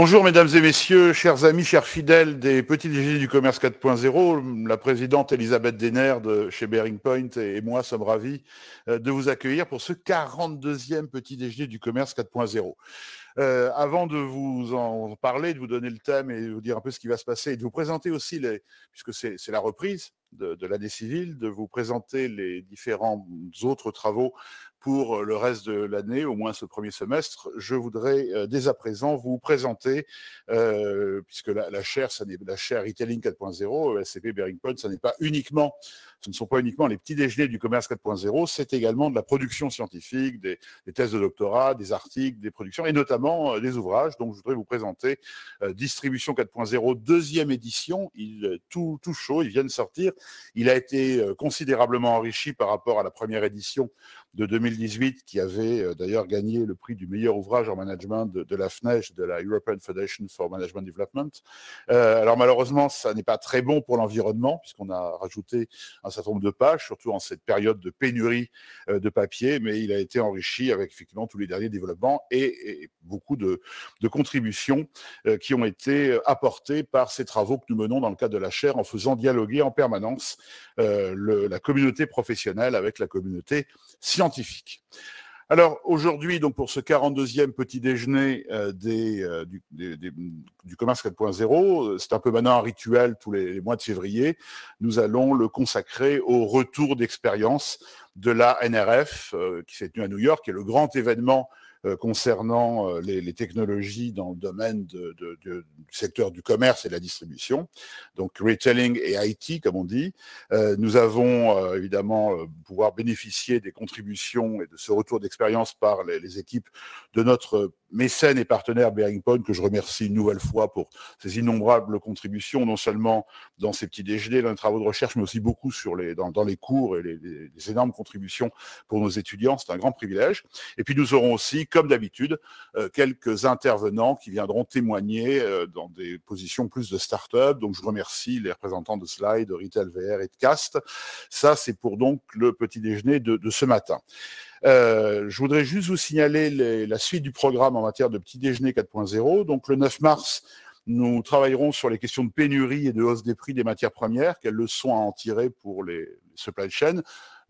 Bonjour mesdames et messieurs, chers amis, chers fidèles des petits déjeuners du commerce 4.0. La présidente Elisabeth Denner de chez Bearing Point et moi sommes ravis de vous accueillir pour ce 42e petit déjeuner du commerce 4.0. Avant de vous en parler, de vous donner le thème et de vous dire un peu ce qui va se passer et de vous présenter aussi, puisque c'est la reprise de l'année civile, de vous présenter les différents autres travaux pour le reste de l'année, au moins ce premier semestre, je voudrais dès à présent vous présenter, puisque la chaire Retailing 4.0, SCP Bearing Point, ce ne sont pas uniquement les petits déjeuners du commerce 4.0, c'est également de la production scientifique, des thèses de doctorat, des articles, des productions et notamment des ouvrages. Donc je voudrais vous présenter Distribution 4.0, deuxième édition, tout chaud, il vient de sortir. Il a été considérablement enrichi par rapport à la première édition de 2018, qui avait d'ailleurs gagné le prix du meilleur ouvrage en management de la FNEJ, de la European Foundation for Management Development. Alors malheureusement, ça n'est pas très bon pour l'environnement, puisqu'on a rajouté un certain nombre de pages, surtout en cette période de pénurie de papier, mais il a été enrichi avec effectivement tous les derniers développements et beaucoup de contributions qui ont été apportées par ces travaux que nous menons dans le cadre de la chaire, en faisant dialoguer en permanence la communauté professionnelle avec la communauté scientifique. Alors aujourd'hui, donc pour ce 42e petit déjeuner du commerce 4.0, c'est un peu maintenant un rituel tous les mois de février, nous allons le consacrer au retour d'expérience de la NRF qui s'est tenue à New York, qui est le grand événement concernant les technologies dans le domaine du secteur du commerce et de la distribution, donc retailing et IT comme on dit. Nous avons évidemment pouvoir bénéficier des contributions et de ce retour d'expérience par les équipes de notre mécène et partenaire Bearing Point, que je remercie une nouvelle fois pour ses innombrables contributions, non seulement dans ces petits déjeuners, dans les travaux de recherche, mais aussi beaucoup dans les cours et les énormes contributions pour nos étudiants. C'est un grand privilège. Et puis nous aurons aussi, comme d'habitude, quelques intervenants qui viendront témoigner dans des positions plus de start-up. Donc je remercie les représentants de Slide, de Retail VR et de Cast. Ça, c'est pour donc le petit déjeuner de ce matin. Je voudrais juste vous signaler la suite du programme en matière de petit déjeuner 4.0. Donc le 9 mars, nous travaillerons sur les questions de pénurie et de hausse des prix des matières premières, quelles leçons à en tirer pour les supply chains.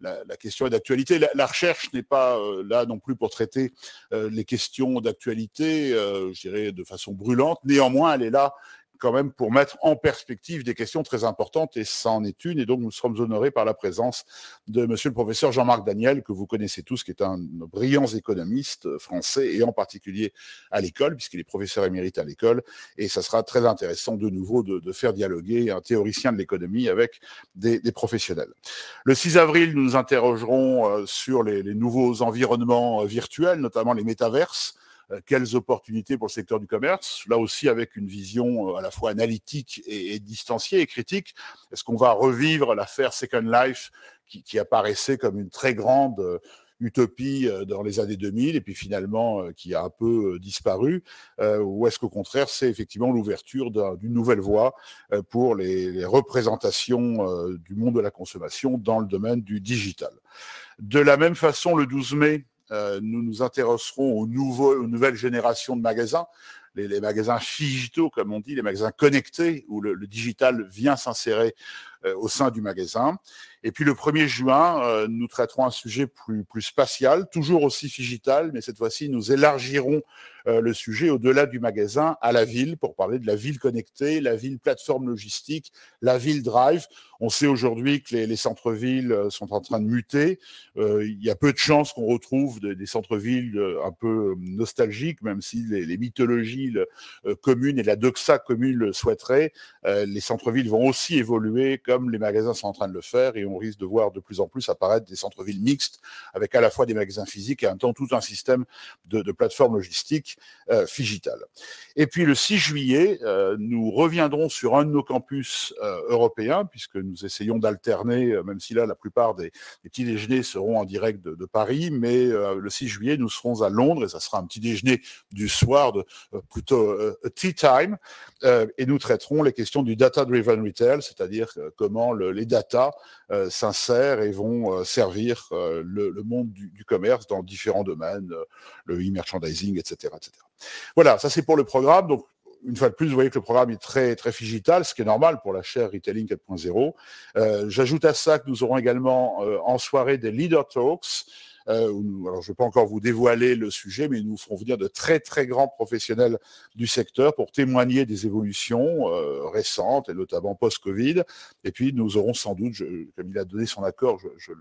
La question est d'actualité. La recherche n'est pas là non plus pour traiter les questions d'actualité, je dirais, de façon brûlante. Néanmoins, elle est là quand même pour mettre en perspective des questions très importantes, et ça en est une, et donc nous sommes honorés par la présence de monsieur le professeur Jean-Marc Daniel, que vous connaissez tous, qui est un brillant économiste français, et en particulier à l'école, puisqu'il est professeur émérite à l'école, et ça sera très intéressant de nouveau de faire dialoguer un théoricien de l'économie avec des professionnels. Le 6 avril, nous nous interrogerons sur les nouveaux environnements virtuels, notamment les métaverses. Quelles opportunités pour le secteur du commerce, là aussi avec une vision à la fois analytique et distanciée et critique. Est-ce qu'on va revivre l'affaire Second Life qui apparaissait comme une très grande utopie dans les années 2000 et puis finalement qui a un peu disparu, ou est-ce qu'au contraire c'est effectivement l'ouverture d'une nouvelle voie pour les représentations du monde de la consommation dans le domaine du digital. De la même façon, le 12 mai, nous nous intéresserons aux nouvelles générations de magasins, les magasins digitaux, comme on dit, les magasins connectés, où le digital vient s'insérer au sein du magasin. Et puis le 1er juin, nous traiterons un sujet plus spatial, toujours aussi digital, mais cette fois-ci, nous élargirons le sujet au-delà du magasin à la ville, pour parler de la ville connectée, la ville plateforme logistique, la ville drive. On sait aujourd'hui que les centres-villes sont en train de muter. Il y a peu de chances qu'on retrouve des centres-villes un peu nostalgiques, même si les mythologies communes et la doxa commune le souhaiteraient. Les centres-villes vont aussi évoluer comme les magasins sont en train de le faire, et on risque de voir de plus en plus apparaître des centres-villes mixtes avec à la fois des magasins physiques et en même temps tout un système de plateformes logistiques digitales. Et puis le 6 juillet, nous reviendrons sur un de nos campus européens, puisque nous essayons d'alterner, même si là la plupart des petits déjeuners seront en direct de Paris, mais le 6 juillet nous serons à Londres, et ça sera un petit déjeuner du soir, plutôt tea time, et nous traiterons les questions du data-driven retail, c'est-à-dire comment les data s'insèrent et vont servir le monde du commerce dans différents domaines, le e-merchandising, etc., etc. Voilà, ça c'est pour le programme. Donc une fois de plus, vous voyez que le programme est très, très digital, ce qui est normal pour la chaire Retailing 4.0. J'ajoute à ça que nous aurons également en soirée des Leader Talks. Alors, je ne vais pas encore vous dévoiler le sujet, mais nous ferons venir de très, très grands professionnels du secteur pour témoigner des évolutions récentes, et notamment post-Covid. Et puis, nous aurons sans doute, comme il a donné son accord, je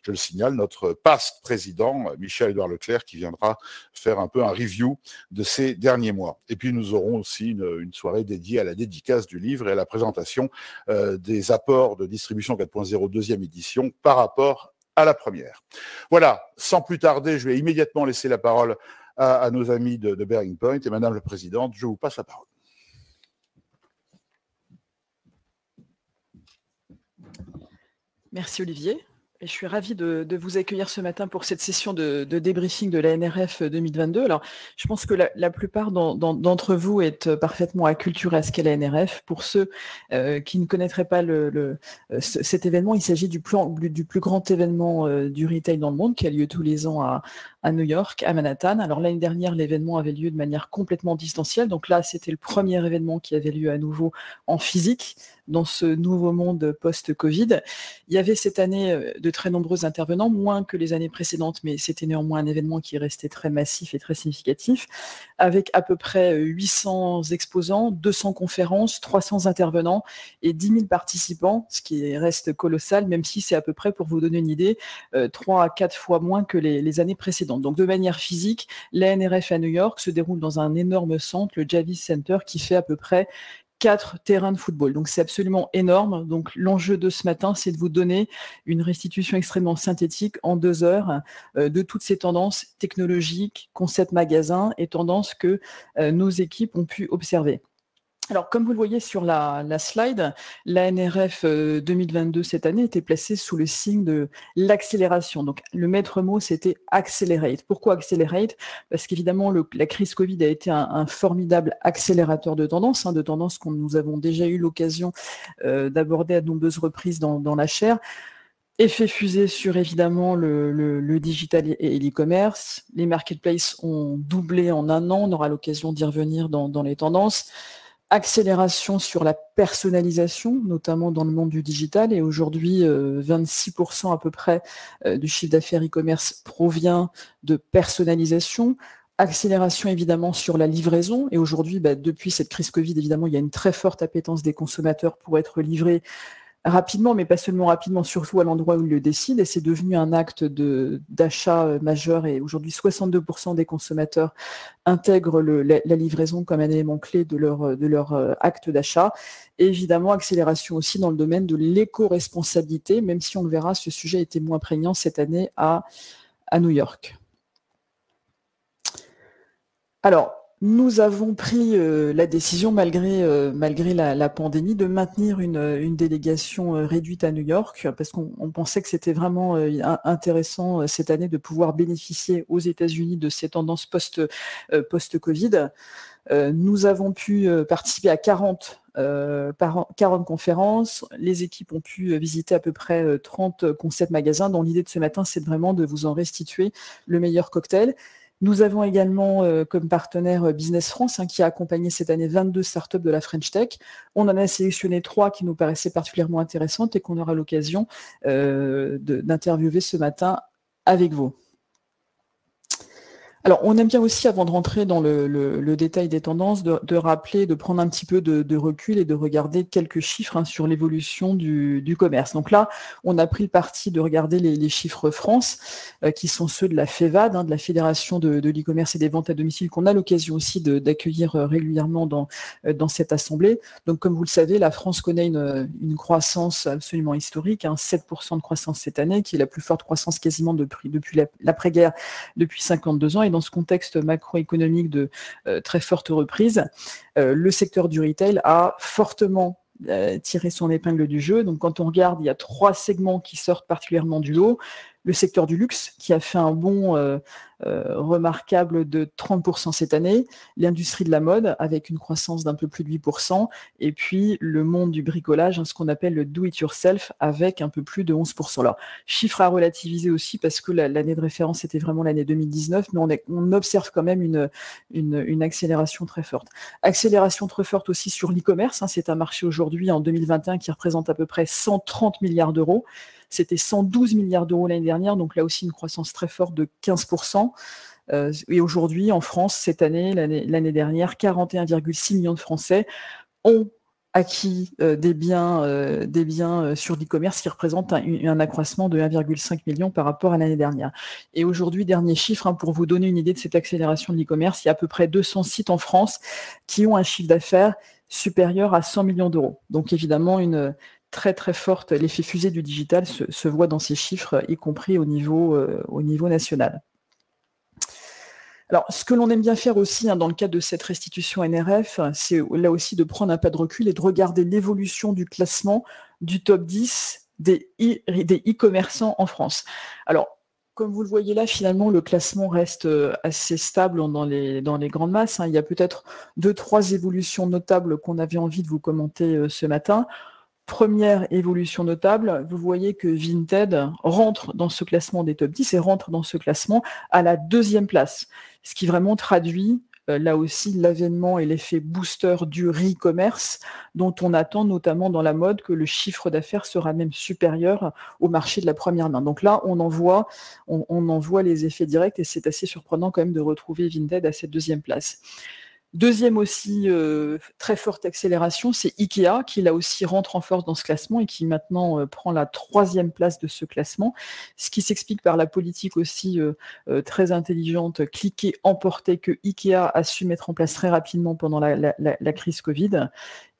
le signale, notre past président, Michel-Édouard Leclerc, qui viendra faire un peu un review de ces derniers mois. Et puis, nous aurons aussi une soirée dédiée à la dédicace du livre et à la présentation des apports de distribution 4.0 deuxième édition par rapport à la première. Voilà, sans plus tarder, je vais immédiatement laisser la parole à nos amis de Bearing Point. Et Madame la Présidente, je vous passe la parole. Merci Olivier. Et je suis ravie de vous accueillir ce matin pour cette session de débriefing de la NRF 2022. Alors, je pense que la plupart d'entre vous êtes parfaitement acculturés à ce qu'est la NRF. Pour ceux qui ne connaîtraient pas cet événement, il s'agit du plus grand événement du retail dans le monde qui a lieu tous les ans à New York, à Manhattan. Alors l'année dernière, l'événement avait lieu de manière complètement distancielle. Donc là, c'était le premier événement qui avait lieu à nouveau en physique dans ce nouveau monde post-Covid. Il y avait cette année de très nombreux intervenants, moins que les années précédentes, mais c'était néanmoins un événement qui restait très massif et très significatif, avec à peu près 800 exposants, 200 conférences, 300 intervenants et 10 000 participants, ce qui reste colossal, même si c'est à peu près, pour vous donner une idée, 3 à 4 fois moins que les années précédentes. Donc de manière physique, la NRF à New York se déroule dans un énorme centre, le Javits Center, qui fait à peu près 4 terrains de football. Donc c'est absolument énorme. Donc l'enjeu de ce matin, c'est de vous donner une restitution extrêmement synthétique en 2 heures de toutes ces tendances technologiques, concept magasin et tendances que nos équipes ont pu observer. Alors, comme vous le voyez sur la slide, la NRF 2022 cette année était placée sous le signe de l'accélération. Donc, le maître mot, c'était accelerate. Pourquoi accelerate? Parce qu'évidemment, la crise Covid a été un formidable accélérateur de tendances que nous avons déjà eu l'occasion d'aborder à de nombreuses reprises dans la chaire. Effet fusée sur évidemment le digital et l'e-commerce. Les marketplaces ont doublé en un an. On aura l'occasion d'y revenir dans les tendances. Accélération sur la personnalisation, notamment dans le monde du digital. Et aujourd'hui, 26% à peu près du chiffre d'affaires e-commerce provient de personnalisation. Accélération évidemment sur la livraison. Et aujourd'hui, depuis cette crise Covid, évidemment, il y a une très forte appétence des consommateurs pour être livrés rapidement, mais pas seulement rapidement, surtout à l'endroit où ils le décident. Et c'est devenu un acte d'achat majeur. Et aujourd'hui, 62% des consommateurs intègrent la livraison comme un élément clé de leur acte d'achat. Et évidemment, accélération aussi dans le domaine de l'éco-responsabilité, même si on le verra, ce sujet était moins prégnant cette année à New York. Alors, nous avons pris la décision, malgré la pandémie, de maintenir une délégation réduite à New York, parce qu'on pensait que c'était vraiment intéressant cette année de pouvoir bénéficier aux États-Unis de ces tendances post-Covid. Nous avons pu participer à 40 conférences. Les équipes ont pu visiter à peu près 30 concept magasins, dont l'idée de ce matin, c'est vraiment de vous en restituer le meilleur cocktail. Nous avons également comme partenaire Business France qui a accompagné cette année 22 startups de la French Tech. On en a sélectionné 3 qui nous paraissaient particulièrement intéressantes et qu'on aura l'occasion d'interviewer ce matin avec vous. Alors, on aime bien aussi, avant de rentrer dans le détail des tendances, de rappeler, de prendre un petit peu de recul et de regarder quelques chiffres sur l'évolution du commerce. Donc là, on a pris le parti de regarder les chiffres France, qui sont ceux de la FEVAD, de la Fédération de l'e-commerce et des ventes à domicile, qu'on a l'occasion aussi d'accueillir régulièrement dans cette assemblée. Donc, comme vous le savez, la France connaît une croissance absolument historique, 7% de croissance cette année, qui est la plus forte croissance quasiment depuis l'après-guerre, depuis 52 ans. Et dans ce contexte macroéconomique de très forte reprise, le secteur du retail a fortement tiré son épingle du jeu. Donc quand on regarde, il y a 3 segments qui sortent particulièrement du lot. le secteur du luxe qui a fait un bond remarquable de 30% cette année, l'industrie de la mode avec une croissance d'un peu plus de 8%, et puis le monde du bricolage, ce qu'on appelle le do-it-yourself, avec un peu plus de 11%. Alors, chiffre à relativiser aussi parce que l'année de référence était vraiment l'année 2019, mais on observe quand même une accélération très forte. Accélération très forte aussi sur l'e-commerce, c'est un marché aujourd'hui en 2021 qui représente à peu près 130 milliards d'euros. C'était 112 milliards d'euros l'année dernière, donc là aussi une croissance très forte de 15%. Et aujourd'hui, en France, cette année, l'année dernière, 41,6 millions de Français ont acquis des biens sur l'e-commerce qui représentent un accroissement de 1,5 million par rapport à l'année dernière. Et aujourd'hui, dernier chiffre, pour vous donner une idée de cette accélération de l'e-commerce, il y a à peu près 200 sites en France qui ont un chiffre d'affaires supérieur à 100 millions d'euros. Donc évidemment, une très très forte, l'effet fusée du digital se voit dans ces chiffres, y compris au niveau national. Alors, ce que l'on aime bien faire aussi dans le cadre de cette restitution NRF, c'est là aussi de prendre un pas de recul et de regarder l'évolution du classement du top 10 des e-commerçants en France. Alors, comme vous le voyez là, finalement, le classement reste assez stable dans les grandes masses. Il y a peut-être 2-3 évolutions notables qu'on avait envie de vous commenter ce matin. Première évolution notable, vous voyez que Vinted rentre dans ce classement des top 10 et rentre dans ce classement à la 2e place, ce qui vraiment traduit là aussi l'avènement et l'effet booster du re-commerce dont on attend notamment dans la mode que le chiffre d'affaires sera même supérieur au marché de la première main. Donc là, on en voit les effets directs et c'est assez surprenant quand même de retrouver Vinted à cette 2e place. Deuxième aussi très forte accélération, c'est Ikea qui là aussi rentre en force dans ce classement et qui maintenant prend la 3e place de ce classement, ce qui s'explique par la politique aussi très intelligente, cliquer, emporter, que Ikea a su mettre en place très rapidement pendant la crise Covid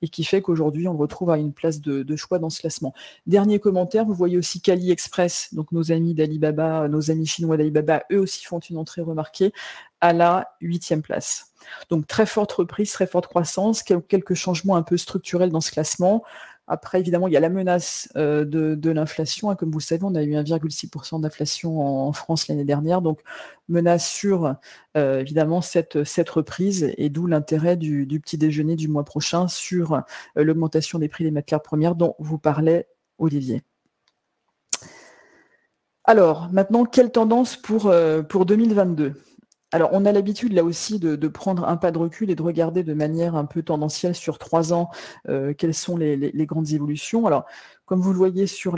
et qui fait qu'aujourd'hui on le retrouve à une place de choix dans ce classement. Dernier commentaire, vous voyez aussi qu'AliExpress, donc nos amis d'Alibaba, nos amis chinois d'Alibaba, eux aussi font une entrée remarquée à la 8e place. Donc très forte reprise, très forte croissance, quelques changements un peu structurels dans ce classement. Après, évidemment, il y a la menace de l'inflation. Comme vous le savez, on a eu 1,6% d'inflation en France l'année dernière. Donc, menace sur, évidemment, cette reprise et d'où l'intérêt du petit déjeuner du mois prochain sur l'augmentation des prix des matières premières dont vous parlait Olivier. Alors, maintenant, quelle tendance pour 2022 ? Alors, on a l'habitude là aussi de prendre un pas de recul et de regarder de manière un peu tendancielle sur 3 ans quelles sont les grandes évolutions. Alors, comme vous le voyez sur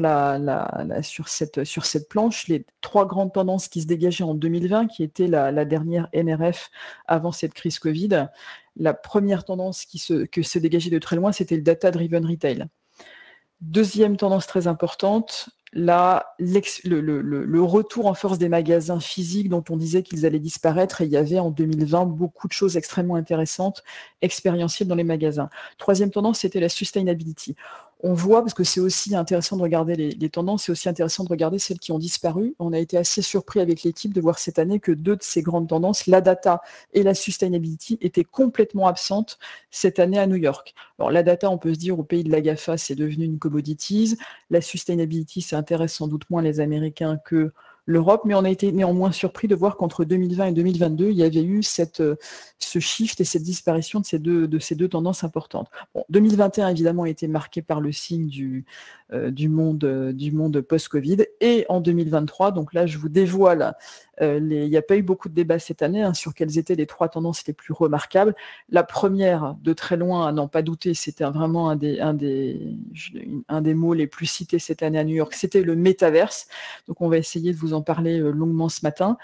cette planche, les 3 grandes tendances qui se dégageaient en 2020, qui était la dernière NRF avant cette crise Covid, la première tendance qui se dégageait de très loin, c'était le data-driven retail. Deuxième tendance très importante, le retour en force des magasins physiques dont on disait qu'ils allaient disparaître, et il y avait en 2020 beaucoup de choses extrêmement intéressantes, expérientielles dans les magasins. Troisième tendance, c'était la sustainability. On voit, parce que c'est aussi intéressant de regarder les tendances, c'est aussi intéressant de regarder celles qui ont disparu. On a été assez surpris avec l'équipe de voir cette année que 2 de ces grandes tendances, la data et la sustainability, étaient complètement absentes cette année à New York. Alors la data, on peut se dire, au pays de la GAFA, c'est devenu une commodities. La sustainability, ça intéresse sans doute moins les Américains que l'Europe, mais on a été néanmoins surpris de voir qu'entre 2020 et 2022, il y avait eu ce shift et cette disparition de ces deux tendances importantes. Bon, 2021, évidemment, a été marqué par le signe du monde post-Covid, et en 2023, donc là, je vous dévoile, il n'y a pas eu beaucoup de débats cette année sur quelles étaient les 3 tendances les plus remarquables. La première, de très loin, à n'en pas douter, c'était vraiment un des mots les plus cités cette année à New York, c'était le métaverse. Donc on va essayer de vous en parler longuement ce matin.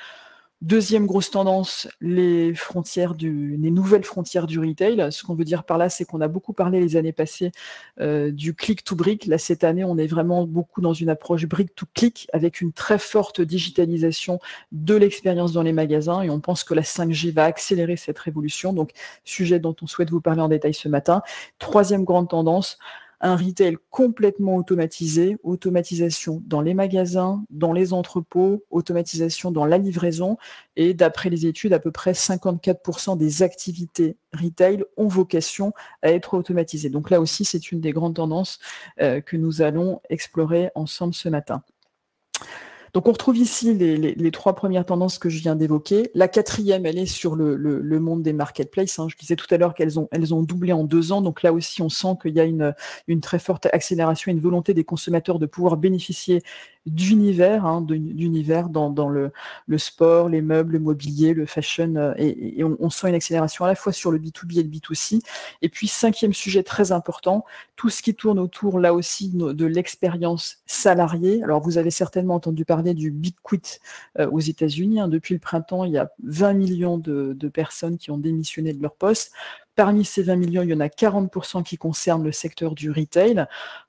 Deuxième grosse tendance, les nouvelles frontières du retail. Ce qu'on veut dire par là, c'est qu'on a beaucoup parlé les années passées du click to brick. Là, cette année, on est vraiment beaucoup dans une approche brick to click avec une très forte digitalisation de l'expérience dans les magasins, et on pense que la 5G va accélérer cette révolution. Donc, sujet dont on souhaite vous parler en détail ce matin. Troisième grande tendance, un retail complètement automatisé, automatisation dans les magasins, dans les entrepôts, automatisation dans la livraison, et d'après les études, à peu près 54% des activités retail ont vocation à être automatisées. Donc là aussi, c'est une des grandes tendances que nous allons explorer ensemble ce matin. Donc on retrouve ici les 3 premières tendances que je viens d'évoquer. La 4e, elle est sur le monde des marketplaces. Je disais tout à l'heure qu'elles ont doublé en 2 ans. Donc là aussi, on sent qu'il y a une très forte accélération, une volonté des consommateurs de pouvoir bénéficier d'univers, d'univers dans le sport, les meubles, le mobilier, le fashion, et on sent une accélération à la fois sur le B2B et le B2C. Et puis 5e sujet très important, tout ce qui tourne autour là aussi de l'expérience salariée. Alors vous avez certainement entendu parler du Big Quit aux États-Unis. Depuis le printemps, il y a 20 millions de personnes qui ont démissionné de leur poste. Parmi ces 20 millions, il y en a 40% qui concernent le secteur du retail,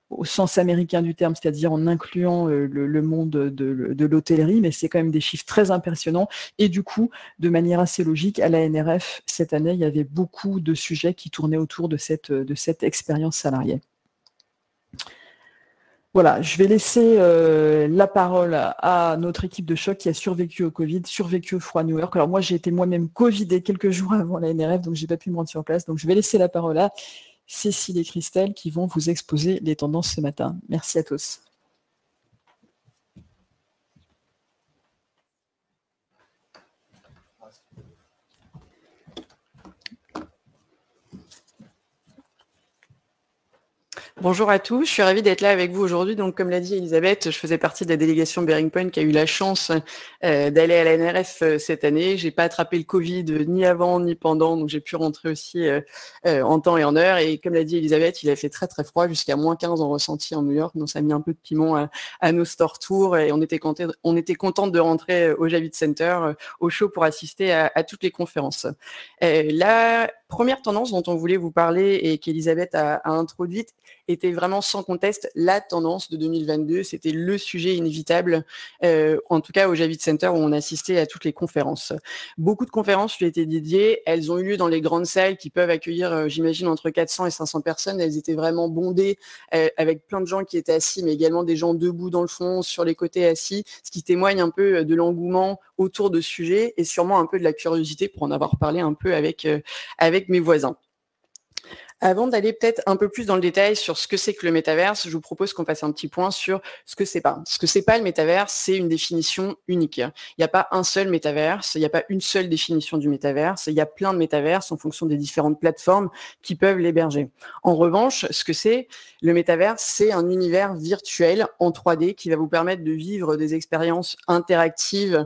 au sens américain du terme, c'est-à-dire en incluant le monde de l'hôtellerie, mais c'est quand même des chiffres très impressionnants. Et du coup, de manière assez logique, à la NRF, cette année, il y avait beaucoup de sujets qui tournaient autour de cette expérience salariée. Voilà, je vais laisser la parole à notre équipe de choc qui a survécu au Covid, survécu au froid New York. Alors moi, j'ai été moi-même Covidée quelques jours avant la NRF, donc j'ai pas pu me rendre sur place. Donc je vais laisser la parole à Cécile et Christelle qui vont vous exposer les tendances ce matin. Merci à tous. Bonjour à tous, je suis ravie d'être là avec vous aujourd'hui. Donc, comme l'a dit Elisabeth, je faisais partie de la délégation Bearing Point qui a eu la chance d'aller à la NRF cette année. J'ai pas attrapé le Covid ni avant ni pendant, donc j'ai pu rentrer aussi en temps et en heure. Et comme l'a dit Elisabeth, il a fait très très froid, jusqu'à -15 en ressenti en New York. Donc ça a mis un peu de piment à nos store tours et on était contente de rentrer au Javits Center au chaud pour assister à toutes les conférences. La première tendance dont on voulait vous parler et qu'Elisabeth a introduite était vraiment sans conteste la tendance de 2022. C'était le sujet inévitable, en tout cas au Javits Center où on assistait à toutes les conférences. Beaucoup de conférences lui étaient dédiées. Elles ont eu lieu dans les grandes salles qui peuvent accueillir, j'imagine, entre 400 et 500 personnes. Elles étaient vraiment bondées avec plein de gens qui étaient assis, mais également des gens debout dans le fond, sur les côtés assis, ce qui témoigne un peu de l'engouement autour de ce sujet et sûrement un peu de la curiosité pour en avoir parlé un peu avec mes voisins. Avant d'aller peut-être un peu plus dans le détail sur ce que c'est que le métaverse, je vous propose qu'on fasse un petit point sur ce que c'est pas. Ce que c'est pas le métaverse, c'est une définition unique. Il n'y a pas un seul métaverse, il n'y a pas une seule définition du métaverse, il y a plein de métaverses en fonction des différentes plateformes qui peuvent l'héberger. En revanche, ce que c'est, le métaverse, c'est un univers virtuel en 3D qui va vous permettre de vivre des expériences interactives,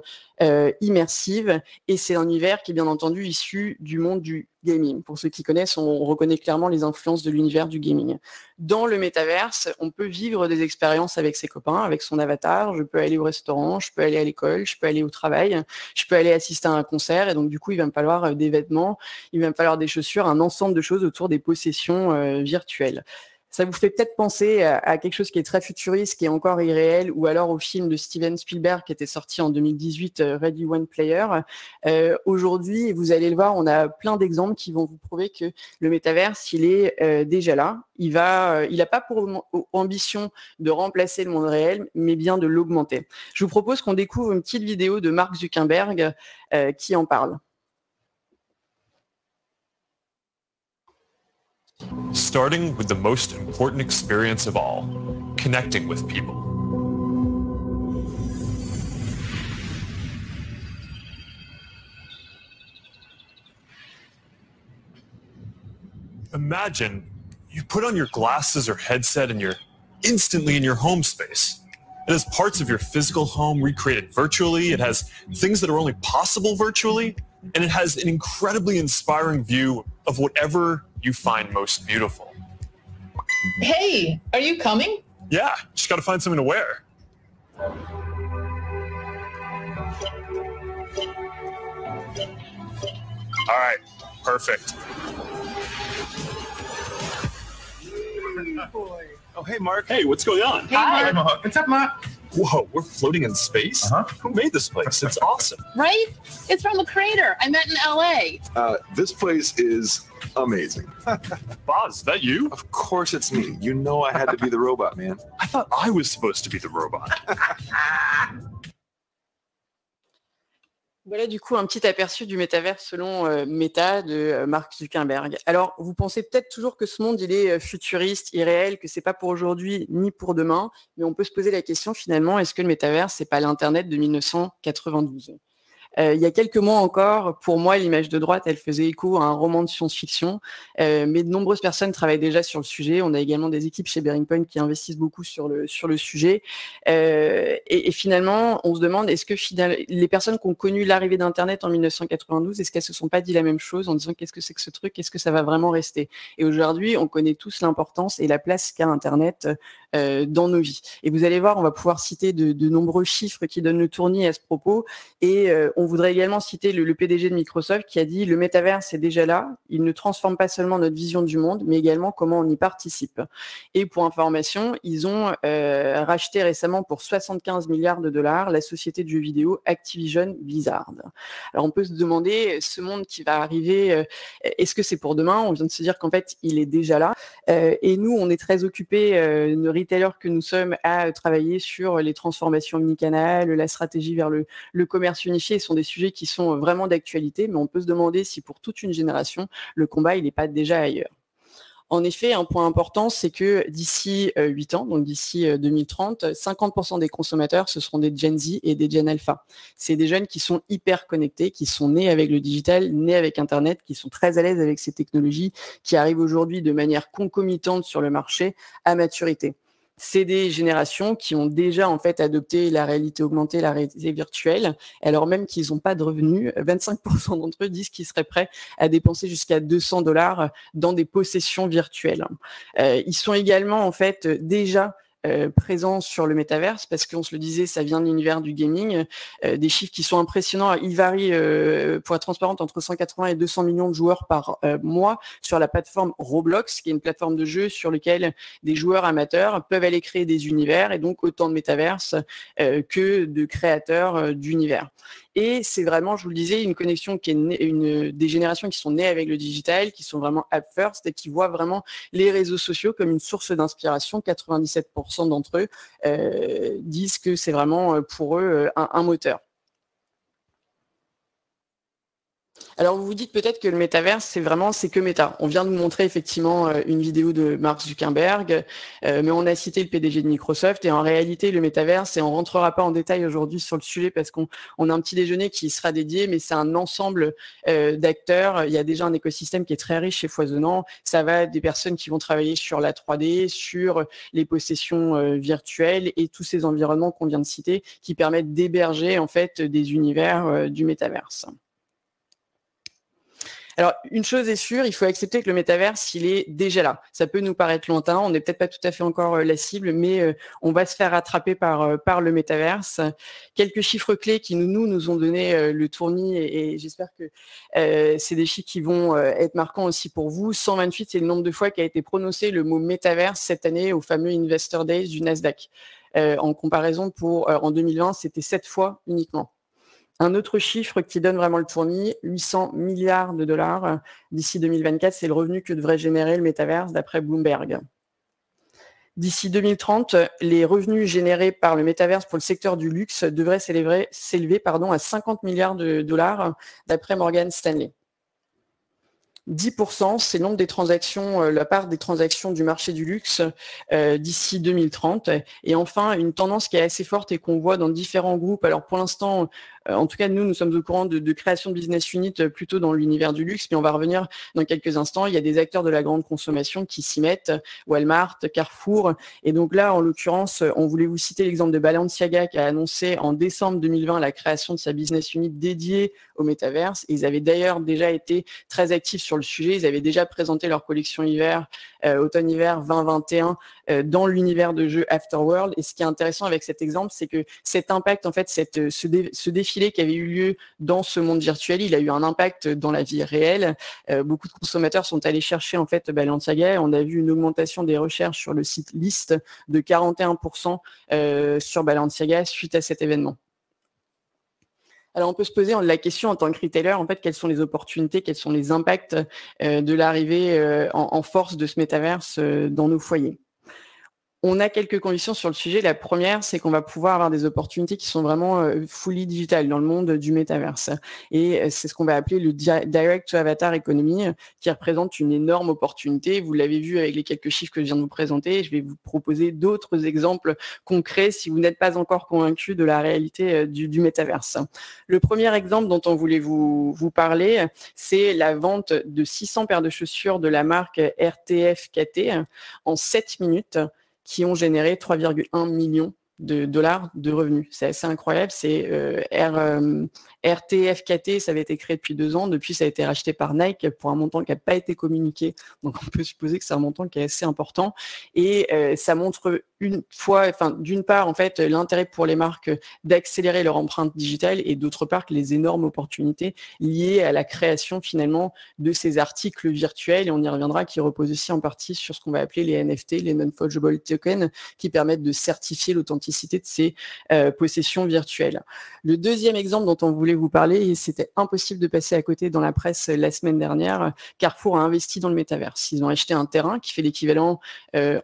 immersive, et c'est un univers qui est bien entendu issu du monde du gaming. Pour ceux qui connaissent, on reconnaît clairement les influences de l'univers du gaming. Dans le métaverse, on peut vivre des expériences avec ses copains, avec son avatar. Je peux aller au restaurant, je peux aller à l'école, je peux aller au travail, je peux aller assister à un concert, et donc du coup, il va me falloir des vêtements, il va me falloir des chaussures, un ensemble de choses autour des possessions virtuelles. Ça vous fait peut-être penser à quelque chose qui est très futuriste, qui est encore irréel, ou alors au film de Steven Spielberg qui était sorti en 2018, Ready One Player. Aujourd'hui, vous allez le voir, on a plein d'exemples qui vont vous prouver que le métaverse, il est déjà là. Il n'a pas pour ambition de remplacer le monde réel, mais bien de l'augmenter. Je vous propose qu'on découvre une petite vidéo de Mark Zuckerberg qui en parle. Starting with the most important experience of all, connecting with people. Imagine you put on your glasses or headset and you're instantly in your home space. It has parts of your physical home recreated virtually. It has things that are only possible virtually. And it has an incredibly inspiring view of whatever you find most beautiful. Hey, are you coming? Yeah, just got to find something to wear. All right, perfect. Oh, hey, Mark. Hey, what's going on? Hey, Mark. Mark. What's up, Mark? Whoa, we're floating in space? Who made this place? It's awesome. Right? It's from the crater I met in LA. This place is amazing. Boz, is that you? Of course it's me. You know I had to be the robot, man. I thought I was supposed to be the robot. Voilà du coup un petit aperçu du métavers selon Meta de Mark Zuckerberg. Alors, vous pensez peut-être toujours que ce monde il est futuriste, irréel, que c'est pas pour aujourd'hui ni pour demain, mais on peut se poser la question finalement, est-ce que le métavers c'est pas l'internet de 1992 ? Il y a quelques mois encore, pour moi, l'image de droite, elle faisait écho à un roman de science-fiction, mais de nombreuses personnes travaillent déjà sur le sujet. On a également des équipes chez Bearing Point qui investissent beaucoup sur le sujet. Et finalement, on se demande, est-ce que les personnes qui ont connu l'arrivée d'Internet en 1992, est-ce qu'elles se sont pas dit la même chose en disant qu'est-ce que c'est que ce truc, est-ce que ça va vraiment rester ? Et aujourd'hui, on connaît tous l'importance et la place qu'a Internet dans nos vies. Et vous allez voir, on va pouvoir citer de nombreux chiffres qui donnent le tournis à ce propos. Et on voudrait également citer le PDG de Microsoft qui a dit « Le métavers, c'est déjà là. Il ne transforme pas seulement notre vision du monde, mais également comment on y participe. » Et pour information, ils ont racheté récemment pour 75 milliards de dollars la société de jeux vidéo Activision Blizzard. Alors on peut se demander, ce monde qui va arriver, est-ce que c'est pour demain ? On vient de se dire qu'en fait, il est déjà là. Et nous, on est très occupés, nos retailers que nous sommes, à travailler sur les transformations omnicanales, la stratégie vers le commerce unifié. Ce sont des sujets qui sont vraiment d'actualité, mais on peut se demander si pour toute une génération, le combat, il n'est pas déjà ailleurs. En effet, un point important, c'est que d'ici 8 ans, donc d'ici 2030, 50% des consommateurs, ce seront des Gen Z et des Gen Alpha. C'est des jeunes qui sont hyper connectés, qui sont nés avec le digital, nés avec Internet, qui sont très à l'aise avec ces technologies, qui arrivent aujourd'hui de manière concomitante sur le marché à maturité. C'est des générations qui ont déjà en fait adopté la réalité augmentée, la réalité virtuelle, alors même qu'ils n'ont pas de revenus. 25% d'entre eux disent qu'ils seraient prêts à dépenser jusqu'à $200 dans des possessions virtuelles. Ils sont également en fait déjà présents sur le métaverse, parce qu'on se le disait, ça vient de l'univers du gaming, des chiffres qui sont impressionnants. Ils varient, pour être transparente, entre 180 et 200 millions de joueurs par mois sur la plateforme Roblox, qui est une plateforme de jeu sur laquelle des joueurs amateurs peuvent aller créer des univers, et donc autant de métaverse que de créateurs d'univers. Et c'est vraiment, je vous le disais, une connexion qui est des générations qui sont nées avec le digital, qui sont vraiment app first et qui voient vraiment les réseaux sociaux comme une source d'inspiration. 97% d'entre eux disent que c'est vraiment pour eux un moteur. Alors vous vous dites peut-être que le métaverse, c'est que méta. On vient de vous montrer effectivement une vidéo de Mark Zuckerberg, mais on a cité le PDG de Microsoft, et en réalité le métaverse, et on rentrera pas en détail aujourd'hui sur le sujet parce qu'on a un petit déjeuner qui sera dédié, mais c'est un ensemble d'acteurs. Il y a déjà un écosystème qui est très riche et foisonnant. Ça va des personnes qui vont travailler sur la 3D, sur les possessions virtuelles et tous ces environnements qu'on vient de citer qui permettent d'héberger en fait des univers du métaverse. Alors, une chose est sûre, il faut accepter que le métaverse, il est déjà là. Ça peut nous paraître lointain, on n'est peut-être pas tout à fait encore la cible, mais on va se faire rattraper par le métaverse. Quelques chiffres clés qui nous ont donné le tournis, et j'espère que c'est des chiffres qui vont être marquants aussi pour vous. 128, c'est le nombre de fois qu'a été prononcé le mot métaverse cette année au fameux Investor Days du Nasdaq. En comparaison, en 2020, c'était 7 fois uniquement. Un autre chiffre qui donne vraiment le tournis, 800 milliards de dollars d'ici 2024, c'est le revenu que devrait générer le métaverse d'après Bloomberg. D'ici 2030, les revenus générés par le métaverse pour le secteur du luxe devraient s'élever à 50 milliards de dollars d'après Morgan Stanley. 10%, c'est le nombre des transactions, la part des transactions du marché du luxe d'ici 2030. Et enfin, une tendance qui est assez forte et qu'on voit dans différents groupes. Alors pour l'instant, en tout cas, nous sommes au courant de création de business unit plutôt dans l'univers du luxe, mais on va revenir dans quelques instants. Il y a des acteurs de la grande consommation qui s'y mettent, Walmart, Carrefour. Et donc là, en l'occurrence, on voulait vous citer l'exemple de Balenciaga qui a annoncé en décembre 2020 la création de sa business unit dédiée au métaverse. Ils avaient d'ailleurs déjà été très actifs sur le sujet. Ils avaient déjà présenté leur collection hiver, automne-hiver 2021 dans l'univers de jeu Afterworld. Et ce qui est intéressant avec cet exemple, c'est que cet impact, en fait, ce défilé qui avait eu lieu dans ce monde virtuel, il a eu un impact dans la vie réelle. Beaucoup de consommateurs sont allés chercher en fait Balenciaga. On a vu une augmentation des recherches sur le site Lyst de 41% sur Balenciaga suite à cet événement. Alors on peut se poser la question en tant que retailer, en fait, quelles sont les opportunités, quels sont les impacts de l'arrivée en force de ce métaverse dans nos foyers. On a quelques conditions sur le sujet. La première, c'est qu'on va pouvoir avoir des opportunités qui sont vraiment fully digital dans le monde du métaverse. Et c'est ce qu'on va appeler le Direct to Avatar Economy, qui représente une énorme opportunité. Vous l'avez vu avec les quelques chiffres que je viens de vous présenter. Je vais vous proposer d'autres exemples concrets si vous n'êtes pas encore convaincu de la réalité du métaverse. Le premier exemple dont on voulait vous parler, c'est la vente de 600 paires de chaussures de la marque RTFKT en 7 minutes, qui ont généré 3,1 millions de dollars de revenus. C'est assez incroyable. C'est RTFKT, ça avait été créé depuis 2 ans. Depuis, ça a été racheté par Nike pour un montant qui n'a pas été communiqué. Donc, on peut supposer que c'est un montant qui est assez important. Et ça montre d'une part, en fait, l'intérêt pour les marques d'accélérer leur empreinte digitale et d'autre part, que les énormes opportunités liées à la création, finalement, de ces articles virtuels. Et on y reviendra, qui reposent aussi en partie sur ce qu'on va appeler les NFT, les non-fungible tokens, qui permettent de certifier l'authenticité de ces possessions virtuelles. Le deuxième exemple dont on voulait vous parler, et c'était impossible de passer à côté dans la presse la semaine dernière, Carrefour a investi dans le métaverse. Ils ont acheté un terrain qui fait l'équivalent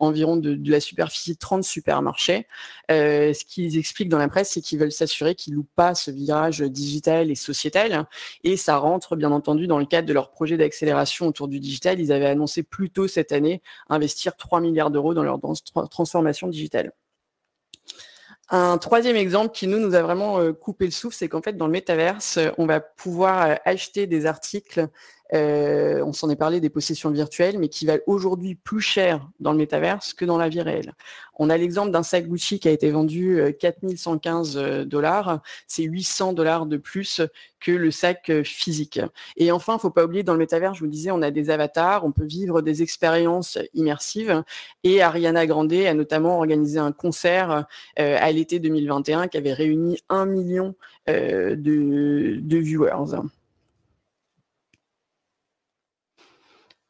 environ de la superficie de 30 supermarchés. Ce qu'ils expliquent dans la presse, c'est qu'ils veulent s'assurer qu'ils ne loupent pas ce virage digital et sociétal. Et ça rentre bien entendu dans le cadre de leur projet d'accélération autour du digital. Ils avaient annoncé plus tôt cette année investir 3 milliards d'euros dans leur transformation digitale. Un troisième exemple qui nous a vraiment coupé le souffle, c'est qu'en fait, dans le métaverse, on va pouvoir acheter des articles, on s'en est parlé, des possessions virtuelles, mais qui valent aujourd'hui plus cher dans le métaverse que dans la vie réelle. On a l'exemple d'un sac Gucci qui a été vendu 4115 $. C'est 800 $ de plus que le sac physique. Et enfin, il ne faut pas oublier, dans le métavers, je vous disais, on a des avatars, on peut vivre des expériences immersives. Et Ariana Grande a notamment organisé un concert à l'été 2021 qui avait réuni 1 million de viewers.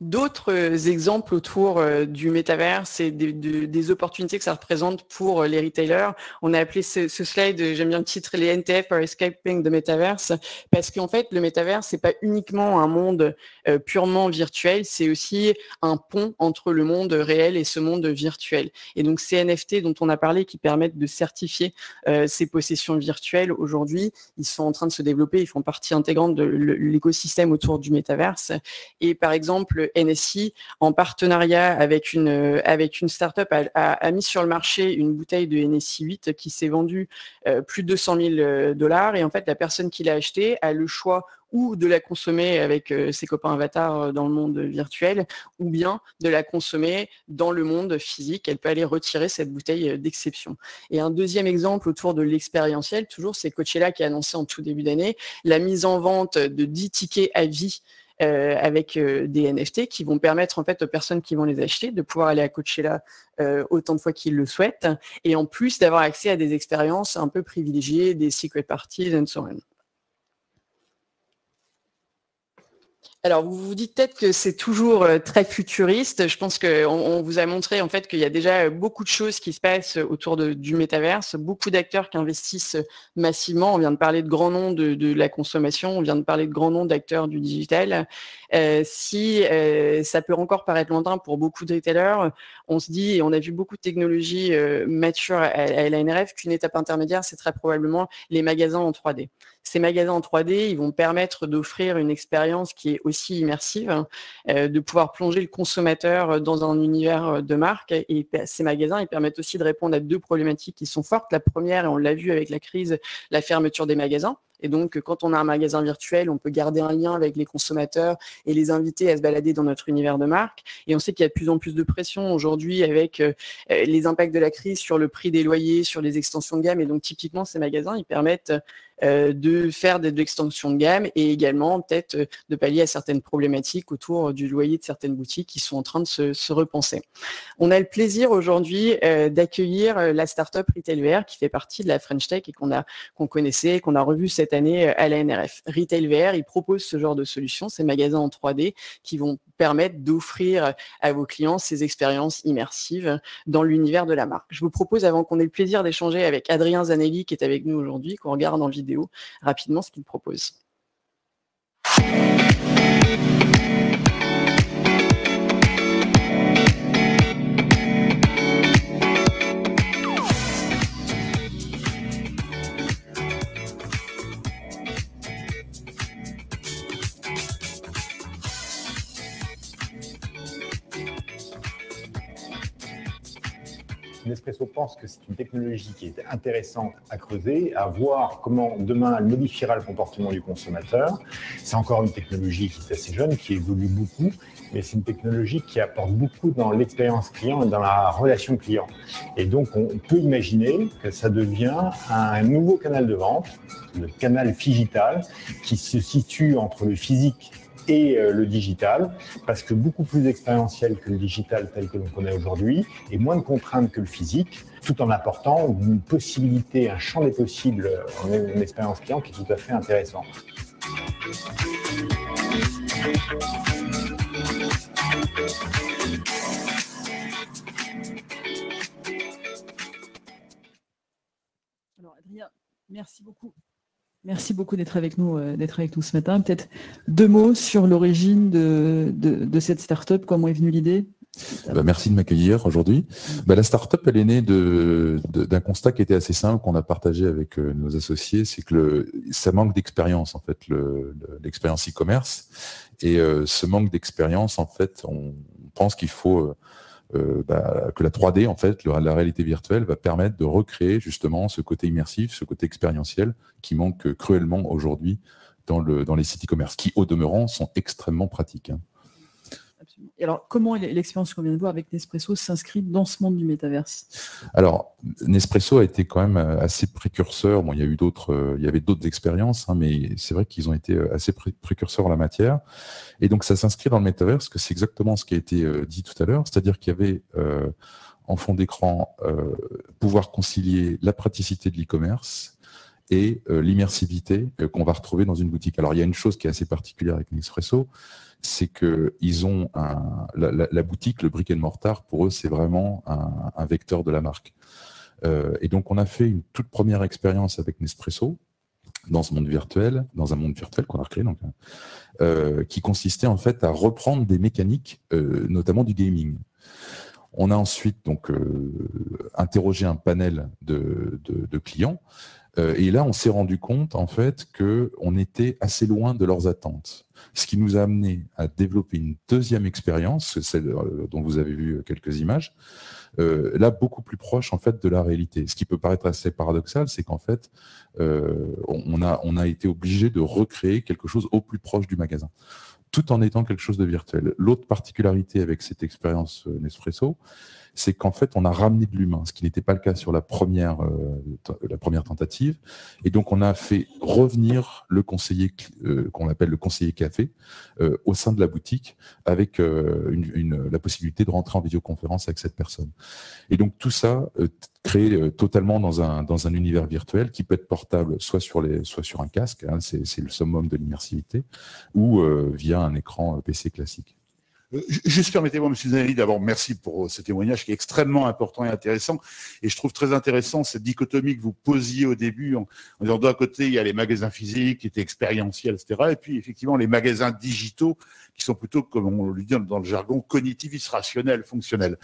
D'autres exemples autour du métaverse et des opportunités que ça représente pour les retailers. On a appelé ce slide, j'aime bien le titre, les NTF are escaping the metaverse, parce qu'en fait, le métaverse, c'est pas uniquement un monde purement virtuel, c'est aussi un pont entre le monde réel et ce monde virtuel. Et donc, ces NFT dont on a parlé, qui permettent de certifier ces possessions virtuelles, aujourd'hui, ils sont en train de se développer, ils font partie intégrante de l'écosystème autour du métaverse. Et par exemple, NSI, en partenariat avec une start-up, a mis sur le marché une bouteille de NSI 8 qui s'est vendue plus de 200 000 $. Et en fait, la personne qui l'a achetée a le choix ou de la consommer avec ses copains avatars dans le monde virtuel, ou bien de la consommer dans le monde physique. Elle peut aller retirer cette bouteille d'exception. Et un deuxième exemple autour de l'expérientiel, toujours, c'est Coachella qui a annoncé en tout début d'année la mise en vente de 10 tickets à vie avec des NFT qui vont permettre en fait aux personnes qui vont les acheter de pouvoir aller à Coachella autant de fois qu'ils le souhaitent, et en plus d'avoir accès à des expériences un peu privilégiées, des secret parties and so on. Alors, vous vous dites peut-être que c'est toujours très futuriste. Je pense qu'on vous a montré en fait qu'il y a déjà beaucoup de choses qui se passent autour du métaverse, beaucoup d'acteurs qui investissent massivement. On vient de parler de grands noms de la consommation, on vient de parler de grands noms d'acteurs du digital. Si ça peut encore paraître lointain pour beaucoup de retailers, on se dit, et on a vu beaucoup de technologies matures à la NRF, qu'une étape intermédiaire, c'est très probablement les magasins en 3D. Ces magasins en 3D, ils vont permettre d'offrir une expérience qui est aussi immersive, de pouvoir plonger le consommateur dans un univers de marque. Et ces magasins, ils permettent aussi de répondre à 2 problématiques qui sont fortes. La première, et on l'a vu avec la crise, la fermeture des magasins. Et donc, quand on a un magasin virtuel, on peut garder un lien avec les consommateurs et les inviter à se balader dans notre univers de marque. Et on sait qu'il y a de plus en plus de pression aujourd'hui avec les impacts de la crise sur le prix des loyers, sur les extensions de gamme. Et donc, typiquement, ces magasins, ils permettent de faire de l'extension de gamme et également peut-être de pallier à certaines problématiques autour du loyer de certaines boutiques qui sont en train de se repenser. On a le plaisir aujourd'hui d'accueillir la startup RetailVR qui fait partie de la French Tech et qu'on connaissait, qu'on a revu cette année à la NRF. RetailVR, il propose ce genre de solutions, ces magasins en 3D qui vont permettre d'offrir à vos clients ces expériences immersives dans l'univers de la marque. Je vous propose, avant qu'on ait le plaisir d'échanger avec Adrien Zanelli qui est avec nous aujourd'hui, qu'on regarde en vidéo rapidement ce qu'il propose. Nespresso pense que c'est une technologie qui est intéressante à creuser, à voir comment demain elle modifiera le comportement du consommateur. C'est encore une technologie qui est assez jeune, qui évolue beaucoup, mais c'est une technologie qui apporte beaucoup dans l'expérience client et dans la relation client. Et donc, on peut imaginer que ça devient un nouveau canal de vente, le canal phygital, qui se situe entre le physique et le digital, parce que beaucoup plus expérientiel que le digital tel que l'on connaît aujourd'hui, et moins de contraintes que le physique, tout en apportant une possibilité, un champ des possibles, une expérience client qui est tout à fait intéressant. Alors Adrien, merci beaucoup. Merci beaucoup d'être avec nous ce matin. Peut-être 2 mots sur l'origine de cette start-up, comment est venue l'idée? Merci de m'accueillir aujourd'hui. La start-up, elle est née d'un constat qui était assez simple, qu'on a partagé avec nos associés, c'est que ça manque d'expérience, en fait, l'expérience e-commerce. Et ce manque d'expérience, en fait, on pense qu'il faut que la 3D, en fait, la réalité virtuelle, va permettre de recréer justement ce côté immersif, ce côté expérientiel qui manque cruellement aujourd'hui dans les sites e-commerce, qui, au demeurant, sont extrêmement pratiques. Absolument. Et alors, comment l'expérience qu'on vient de voir avec Nespresso s'inscrit dans ce monde du métaverse? Alors, Nespresso a été quand même assez précurseur. Bon, il y avait d'autres expériences, mais c'est vrai qu'ils ont été assez précurseurs en la matière. Et donc, ça s'inscrit dans le métaverse, que c'est exactement ce qui a été dit tout à l'heure, c'est-à-dire qu'il y avait en fond d'écran pouvoir concilier la praticité de l'e-commerce et l'immersivité qu'on va retrouver dans une boutique. Alors, il y a une chose qui est assez particulière avec Nespresso, c'est qu'ils ont la boutique, le brick and mortar, pour eux, c'est vraiment un vecteur de la marque. Et donc, on a fait une toute première expérience avec Nespresso dans un monde virtuel qu'on a recréé, donc, qui consistait en fait à reprendre des mécaniques, notamment du gaming. On a ensuite donc interrogé un panel de clients. Et là, on s'est rendu compte en fait qu'on était assez loin de leurs attentes. Ce qui nous a amené à développer une deuxième expérience, celle dont vous avez vu quelques images, là beaucoup plus proche en fait de la réalité. Ce qui peut paraître assez paradoxal, c'est qu'en fait, on a été obligé de recréer quelque chose au plus proche du magasin, tout en étant quelque chose de virtuel. L'autre particularité avec cette expérience Nespresso, c'est qu'en fait, on a ramené de l'humain, ce qui n'était pas le cas sur la première tentative. Et donc, on a fait revenir le conseiller, qu'on appelle le conseiller café, au sein de la boutique, avec la possibilité de rentrer en vidéoconférence avec cette personne. Et donc, tout ça créé totalement dans un univers virtuel qui peut être portable soit sur un casque, c'est le summum de l'immersivité, ou via un écran PC classique. Juste permettez-moi, M. Zanelli, d'abord merci pour ce témoignage qui est extrêmement important et intéressant. Et je trouve très intéressant cette dichotomie que vous posiez au début en disant d'un côté, il y a les magasins physiques qui étaient expérientiels, etc. Et puis effectivement, les magasins digitaux qui sont plutôt, comme on le dit dans le jargon, cognitifs, rationnels, fonctionnels.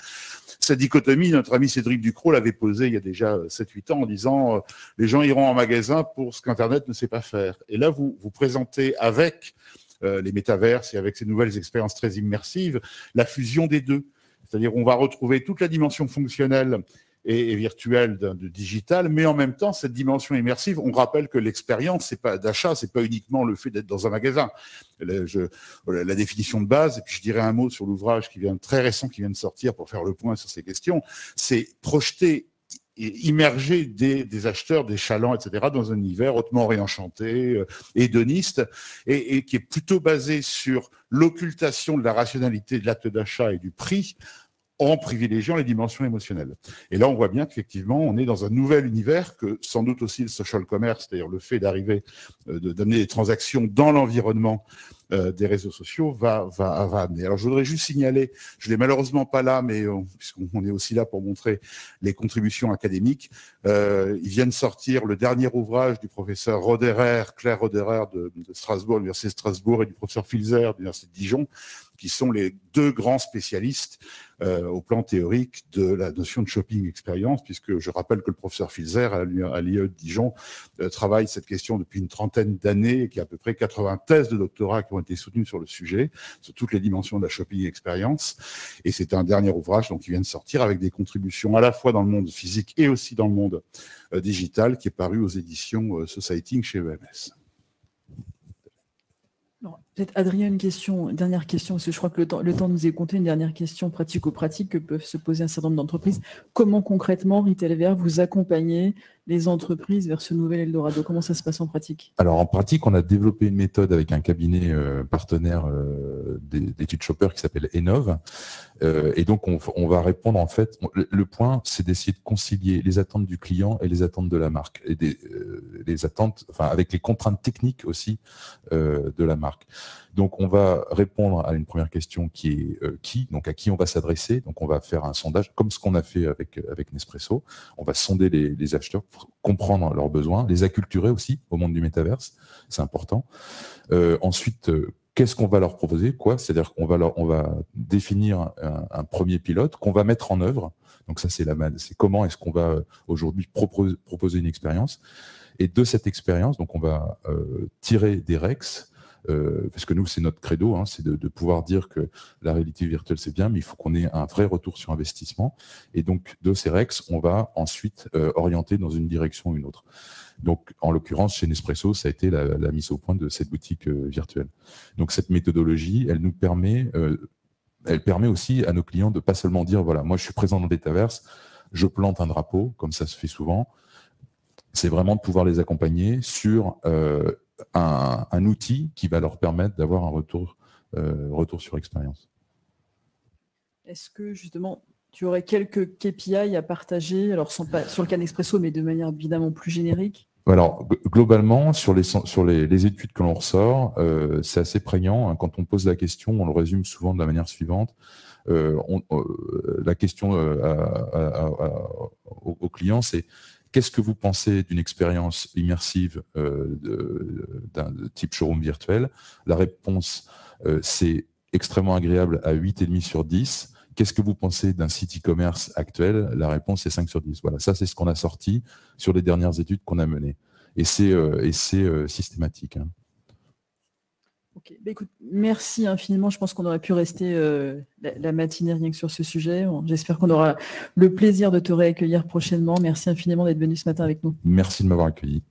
Cette dichotomie, notre ami Cédric Ducrot l'avait posée il y a déjà 7-8 ans en disant les gens iront en magasin pour ce qu'Internet ne sait pas faire. Et là, vous présentez avec les métaverses et avec ces nouvelles expériences très immersives, la fusion des deux. C'est-à-dire on va retrouver toute la dimension fonctionnelle et virtuelle de digital, mais en même temps, cette dimension immersive, on rappelle que l'expérience d'achat, c'est pas uniquement le fait d'être dans un magasin. La définition de base, et puis je dirais un mot sur l'ouvrage très récent qui vient de sortir pour faire le point sur ces questions, c'est projeter et immerger des acheteurs, des chalands, etc., dans un univers hautement réenchanté, hédoniste, et qui est plutôt basé sur l'occultation de la rationalité de l'acte d'achat et du prix, en privilégiant les dimensions émotionnelles. Et là, on voit bien qu'effectivement, on est dans un nouvel univers que sans doute aussi le social commerce, c'est-à-dire le fait d'arriver, d'amener des transactions dans l'environnement des réseaux sociaux va amener. Alors, je voudrais juste signaler, je l'ai malheureusement pas là, mais puisqu'on est aussi là pour montrer les contributions académiques, ils viennent sortir le dernier ouvrage du professeur Roderer, Claire Roderer de Strasbourg, l'université de Strasbourg, et du professeur Filzer de l'université de Dijon, qui sont les deux grands spécialistes au plan théorique de la notion de shopping expérience, puisque je rappelle que le professeur Filzer à l'IE de Dijon travaille cette question depuis une trentaine d'années, et qu'il y a à peu près 80 thèses de doctorat qui ont été soutenus sur le sujet, sur toutes les dimensions de la shopping experience. Et c'est un dernier ouvrage donc, qui vient de sortir avec des contributions à la fois dans le monde physique et aussi dans le monde digital, qui est paru aux éditions Society chez EMS. Peut-être Adrien, une dernière question, parce que je crois que le temps nous est compté, une dernière question pratico-pratique que peuvent se poser un certain nombre d'entreprises. Comment concrètement, Retail Vert, vous accompagnez les entreprises vers ce nouvel Eldorado? Comment ça se passe en pratique? Alors en pratique, on a développé une méthode avec un cabinet partenaire d'études Shopper qui s'appelle Enov. Et donc on va répondre en fait, le point c'est d'essayer de concilier les attentes du client et les attentes de la marque, et les attentes, enfin avec les contraintes techniques aussi de la marque. Donc on va répondre à une première question qui est donc à qui on va s'adresser. Donc on va faire un sondage comme ce qu'on a fait avec Nespresso. On va sonder les acheteurs pour comprendre leurs besoins, les acculturer aussi au monde du métaverse, c'est important. Ensuite, qu'est-ce qu'on va leur proposer, c'est-à-dire qu'on va définir un premier pilote qu'on va mettre en œuvre. Donc ça, c'est comment est-ce qu'on va aujourd'hui proposer une expérience. Et de cette expérience, donc on va tirer des REX, parce que nous, c'est notre credo, hein, c'est de pouvoir dire que la réalité virtuelle, c'est bien, mais il faut qu'on ait un vrai retour sur investissement. Et donc, de ces REX, on va ensuite orienter dans une direction ou une autre. Donc, en l'occurrence, chez Nespresso, ça a été la mise au point de cette boutique virtuelle. Donc, cette méthodologie, elle permet aussi à nos clients de pas seulement dire, voilà, moi, je suis présent dans le Metaverse, je plante un drapeau, comme ça se fait souvent. C'est vraiment de pouvoir les accompagner sur un outil qui va leur permettre d'avoir un retour sur expérience. Est-ce que, justement, tu aurais quelques KPI à partager, alors pas sur le cas Nespresso, mais de manière évidemment plus générique? Alors, globalement, sur les études que l'on ressort, c'est assez prégnant. Hein. Quand on pose la question, on le résume souvent de la manière suivante. La question aux clients, c'est: qu'est-ce que vous pensez d'une expérience immersive d'un type showroom virtuel? La réponse, c'est extrêmement agréable à 8,5 sur 10. Qu'est-ce que vous pensez d'un site e-commerce actuel? La réponse est 5 sur 10. Voilà, ça c'est ce qu'on a sorti sur les dernières études qu'on a menées. Et c'est systématique. Hein. Ok, bah, écoute, merci infiniment. Je pense qu'on aurait pu rester la matinée rien que sur ce sujet. Bon, j'espère qu'on aura le plaisir de te réaccueillir prochainement. Merci infiniment d'être venu ce matin avec nous. Merci de m'avoir accueilli.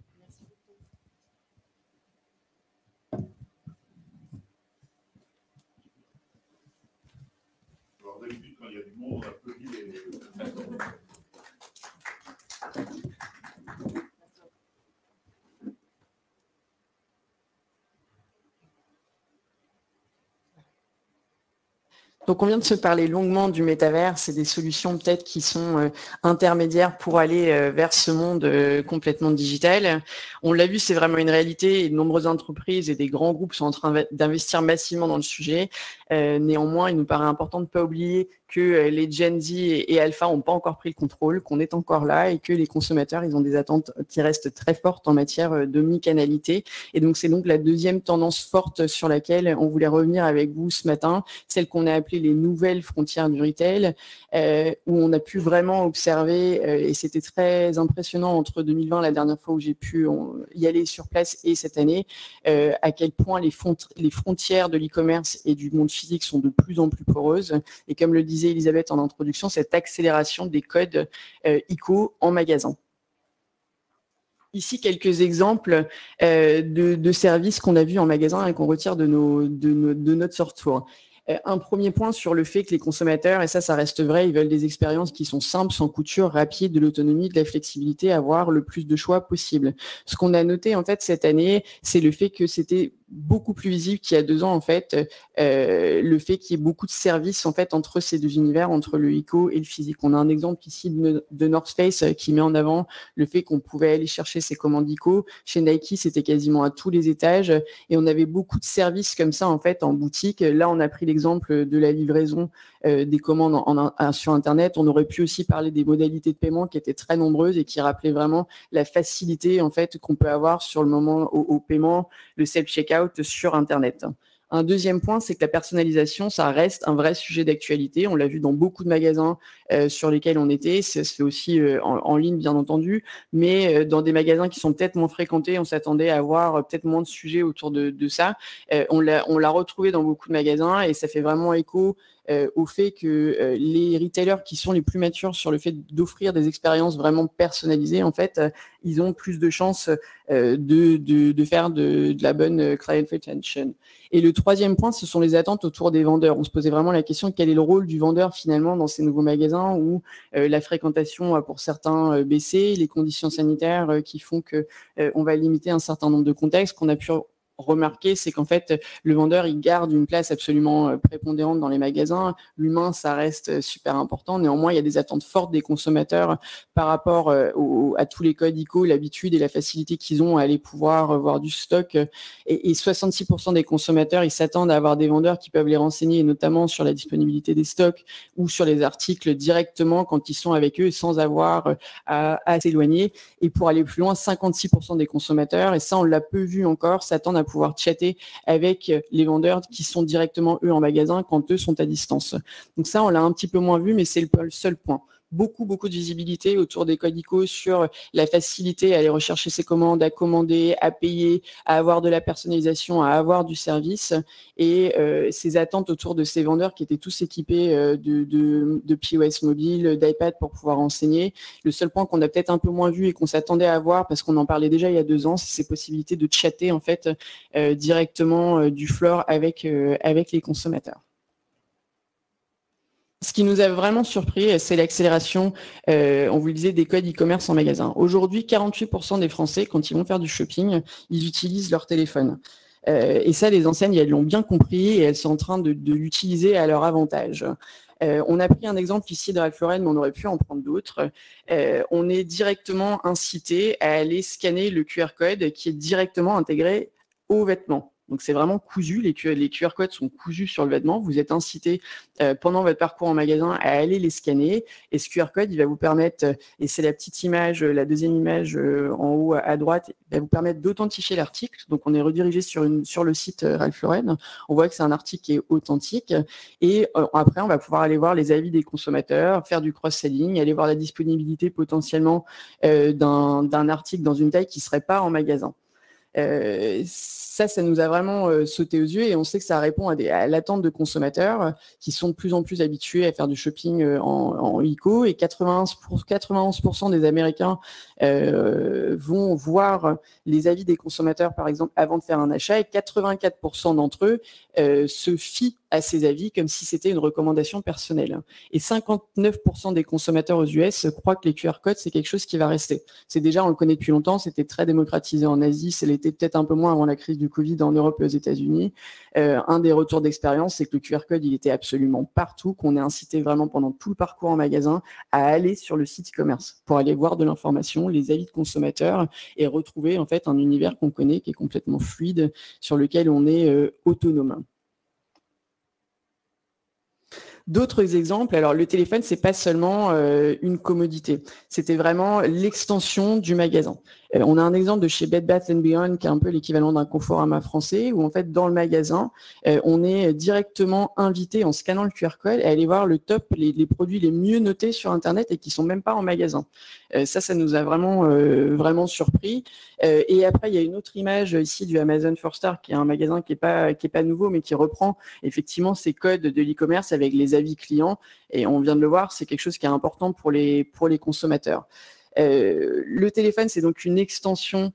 Donc, on vient de se parler longuement du métaverse et des solutions peut-être qui sont intermédiaires pour aller vers ce monde complètement digital. On l'a vu, c'est vraiment une réalité et de nombreuses entreprises et des grands groupes sont en train d'investir massivement dans le sujet. Néanmoins, il nous paraît important de ne pas oublier que les Gen Z et Alpha n'ont pas encore pris le contrôle, qu'on est encore là et que les consommateurs, ils ont des attentes qui restent très fortes en matière d'omnicanalité. Et donc, c'est donc la deuxième tendance forte sur laquelle on voulait revenir avec vous ce matin, celle qu'on a appelée les nouvelles frontières du retail, où on a pu vraiment observer, et c'était très impressionnant entre 2020, la dernière fois où j'ai pu y aller sur place, et cette année, à quel point les frontières de l'e-commerce et du monde physique sont de plus en plus poreuses. Et comme le disait Elisabeth en introduction, cette accélération des codes ICO en magasin. Ici, quelques exemples de services qu'on a vus en magasin et qu'on retire de notre sort-tour. Un premier point sur le fait que les consommateurs, et ça reste vrai, ils veulent des expériences qui sont simples, sans couture, rapides, de l'autonomie, de la flexibilité, avoir le plus de choix possible. Ce qu'on a noté en fait cette année, c'est le fait que c'était beaucoup plus visible qu'il y a 2 ans en fait, le fait qu'il y ait beaucoup de services en fait entre ces deux univers, entre le e-co et le physique. On a un exemple ici de North Face qui met en avant le fait qu'on pouvait aller chercher ses commandes e-co. Chez Nike, c'était quasiment à tous les étages et on avait beaucoup de services comme ça en fait en boutique. Là, on a pris l'exemple de la livraison des commandes sur Internet. On aurait pu aussi parler des modalités de paiement qui étaient très nombreuses et qui rappelaient vraiment la facilité en fait qu'on peut avoir sur le moment au paiement, le self-checkout sur Internet. Un deuxième point, c'est que la personnalisation, ça reste un vrai sujet d'actualité. On l'a vu dans beaucoup de magasins sur lesquels on était. Ça se fait aussi en ligne, bien entendu, mais dans des magasins qui sont peut-être moins fréquentés, on s'attendait à avoir peut-être moins de sujets autour de ça. On l'a retrouvé dans beaucoup de magasins et ça fait vraiment écho au fait que les retailers qui sont les plus matures sur le fait d'offrir des expériences vraiment personnalisées, en fait, ils ont plus de chances de faire de la bonne client retention. Et le troisième point, ce sont les attentes autour des vendeurs. On se posait vraiment la question de quel est le rôle du vendeur finalement dans ces nouveaux magasins où la fréquentation a pour certains baissé, les conditions sanitaires qui font que on va limiter un certain nombre de contextes qu'on a pu remarquer, c'est qu'en fait, le vendeur, il garde une place absolument prépondérante dans les magasins. L'humain, ça reste super important. Néanmoins, il y a des attentes fortes des consommateurs par rapport à tous les codes ICO, l'habitude et la facilité qu'ils ont à aller pouvoir voir du stock. Et 66% des consommateurs, ils s'attendent à avoir des vendeurs qui peuvent les renseigner, notamment sur la disponibilité des stocks ou sur les articles directement quand ils sont avec eux, sans avoir à s'éloigner. Et pour aller plus loin, 56% des consommateurs, et ça, on l'a peu vu encore, s'attendent à pouvoir chatter avec les vendeurs qui sont directement eux en magasin quand eux sont à distance. Donc ça, on l'a un petit peu moins vu, mais c'est le seul point. Beaucoup de visibilité autour des codes ICO sur la facilité à aller rechercher ses commandes, à commander, à payer, à avoir de la personnalisation, à avoir du service et ces attentes autour de ces vendeurs qui étaient tous équipés de POS mobile, d'iPad pour pouvoir enseigner. Le seul point qu'on a peut-être un peu moins vu et qu'on s'attendait à voir parce qu'on en parlait déjà il y a 2 ans, c'est ces possibilités de chatter en fait directement du floor avec les consommateurs. Ce qui nous a vraiment surpris, c'est l'accélération, on vous le disait, des codes e-commerce en magasin. Aujourd'hui, 48% des Français, quand ils vont faire du shopping, ils utilisent leur téléphone. Et ça, les enseignes, elles l'ont bien compris et elles sont en train de l'utiliser à leur avantage. On a pris un exemple ici de Ralph Lauren, mais on aurait pu en prendre d'autres. On est directement incité à aller scanner le QR code qui est directement intégré aux vêtements. Donc, c'est vraiment cousu. Les QR codes sont cousus sur le vêtement. Vous êtes incité pendant votre parcours en magasin à aller les scanner. Et ce QR code, il va vous permettre, et c'est la petite image, la deuxième image en haut à droite, il va vous permettre d'authentifier l'article. Donc, on est redirigé sur le site Ralph Lauren. On voit que c'est un article qui est authentique. Et après, on va pouvoir aller voir les avis des consommateurs, faire du cross-selling, aller voir la disponibilité potentiellement d'un article dans une taille qui ne serait pas en magasin. Ça nous a vraiment sauté aux yeux et on sait que ça répond à l'attente de consommateurs qui sont de plus en plus habitués à faire du shopping en e-co et 91% des Américains vont voir les avis des consommateurs par exemple avant de faire un achat et 84% d'entre eux se fient à ces avis comme si c'était une recommandation personnelle. Et 59% des consommateurs aux US croient que les QR codes, c'est quelque chose qui va rester. C'est déjà, on le connaît depuis longtemps, c'était très démocratisé en Asie, ça l'était peut-être un peu moins avant la crise du Covid en Europe et aux États-Unis. Un des retours d'expérience, c'est que le QR code, il était absolument partout, qu'on est incité vraiment pendant tout le parcours en magasin à aller sur le site e-commerce pour aller voir de l'information, les avis de consommateurs et retrouver en fait un univers qu'on connaît qui est complètement fluide, sur lequel on est autonome. D'autres exemples, alors le téléphone, c'est pas seulement une commodité, c'était vraiment l'extension du magasin. On a un exemple de chez Bed Bath & Beyond qui est un peu l'équivalent d'un Conforama français où en fait dans le magasin, on est directement invité en scannant le QR code à aller voir le top, les produits les mieux notés sur Internet et qui sont même pas en magasin. Ça nous a vraiment surpris. Et après, il y a une autre image ici du Amazon 4-Star qui est un magasin qui est pas nouveau mais qui reprend effectivement ces codes de l'e-commerce avec les avis clients. Et on vient de le voir, c'est quelque chose qui est important pour les consommateurs. Le téléphone, c'est donc une extension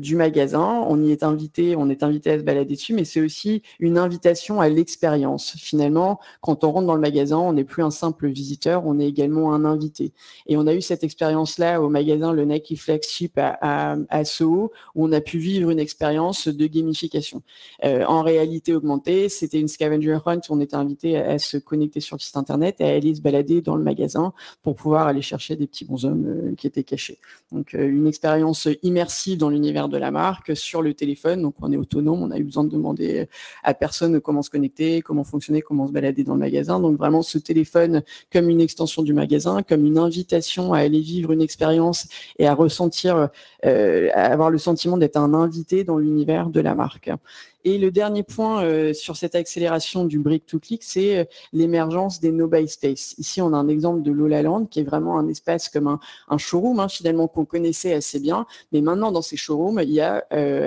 du magasin. On est invité à se balader dessus, mais c'est aussi une invitation à l'expérience. Finalement, quand on rentre dans le magasin, on n'est plus un simple visiteur, on est également un invité. Et on a eu cette expérience-là au magasin, le Nike Flagship à Soho, où on a pu vivre une expérience de gamification. En réalité augmentée, c'était une scavenger hunt, on était invité à se connecter sur le site internet et à aller se balader dans le magasin pour pouvoir aller chercher des petits bonshommes qui étaient cachés. Donc une expérience immersive dans l'univers de la marque sur le téléphone, donc on est autonome, on a eu besoin de demander à personne comment se connecter, comment fonctionner, comment se balader dans le magasin, donc vraiment ce téléphone comme une extension du magasin, comme une invitation à aller vivre une expérience et à ressentir, à avoir le sentiment d'être un invité dans l'univers de la marque. Et le dernier point sur cette accélération du brick to click, c'est l'émergence des no buy space. Ici, on a un exemple de Lola Land qui est vraiment un espace comme un showroom, finalement, qu'on connaissait assez bien. Mais maintenant, dans ces showrooms, il y a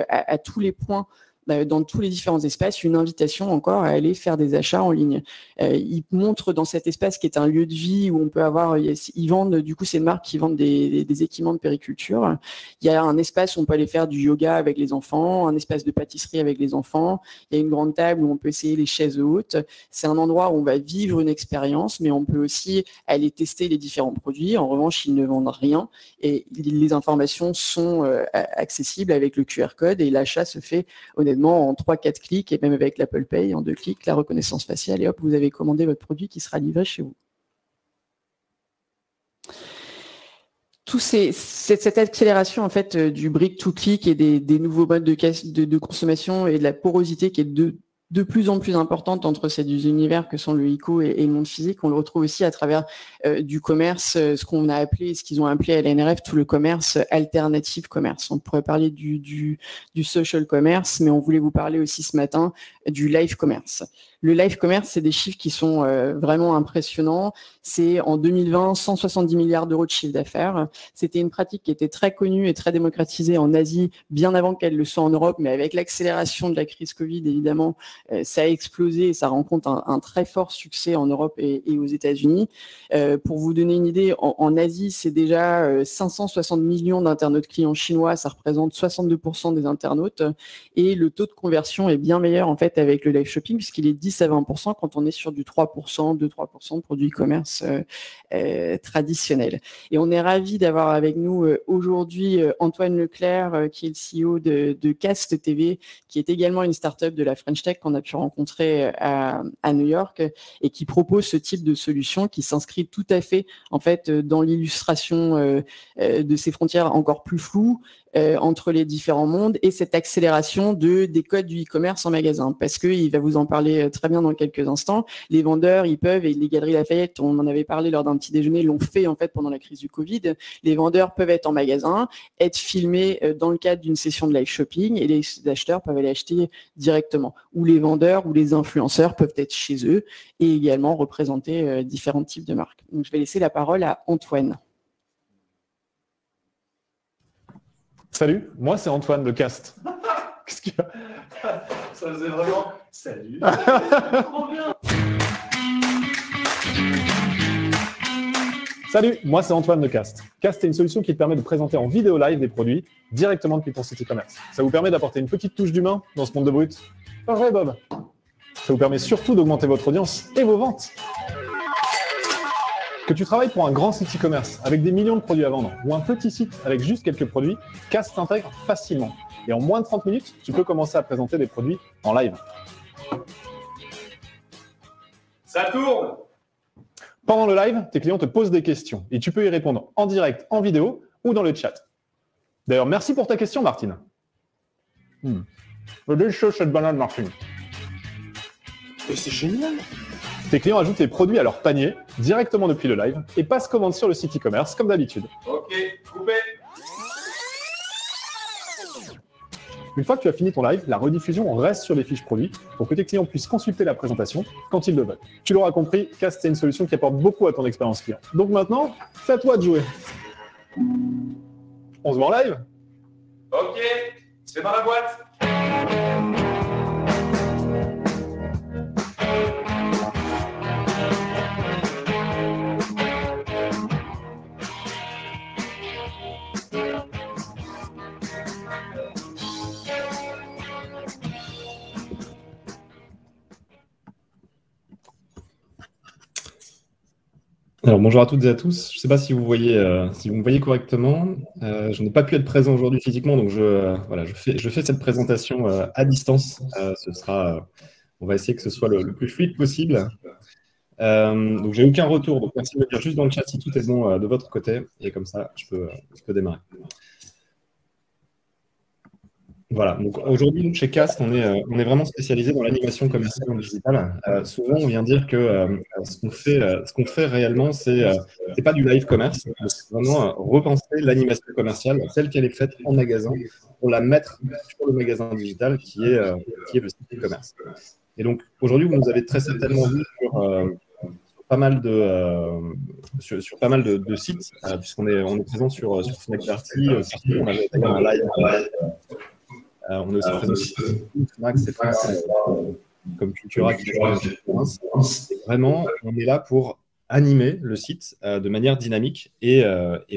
à tous les points, dans tous les différents espaces, une invitation encore à aller faire des achats en ligne. Ils montrent dans cet espace qui est un lieu de vie où on peut avoir, ils vendent, du coup c'est une marque qui vend des équipements de périculture. Il y a un espace où on peut aller faire du yoga avec les enfants, un espace de pâtisserie avec les enfants. Il y a une grande table où on peut essayer les chaises hautes. C'est un endroit où on va vivre une expérience, mais on peut aussi aller tester les différents produits. En revanche, ils ne vendent rien et les informations sont accessibles avec le QR code et l'achat se fait honnêtement en 3-4 clics et même avec l'Apple Pay en 2 clics, la reconnaissance faciale et hop, vous avez commandé votre produit qui sera livré chez vous. Cette accélération en fait du brick to click et des nouveaux modes de consommation et de la porosité qui est de plus en plus importante entre ces deux univers que sont le e-co et le monde physique, on le retrouve aussi à travers du commerce, ce qu'on a appelé, ce qu'ils ont appelé à la NRF, tout le commerce alternative commerce. On pourrait parler du social commerce, mais on voulait vous parler aussi ce matin du live commerce. Le live commerce, c'est des chiffres qui sont vraiment impressionnants. C'est en 2020, 170 milliards d'euros de chiffre d'affaires. C'était une pratique qui était très connue et très démocratisée en Asie, bien avant qu'elle le soit en Europe, mais avec l'accélération de la crise Covid, évidemment, ça a explosé et ça rencontre un très fort succès en Europe et aux États-Unis. Pour vous donner une idée, en Asie, c'est déjà 560 millions d'internautes clients chinois, ça représente 62% des internautes, et le taux de conversion est bien meilleur en fait avec le live shopping, puisqu'il est 10 à 20% quand on est sur du 3%, 2-3% de produits e-commerce traditionnels. Et on est ravis d'avoir avec nous aujourd'hui Antoine Leclerc, qui est le CEO de Cast TV, qui est également une start-up de la French Tech qu'on a pu rencontrer à New York et qui propose ce type de solution qui s'inscrit tout à fait en fait dans l'illustration de ces frontières encore plus floues entre les différents mondes et cette accélération des codes du e-commerce en magasin, parce qu'il va vous en parler très bien dans quelques instants. Les vendeurs, ils peuvent, et les Galeries Lafayette, on en avait parlé lors d'un petit déjeuner, l'ont fait en fait pendant la crise du Covid. Les vendeurs peuvent être en magasin, être filmés dans le cadre d'une session de live shopping et les acheteurs peuvent aller acheter directement. Ou les vendeurs ou les influenceurs peuvent être chez eux et également représenter différents types de marques. Donc, je vais laisser la parole à Antoine. Salut, moi c'est Antoine de Cast. Qu'est-ce qu'il y a ? Ça faisait vraiment... Salut. Trop bien. Salut, moi c'est Antoine de Cast. Cast est une solution qui te permet de présenter en vidéo live des produits directement depuis ton site e-commerce. Ça vous permet d'apporter une petite touche d'humain dans ce monde de brut. Pas vrai, Bob ? Ça vous permet surtout d'augmenter votre audience et vos ventes. Que tu travailles pour un grand site e-commerce avec des millions de produits à vendre ou un petit site avec juste quelques produits, Cast t'intègre facilement. Et en moins de 30 minutes, tu peux commencer à présenter des produits en live. Ça tourne. Pendant le live, tes clients te posent des questions et tu peux y répondre en direct, en vidéo ou dans le chat. D'ailleurs, merci pour ta question, Martine. Délicieuse cette banane, Martine. Mais c'est génial. Tes clients ajoutent les produits à leur panier directement depuis le live et passent commande sur le site e-commerce comme d'habitude. Ok, coupé. Une fois que tu as fini ton live, la rediffusion reste sur les fiches produits pour que tes clients puissent consulter la présentation quand ils le veulent. Tu l'auras compris, Cast c'est une solution qui apporte beaucoup à ton expérience client. Donc maintenant, c'est à toi de jouer. On se voit en live ? Ok, c'est dans la boîte. Alors bonjour à toutes et à tous. Je ne sais pas si vous voyez, si vous me voyez correctement. Je n'ai pas pu être présent aujourd'hui physiquement, donc je fais cette présentation à distance. On va essayer que ce soit le plus fluide possible. Donc j'ai aucun retour, donc merci de me dire juste dans le chat si tout est bon de votre côté, et comme ça je peux démarrer. Voilà, donc aujourd'hui, chez Cast, on est vraiment spécialisé dans l'animation commerciale en digital. Souvent, on vient dire que ce qu'on fait réellement, c'est pas du live commerce, c'est vraiment repenser l'animation commerciale telle qu'elle est faite en magasin pour la mettre sur le magasin digital qui est le site e-commerce. Et donc, aujourd'hui, vous nous avez très certainement vu sur pas mal de sites, puisqu'on est présent sur Fnac Darty, on avait un live. On est aussi présent sur Fnac, c'est comme Cultura qui est vraiment, on est là pour animer le site de manière dynamique et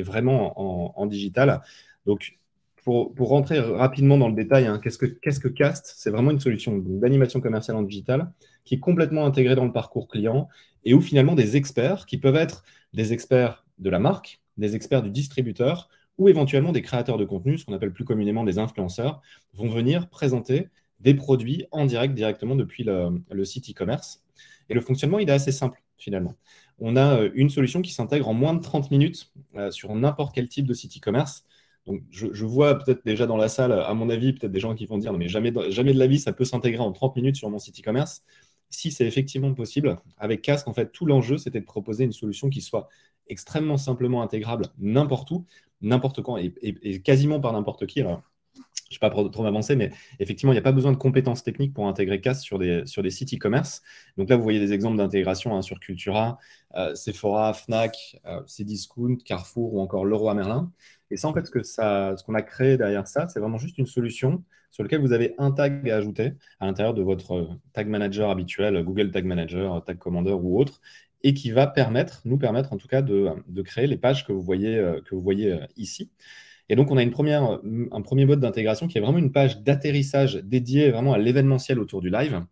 vraiment en digital. Donc, pour rentrer rapidement dans le détail, hein, qu'est-ce que Cast? C'est vraiment une solution d'animation commerciale en digital qui est complètement intégrée dans le parcours client et où finalement des experts qui peuvent être des experts de la marque, des experts du distributeur ou éventuellement des créateurs de contenu, ce qu'on appelle plus communément des influenceurs, vont venir présenter des produits en direct directement depuis le site e-commerce. Et le fonctionnement, il est assez simple finalement. On a une solution qui s'intègre en moins de 30 minutes sur n'importe quel type de site e-commerce. Donc, je vois peut-être déjà dans la salle, à mon avis, peut-être des gens qui vont dire « Non, mais jamais de la vie, ça peut s'intégrer en 30 minutes sur mon site e-commerce ». Si c'est effectivement possible, avec Cast, en fait, tout l'enjeu, c'était de proposer une solution qui soit extrêmement simplement intégrable n'importe où, n'importe quand et quasiment par n'importe qui. Alors, je ne vais pas trop m'avancer, mais effectivement, il n'y a pas besoin de compétences techniques pour intégrer Cast sur des sites e-commerce. Donc là, vous voyez des exemples d'intégration sur Cultura, Sephora, Fnac, Cdiscount, Carrefour ou encore Leroy Merlin. Et ça, en fait, ce qu'on a créé derrière ça, c'est vraiment juste une solution sur laquelle vous avez un tag à ajouter à l'intérieur de votre tag manager habituel, Google Tag Manager, Tag Commander ou autre, et qui va nous permettre en tout cas de créer les pages que vous voyez ici. Et donc, on a un premier mode d'intégration qui est vraiment une page d'atterrissage dédiée vraiment à l'événementiel autour du live.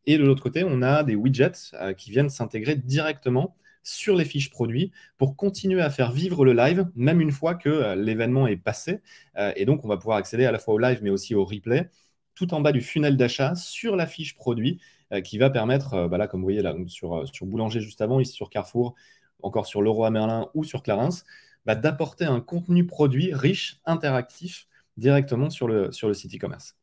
Et de l'autre côté, on a des widgets qui viennent s'intégrer directement sur les fiches produits pour continuer à faire vivre le live, même une fois que l'événement est passé. Et donc, on va pouvoir accéder à la fois au live, mais aussi au replay, tout en bas du funnel d'achat sur la fiche produit qui va permettre, là, comme vous voyez là, sur Boulanger juste avant, ici sur Carrefour, encore sur Leroy Merlin ou sur Clarins, d'apporter un contenu produit riche, interactif, directement sur le site e-commerce.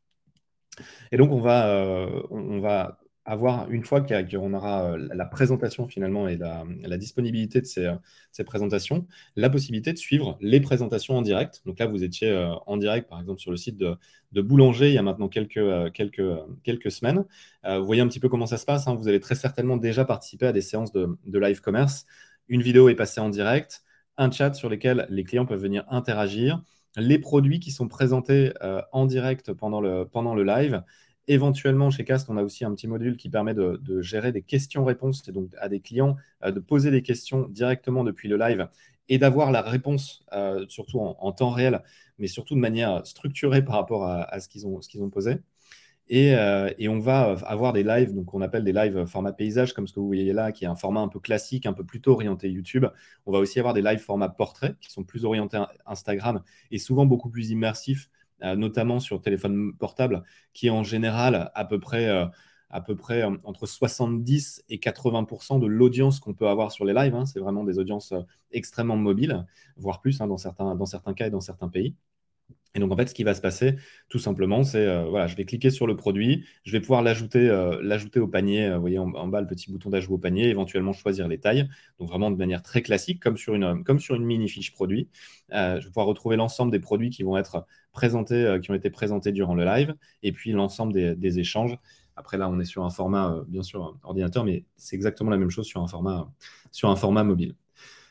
Et donc, on va avoir, une fois qu'on aura la présentation finalement et la disponibilité de ces présentations, la possibilité de suivre les présentations en direct. Donc là, vous étiez en direct, par exemple, sur le site de Boulanger il y a maintenant quelques semaines. Vous voyez un petit peu comment ça se passe, hein. Vous avez très certainement déjà participé à des séances de live commerce. Une vidéo est passée en direct, un chat sur lequel les clients peuvent venir interagir, les produits qui sont présentés en direct pendant le live. Éventuellement, chez Cast, on a aussi un petit module qui permet de gérer des questions-réponses, et donc à des clients de poser des questions directement depuis le live et d'avoir la réponse, surtout en temps réel, mais surtout de manière structurée par rapport à ce qu'ils ont posé. Et on va avoir des lives, donc on appelle des lives format paysage, comme ce que vous voyez là, qui est un format un peu classique, un peu plutôt orienté YouTube. On va aussi avoir des lives format portrait, qui sont plus orientés Instagram et souvent beaucoup plus immersifs, notamment sur téléphone portable, qui est en général à peu près entre 70 et 80% de l'audience qu'on peut avoir sur les lives. Hein. C'est vraiment des audiences extrêmement mobiles, voire plus dans certains cas et dans certains pays. Et donc, en fait, ce qui va se passer, tout simplement, c'est, je vais cliquer sur le produit, je vais pouvoir l'ajouter au panier. Vous voyez en bas le petit bouton d'ajout au panier, éventuellement choisir les tailles. Donc, vraiment de manière très classique, comme sur une mini fiche produit. Je vais pouvoir retrouver l'ensemble des produits qui vont être présentés, qui ont été présentés durant le live, et puis l'ensemble des échanges. Après, là, on est sur un format, bien sûr, ordinateur, mais c'est exactement la même chose sur un format mobile.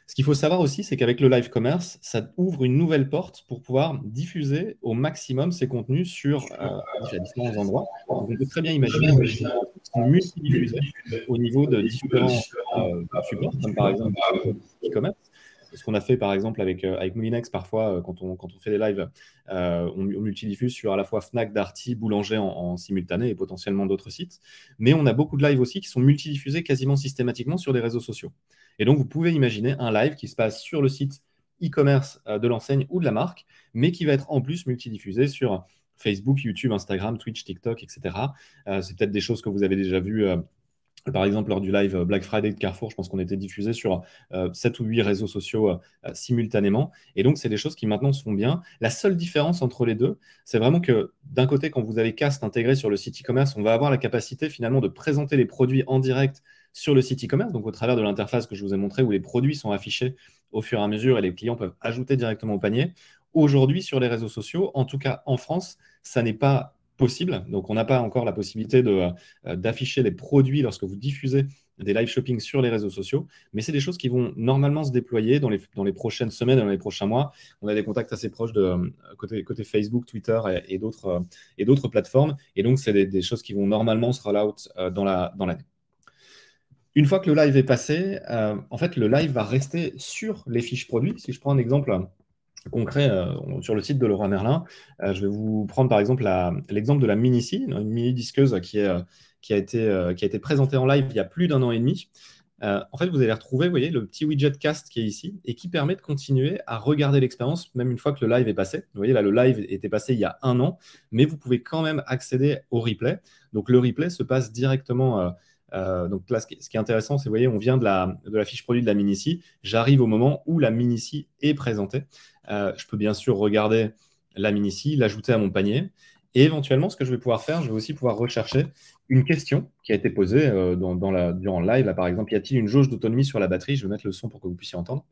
Ce qu'il faut savoir aussi, c'est qu'avec le live commerce, ça ouvre une nouvelle porte pour pouvoir diffuser au maximum ces contenus sur différents endroits. Donc, on peut très bien imaginer qu'ils sont multidiffusés au niveau de différents supports, comme par exemple e-commerce. Ce qu'on a fait par exemple avec Moulinex, parfois, quand on fait des lives, on multidiffuse sur à la fois Fnac, Darty, Boulanger en simultané et potentiellement d'autres sites. Mais on a beaucoup de lives aussi qui sont multidiffusés quasiment systématiquement sur des réseaux sociaux. Et donc, vous pouvez imaginer un live qui se passe sur le site e-commerce de l'enseigne ou de la marque, mais qui va être en plus multidiffusé sur Facebook, YouTube, Instagram, Twitch, TikTok, etc. C'est peut-être des choses que vous avez déjà vues Par exemple, lors du live Black Friday de Carrefour, je pense qu'on était diffusé sur 7 ou 8 réseaux sociaux simultanément. Et donc, c'est des choses qui maintenant se font bien. La seule différence entre les deux, c'est vraiment que d'un côté, quand vous avez Cast intégré sur le site e-commerce, on va avoir la capacité finalement de présenter les produits en direct sur le site e-commerce, donc au travers de l'interface que je vous ai montré où les produits sont affichés au fur et à mesure et les clients peuvent ajouter directement au panier. Aujourd'hui, sur les réseaux sociaux, en tout cas en France, ça n'est pas possible. Donc, on n'a pas encore la possibilité d'afficher les produits lorsque vous diffusez des live shopping sur les réseaux sociaux, mais c'est des choses qui vont normalement se déployer dans les prochaines semaines et dans les prochains mois. On a des contacts assez proches de côté Facebook, Twitter et d'autres plateformes, et donc c'est des choses qui vont normalement se roll out dans l'année. Une fois que le live est passé, en fait, le live va rester sur les fiches produits. Si je prends un exemple concret sur le site de Leroy Merlin, je vais vous prendre par exemple l'exemple de la Minici, une mini disqueuse qui a été présentée en live il y a plus d'1 an et demi. En fait, vous allez retrouver, vous voyez, le petit widget Cast qui est ici et qui permet de continuer à regarder l'expérience même une fois que le live est passé. Vous voyez, là, le live était passé il y a 1 an, mais vous pouvez quand même accéder au replay. Donc, le replay se passe directement. Donc là, ce qui est intéressant, c'est, vous voyez, on vient de la fiche produit de la Minici. J'arrive au moment où la Minici est présentée. Je peux bien sûr regarder la Minici, l'ajouter à mon panier. Et éventuellement, ce que je vais pouvoir faire, je vais aussi pouvoir rechercher une question qui a été posée durant le live. Là, par exemple, y a-t-il une jauge d'autonomie sur la batterie? Je vais mettre le son pour que vous puissiez entendre.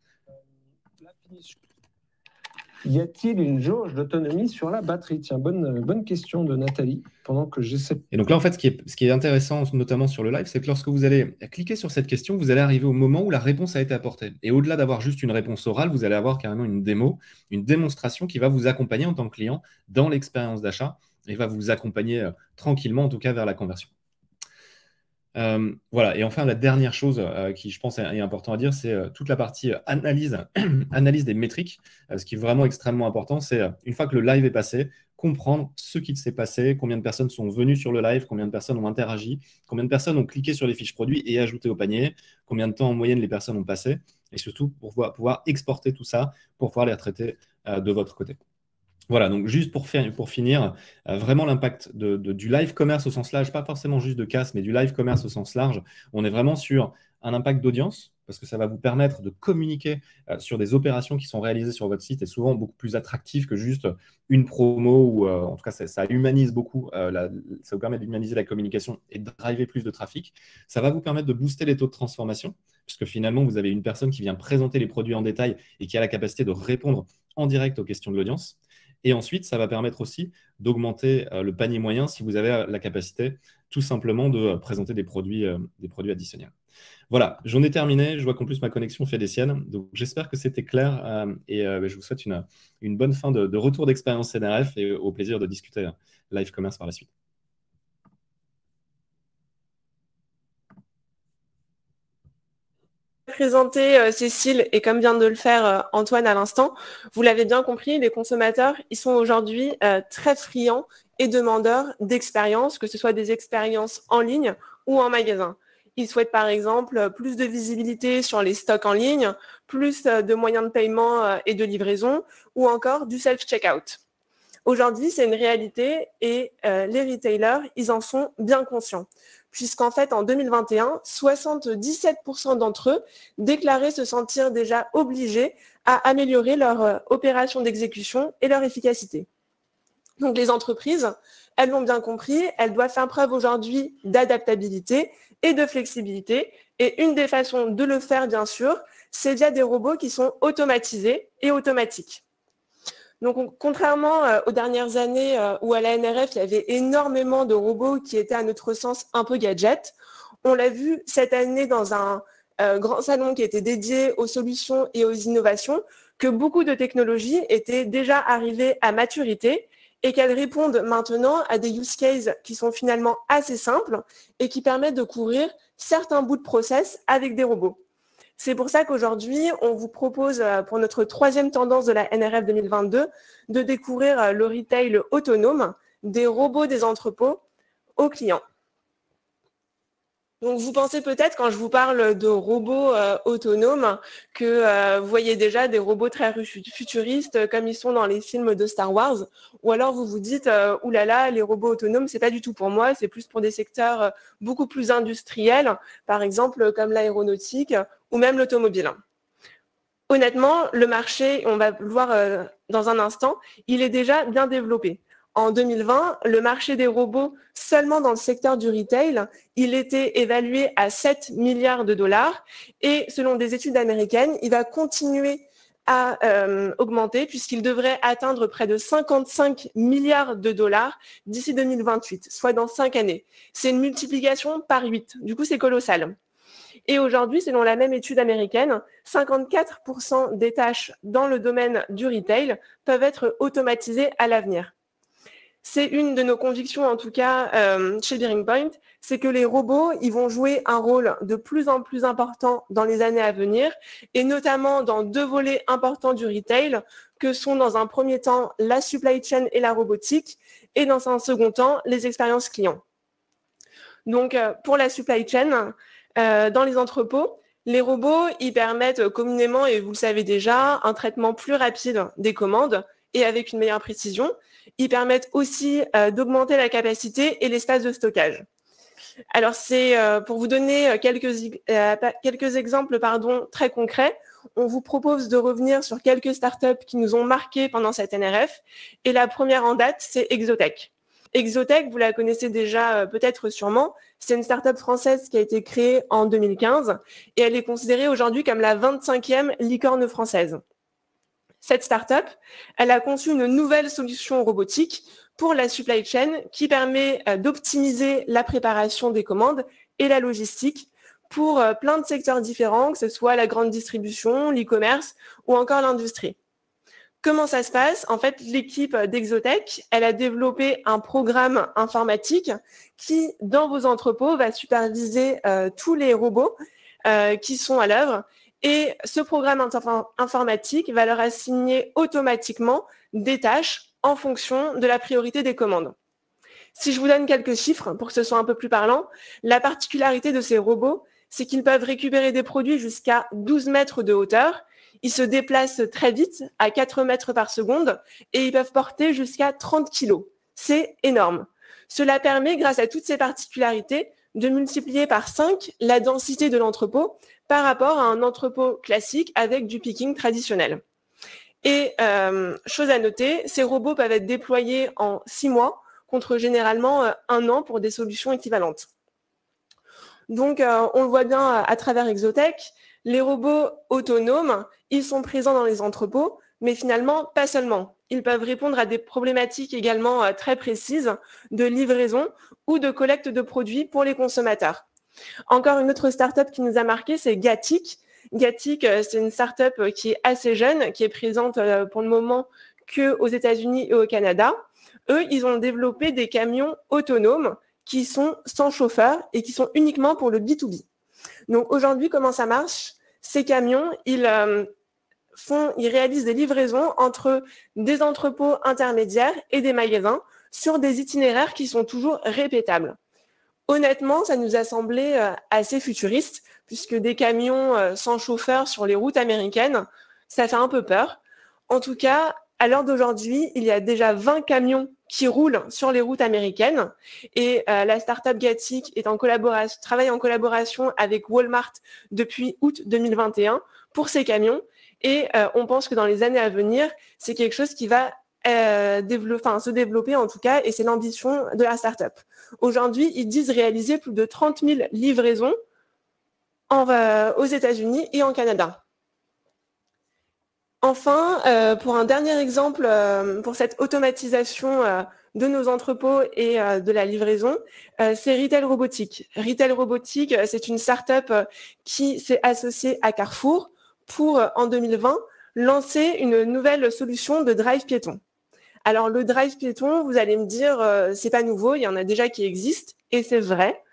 Y a-t-il une jauge d'autonomie sur la batterie? Tiens, bonne question de Nathalie, pendant que j'essaie. Et donc là, en fait, ce qui est intéressant, notamment sur le live, c'est que lorsque vous allez cliquer sur cette question, vous allez arriver au moment où la réponse a été apportée. Et au-delà d'avoir juste une réponse orale, vous allez avoir carrément une démo, une démonstration qui va vous accompagner en tant que client dans l'expérience d'achat et va vous accompagner tranquillement, en tout cas, vers la conversion. Voilà. Et enfin, la dernière chose qui, je pense, est important à dire, c'est toute la partie analyse des métriques. Ce qui est vraiment extrêmement important, c'est une fois que le live est passé, comprendre ce qui s'est passé, combien de personnes sont venues sur le live, combien de personnes ont interagi, combien de personnes ont cliqué sur les fiches produits et ajouté au panier, combien de temps en moyenne les personnes ont passé, et surtout pour pouvoir exporter tout ça, pour pouvoir les retraiter de votre côté. Voilà, donc juste pour finir, vraiment l'impact du live commerce au sens large, pas forcément juste de Cast, mais du live commerce au sens large, on est vraiment sur un impact d'audience, parce que ça va vous permettre de communiquer sur des opérations qui sont réalisées sur votre site et souvent beaucoup plus attractives que juste une promo, ou en tout cas ça humanise beaucoup, ça vous permet d'humaniser la communication et de driver plus de trafic. Ça va vous permettre de booster les taux de transformation, puisque finalement vous avez une personne qui vient présenter les produits en détail et qui a la capacité de répondre en direct aux questions de l'audience. Et ensuite, ça va permettre aussi d'augmenter le panier moyen si vous avez la capacité tout simplement de présenter des produits additionnels. Voilà, j'en ai terminé. Je vois qu'en plus ma connexion fait des siennes. Donc j'espère que c'était clair et je vous souhaite une bonne fin de retour d'expérience NRF et au plaisir de discuter live commerce par la suite. Présenter Cécile et comme vient de le faire Antoine à l'instant, vous l'avez bien compris, les consommateurs, ils sont aujourd'hui très friands et demandeurs d'expériences, que ce soit des expériences en ligne ou en magasin. Ils souhaitent par exemple plus de visibilité sur les stocks en ligne, plus de moyens de paiement et de livraison, ou encore du self-checkout. Aujourd'hui, c'est une réalité et les retailers, ils en sont bien conscients. Puisqu'en fait, en 2021, 77% d'entre eux déclaraient se sentir déjà obligés à améliorer leur opération d'exécution et leur efficacité. Donc les entreprises, elles l'ont bien compris, elles doivent faire preuve aujourd'hui d'adaptabilité et de flexibilité. Et une des façons de le faire, bien sûr, c'est via des robots qui sont automatisés et automatiques. Donc, contrairement aux dernières années où à la NRF, il y avait énormément de robots qui étaient à notre sens un peu gadgets, on l'a vu cette année dans un grand salon qui était dédié aux solutions et aux innovations, que beaucoup de technologies étaient déjà arrivées à maturité et qu'elles répondent maintenant à des use cases qui sont finalement assez simples et qui permettent de couvrir certains bouts de process avec des robots. C'est pour ça qu'aujourd'hui, on vous propose pour notre 3e tendance de la NRF 2022 de découvrir le retail autonome, des robots des entrepôts aux clients. Donc, vous pensez peut-être, quand je vous parle de robots autonomes, que vous voyez déjà des robots très futuristes comme ils sont dans les films de Star Wars. Ou alors, vous vous dites, oulala, les robots autonomes, c'est pas du tout pour moi, c'est plus pour des secteurs beaucoup plus industriels, par exemple comme l'aéronautique ou même l'automobile. Honnêtement, le marché, on va le voir dans un instant, il est déjà bien développé. En 2020, le marché des robots, seulement dans le secteur du retail, il était évalué à 7 milliards de dollars. Et selon des études américaines, il va continuer à augmenter puisqu'il devrait atteindre près de 55 milliards de dollars d'ici 2028, soit dans 5 années. C'est une multiplication par 8. Du coup, c'est colossal. Et aujourd'hui, selon la même étude américaine, 54% des tâches dans le domaine du retail peuvent être automatisées à l'avenir. C'est une de nos convictions, en tout cas, chez Bearing Point, c'est que les robots, ils vont jouer un rôle de plus en plus important dans les années à venir, et notamment dans 2 volets importants du retail, que sont dans un premier temps la supply chain et la robotique, et dans un second temps, les expériences clients. Donc, pour la supply chain, dans les entrepôts, les robots, ils permettent communément, et vous le savez déjà, un traitement plus rapide des commandes et avec une meilleure précision. Ils permettent aussi d'augmenter la capacité et l'espace de stockage. Alors, c'est pour vous donner quelques exemples très concrets. On vous propose de revenir sur quelques startups qui nous ont marqués pendant cette NRF. Et la première en date, c'est Exotech. Exotech, vous la connaissez déjà peut-être sûrement, c'est une startup française qui a été créée en 2015 et elle est considérée aujourd'hui comme la 25e licorne française. Cette startup, elle a conçu une nouvelle solution robotique pour la supply chain qui permet d'optimiser la préparation des commandes et la logistique pour plein de secteurs différents, que ce soit la grande distribution, l'e-commerce ou encore l'industrie. Comment ça se passe? En fait, l'équipe d'Exotech, elle a développé un programme informatique qui, dans vos entrepôts, va superviser tous les robots qui sont à l'œuvre. Et ce programme informatique va leur assigner automatiquement des tâches en fonction de la priorité des commandes. Si je vous donne quelques chiffres pour que ce soit un peu plus parlant, la particularité de ces robots, c'est qu'ils peuvent récupérer des produits jusqu'à 12 mètres de hauteur. Ils se déplacent très vite, à 4 mètres par seconde, et ils peuvent porter jusqu'à 30 kilos. C'est énorme. Cela permet, grâce à toutes ces particularités, de multiplier par 5 la densité de l'entrepôt par rapport à un entrepôt classique avec du picking traditionnel. Et chose à noter, ces robots peuvent être déployés en 6 mois, contre généralement 1 an pour des solutions équivalentes. Donc, on le voit bien à travers Exotech, les robots autonomes, ils sont présents dans les entrepôts, mais finalement, pas seulement. Ils peuvent répondre à des problématiques également très précises de livraison ou de collecte de produits pour les consommateurs. Encore une autre start-up qui nous a marqué, c'est Gatik. Gatik, c'est une start-up qui est assez jeune, qui est présente pour le moment qu'aux États-Unis et au Canada. Eux, ils ont développé des camions autonomes qui sont sans chauffeur et qui sont uniquement pour le B2B. Donc aujourd'hui, comment ça marche? Ces camions, ils réalisent des livraisons entre des entrepôts intermédiaires et des magasins sur des itinéraires qui sont toujours répétables. Honnêtement, ça nous a semblé assez futuriste, puisque des camions sans chauffeur sur les routes américaines, ça fait un peu peur. En tout cas, à l'heure d'aujourd'hui, il y a déjà 20 camions qui roulent sur les routes américaines et la startup Gatik travaille en collaboration avec Walmart depuis août 2021 pour ces camions et on pense que dans les années à venir, c'est quelque chose qui va se développer en tout cas et c'est l'ambition de la startup. Aujourd'hui, ils disent réaliser plus de 30 000 livraisons aux États-Unis et en Canada. Enfin, pour un dernier exemple, pour cette automatisation de nos entrepôts et de la livraison, c'est Retail Robotique. Retail Robotique, c'est une start-up qui s'est associée à Carrefour pour, en 2020, lancer une nouvelle solution de drive piéton. Alors, le drive piéton, vous allez me dire, c'est pas nouveau, il y en a déjà qui existent, et c'est vrai.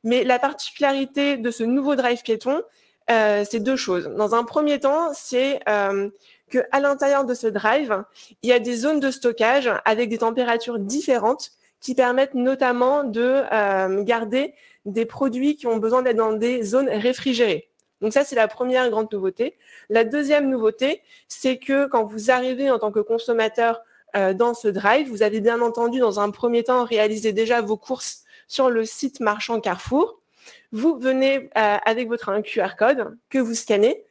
Mais la particularité de ce nouveau drive piéton, c'est 2 choses. Dans un premier temps, c'est qu'à l'intérieur de ce drive, il y a des zones de stockage avec des températures différentes qui permettent notamment de garder des produits qui ont besoin d'être dans des zones réfrigérées. Donc ça, c'est la première grande nouveauté. La deuxième nouveauté, c'est que quand vous arrivez en tant que consommateur dans ce drive, vous avez bien entendu dans un premier temps réalisé déjà vos courses sur le site marchand Carrefour. Vous venez avec un QR code que vous scannez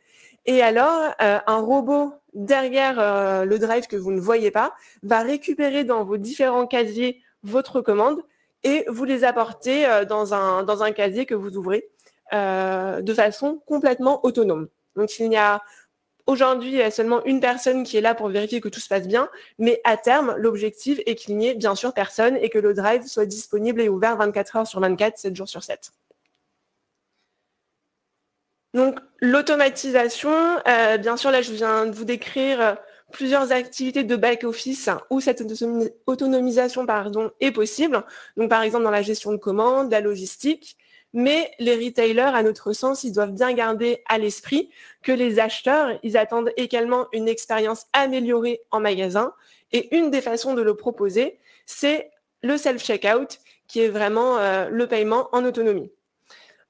et alors un robot derrière le drive que vous ne voyez pas va récupérer dans vos différents casiers votre commande et vous les apporter dans un casier que vous ouvrez de façon complètement autonome. Donc il y a aujourd'hui seulement une personne qui est là pour vérifier que tout se passe bien, mais à terme, l'objectif est qu'il n'y ait bien sûr personne et que le drive soit disponible et ouvert 24 heures sur 24, 7 jours sur 7. Donc l'automatisation, bien sûr là je viens de vous décrire plusieurs activités de back-office où cette autonomisation est possible. Donc par exemple dans la gestion de commandes, la logistique, mais les retailers, à notre sens, ils doivent bien garder à l'esprit que les acheteurs, ils attendent également une expérience améliorée en magasin. Et une des façons de le proposer, c'est le self-checkout, qui est vraiment le paiement en autonomie.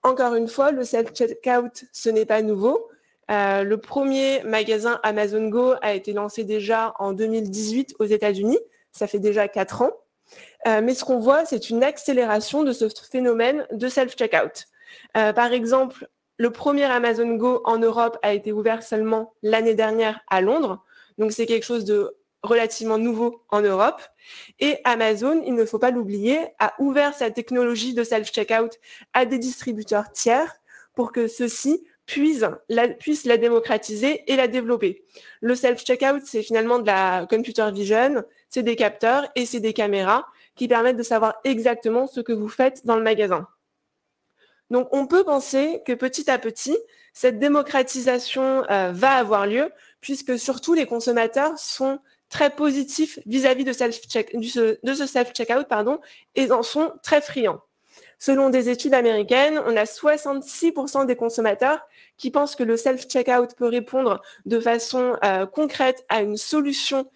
Encore une fois, le self-checkout, ce n'est pas nouveau. Le premier magasin Amazon Go a été lancé déjà en 2018 aux États-Unis. Ça fait déjà 4 ans. Mais ce qu'on voit, c'est une accélération de ce phénomène de self-checkout. Par exemple, le premier Amazon Go en Europe a été ouvert seulement l'année dernière à Londres. Donc, c'est quelque chose de relativement nouveau en Europe. Et Amazon, il ne faut pas l'oublier, a ouvert sa technologie de self-checkout à des distributeurs tiers pour que ceux-ci puissent la démocratiser et la développer. Le self-checkout, c'est finalement de la computer vision, c'est des capteurs et c'est des caméras qui permettent de savoir exactement ce que vous faites dans le magasin. Donc, on peut penser que petit à petit, cette démocratisation va avoir lieu puisque surtout les consommateurs sont très positifs vis-à-vis de ce self-checkout et en sont très friands. Selon des études américaines, on a 66% des consommateurs qui pensent que le self-checkout peut répondre de façon concrète à une solution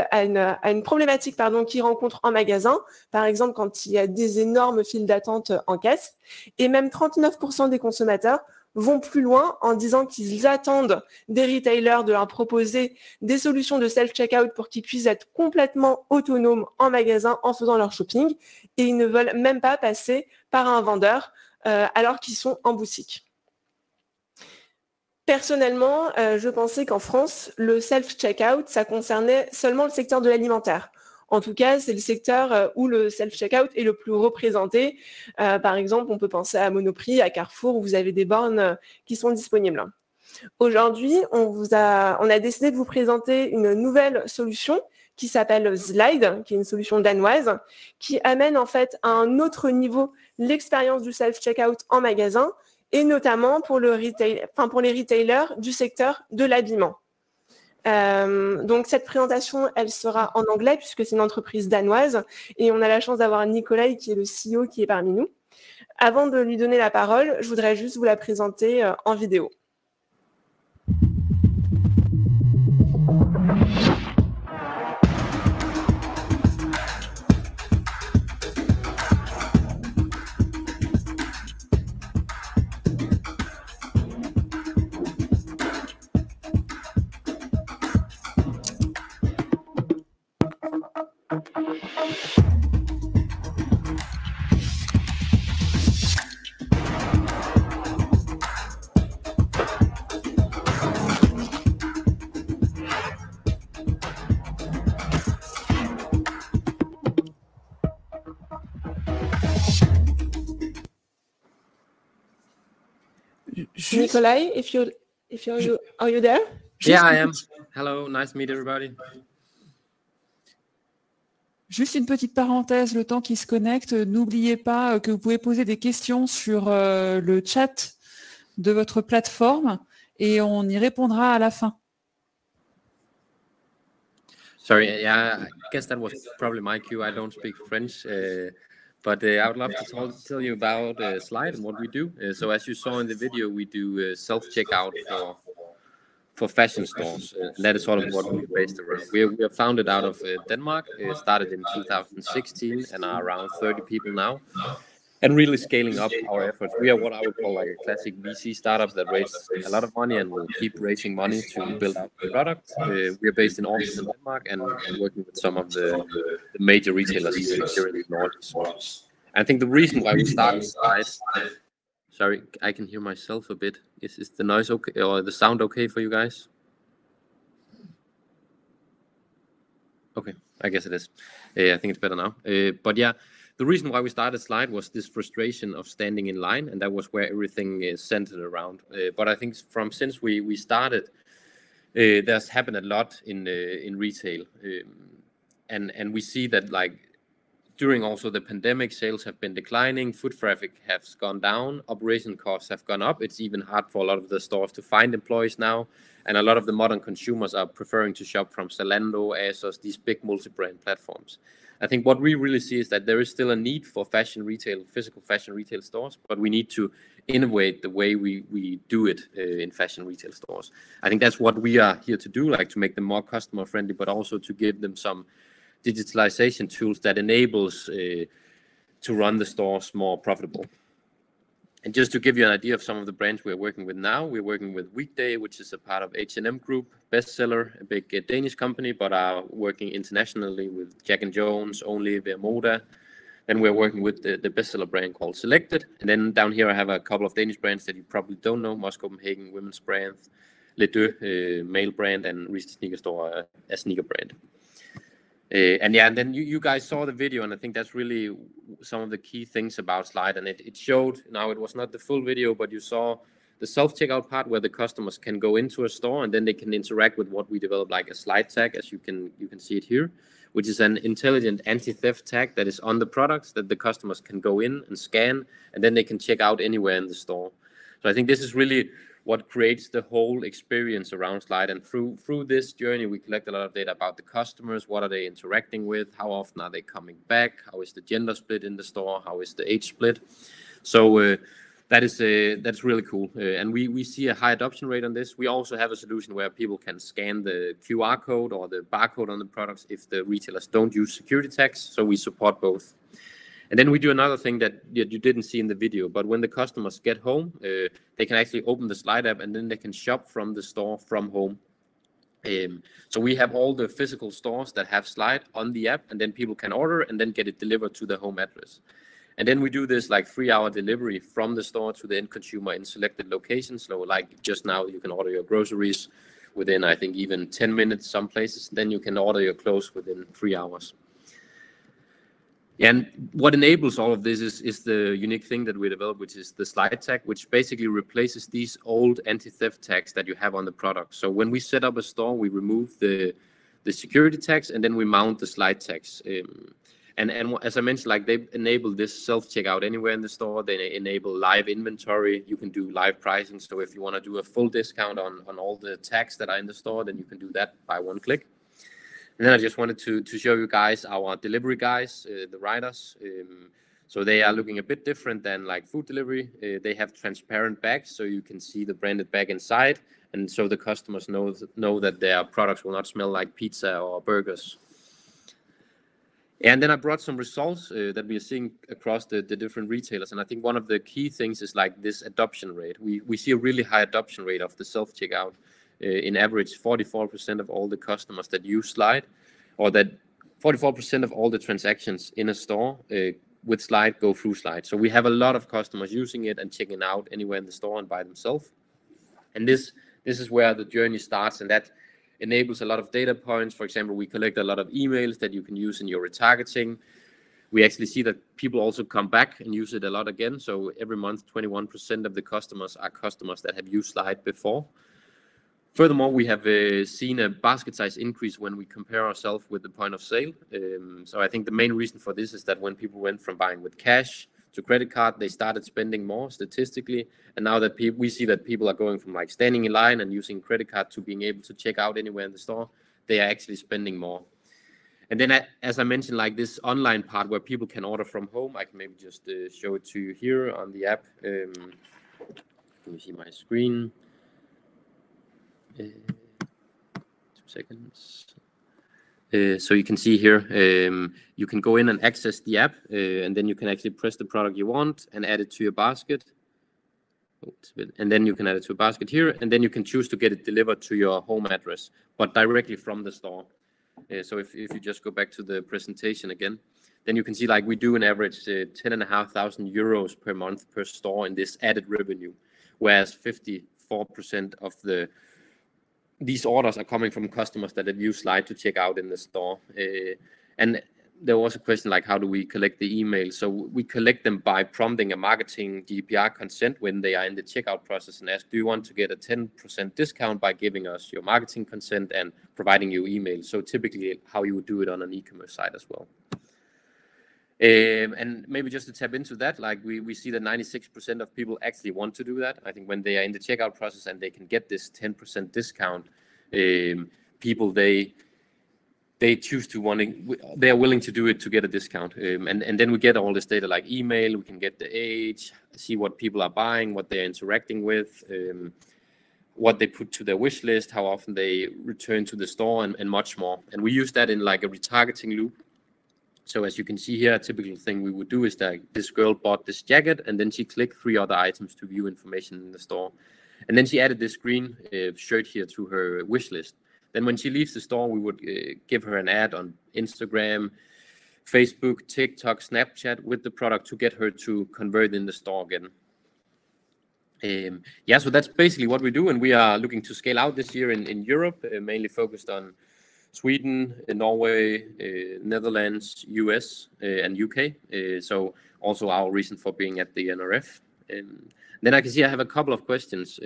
à une problématique qu'ils rencontrent en magasin, par exemple quand il y a des énormes files d'attente en caisse. Et même 39% des consommateurs vont plus loin en disant qu'ils attendent des retailers de leur proposer des solutions de self-checkout pour qu'ils puissent être complètement autonomes en magasin en faisant leur shopping et ils ne veulent même pas passer par un vendeur alors qu'ils sont en boutique. Personnellement, je pensais qu'en France, le self-checkout, ça concernait seulement le secteur de l'alimentaire. En tout cas, c'est le secteur où le self-checkout est le plus représenté. Par exemple, on peut penser à Monoprix, à Carrefour, où vous avez des bornes qui sont disponibles. Aujourd'hui, on a décidé de vous présenter une nouvelle solution qui s'appelle Slide, qui est une solution danoise, qui amène en fait à un autre niveau l'expérience du self-checkout en magasin, et notamment pour les retailers du secteur de l'habillement. Donc cette présentation, elle sera en anglais puisque c'est une entreprise danoise et on a la chance d'avoir Nikolai qui est le CEO qui est parmi nous. Avant de lui donner la parole, je voudrais juste vous la présenter en vidéo. Nikolai, are you there? Yeah, I am. Hello, nice to meet everybody. Juste une petite parenthèse, le temps qui se connecte, n'oubliez pas que vous pouvez poser des questions sur le chat de votre plateforme et on y répondra à la fin. Sorry, yeah, I guess that was probably my cue. I don't speak French, but I would love to tell you about Slide and what we do. So as you saw in the video, we do self-checkout for fashion stores. And that is sort of what we're based around. We are founded out of Denmark, started in 2016 and are around 30 people now. And really scaling up our efforts. We are what I would call like a classic VC startup that raises a lot of money and will keep raising money to build out the product. We are based in Aarhus in Denmark and working with some of the major retailers here in the Nordics. I think the reason why we started Slide, sorry, I can hear myself a bit. Is the noise okay or the sound okay for you guys? Okay, I guess it is. I think it's better now. But yeah. The reason why we started Slide was this frustration of standing in line, and that was where everything is centered around. But I think since we started, there's happened a lot in retail, and we see that like during also the pandemic, sales have been declining, foot traffic has gone down, operation costs have gone up. It's even hard for a lot of the stores to find employees now, and a lot of the modern consumers are preferring to shop from Zalando, ASOS, these big multi-brand platforms. I think what we really see is that there is still a need for fashion retail, physical fashion retail stores, but we need to innovate the way we do it in fashion retail stores. I think that's what we are here to do, like to make them more customer friendly, but also to give them some digitalization tools that enables to run the stores more profitable. And just to give you an idea of some of the brands we're working with now, we're working with Weekday, which is a part of H&M Group, Bestseller, a big Danish company, but are working internationally with Jack & Jones, Only, Vermoda. Then we're working with the bestseller brand called Selected. And then down here I have a couple of Danish brands that you probably don't know, Moss Copenhagen, women's brand, Les Deux, male brand, and Riise Sneaker Store, a sneaker brand. And then you guys saw the video, and I think that's really some of the key things about Slide. And it showed, now it was not the full video, but you saw the self-checkout part where the customers can go into a store and then they can interact with what we developed, like a slide tag, as you can see it here, which is an intelligent anti-theft tag that is on the products that the customers can go in and scan, and then they can check out anywhere in the store. So I think this is really what creates the whole experience around Slide. And through this journey, we collect a lot of data about the customers. What are they interacting with? How often are they coming back? How is the gender split in the store? How is the age split? So that's really cool. And we see a high adoption rate on this. We also have a solution where people can scan the QR code or the barcode on the products if the retailers don't use security tags. So we support both. And then we do another thing that you didn't see in the video, but when the customers get home, they can actually open the Slide app and then they can shop from the store from home. So we have all the physical stores that have Slide on the app, and then people can order and then get it delivered to their home address. And then we do this like 3-hour delivery from the store to the end consumer in selected locations. So like just now you can order your groceries within, I think, even 10 minutes some places. Then you can order your clothes within 3 hours. And what enables all of this is the unique thing that we developed, which is the Slide tag, which basically replaces these old anti-theft tags that you have on the product. So when we set up a store, we remove the security tags and then we mount the Slide tags. And as I mentioned, like they enable this self-checkout anywhere in the store. They enable live inventory. You can do live pricing. So if you want to do a full discount on all the tags that are in the store, then you can do that by one click. And then I just wanted to show you guys our delivery guys, the riders. So they are looking a bit different than like food delivery. They have transparent bags, so you can see the branded bag inside. And so the customers know that their products will not smell like pizza or burgers. And then I brought some results that we are seeing across the different retailers. And I think one of the key things is like this adoption rate. We see a really high adoption rate of the self-checkout. In average, 44% of all the customers that use Slide, or that 44% of all the transactions in a store with Slide go through Slide. So we have a lot of customers using it and checking out anywhere in the store and by themselves. And this is where the journey starts, and that enables a lot of data points. For example, we collect a lot of emails that you can use in your retargeting. We actually see that people also come back and use it a lot again. So every month, 21% of the customers are customers that have used Slide before. Furthermore, we have seen a basket size increase when we compare ourselves with the point of sale. So I think the main reason for this is that when people went from buying with cash to credit card, they started spending more statistically. And now that we see that people are going from like standing in line and using credit card to being able to check out anywhere in the store, they are actually spending more. And then, as I mentioned, like this online part where people can order from home, I can maybe just show it to you here on the app. Can you see my screen? 2 seconds. So you can see here, you can go in and access the app, and then you can actually press the product you want and add it to your basket. And then you can add it to a basket here, and then you can choose to get it delivered to your home address, but directly from the store. So if you just go back to the presentation again, then you can see like we do an average 10,500 euros per month per store in this added revenue, whereas 54% of these orders are coming from customers that have used Slide to check out in the store. And there was a question like, how do we collect the emails? So we collect them by prompting a marketing GDPR consent when they are in the checkout process and ask, do you want to get a 10% discount by giving us your marketing consent and providing you email? So typically how you would do it on an e-commerce site as well. And maybe just to tap into that, like we see that 96% of people actually want to do that. I think when they are in the checkout process and they can get this 10% discount, people, they choose to they are willing to do it to get a discount. And then we get all this data like email, we can get the age, see what people are buying, what they're interacting with, what they put to their wish list, how often they return to the store, and much more. And we use that in like a retargeting loop. So as you can see here, a typical thing we would do is that this girl bought this jacket and then she clicked 3 other items to view information in the store. And then she added this green shirt here to her wish list. Then when she leaves the store, we would give her an ad on Instagram, Facebook, TikTok, Snapchat with the product to get her to convert in the store again. Yeah, so that's basically what we do. And we are looking to scale out this year in Europe, mainly focused on Sweden, Norway, Netherlands, US, and UK. So also our reason for being at the NRF. Then I can see I have a couple of questions.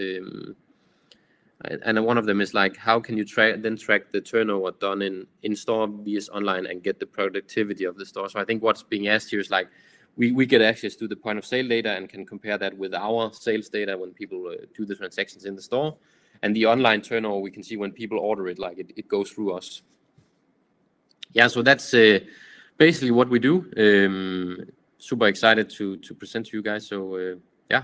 And one of them is like, how can you track the turnover done in store vs online and get the productivity of the store? So I think what's being asked here is like, we get access to the point of sale data and can compare that with our sales data when people do the transactions in the store. And the online turnover, we can see when people order it, like it goes through us. Yeah, so that's basically what we do. Super excited to present to you guys. So yeah.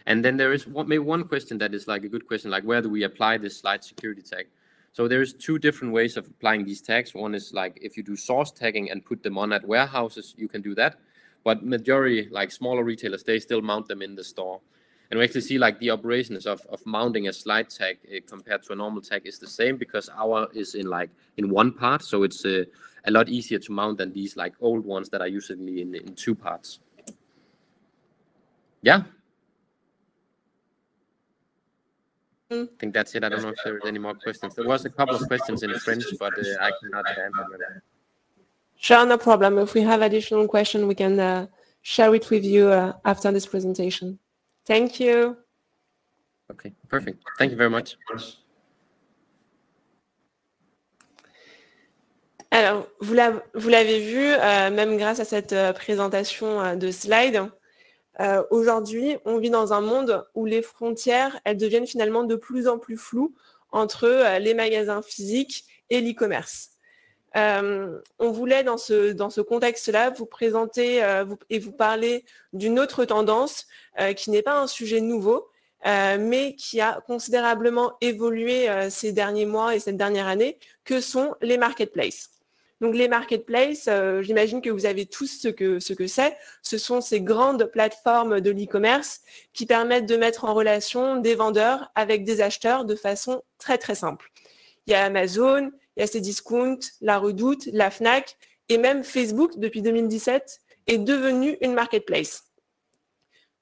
And then there is maybe one question that is like a good question, like where do we apply this Slide security tag? So there's 2 different ways of applying these tags. One is like if you do source tagging and put them on at warehouses, you can do that. But majority, like smaller retailers, they still mount them in the store. And we actually see like the operations of mounting a Slide tag compared to a normal tag is the same because our is in one part. So it's a lot easier to mount than these like old ones that are usually in 2 parts. Yeah. I think that's it. I don't know if there are any more questions. There was a couple of questions in French, but I cannot answer them. Sure, no problem. If we have additional questions, we can share it with you after this presentation. Thank you. Okay, perfect. Thank you very much. Alors, vous l'avez vu, même grâce à cette présentation de slide, aujourd'hui, on vit dans un monde où les frontières, elles deviennent finalement de plus en plus floues entre les magasins physiques et l'e-commerce. On voulait, dans ce contexte-là, vous présenter et vous parler d'une autre tendance qui n'est pas un sujet nouveau, mais qui a considérablement évolué ces derniers mois et cette dernière année, que sont les marketplaces. Donc les marketplaces, j'imagine que vous avez tous ce que c'est. Ce sont ces grandes plateformes de l'e-commerce qui permettent de mettre en relation des vendeurs avec des acheteurs de façon très très simple. Il y a Amazon, il y a Cdiscount, La Redoute, la Fnac et même Facebook depuis 2017 est devenu une marketplace.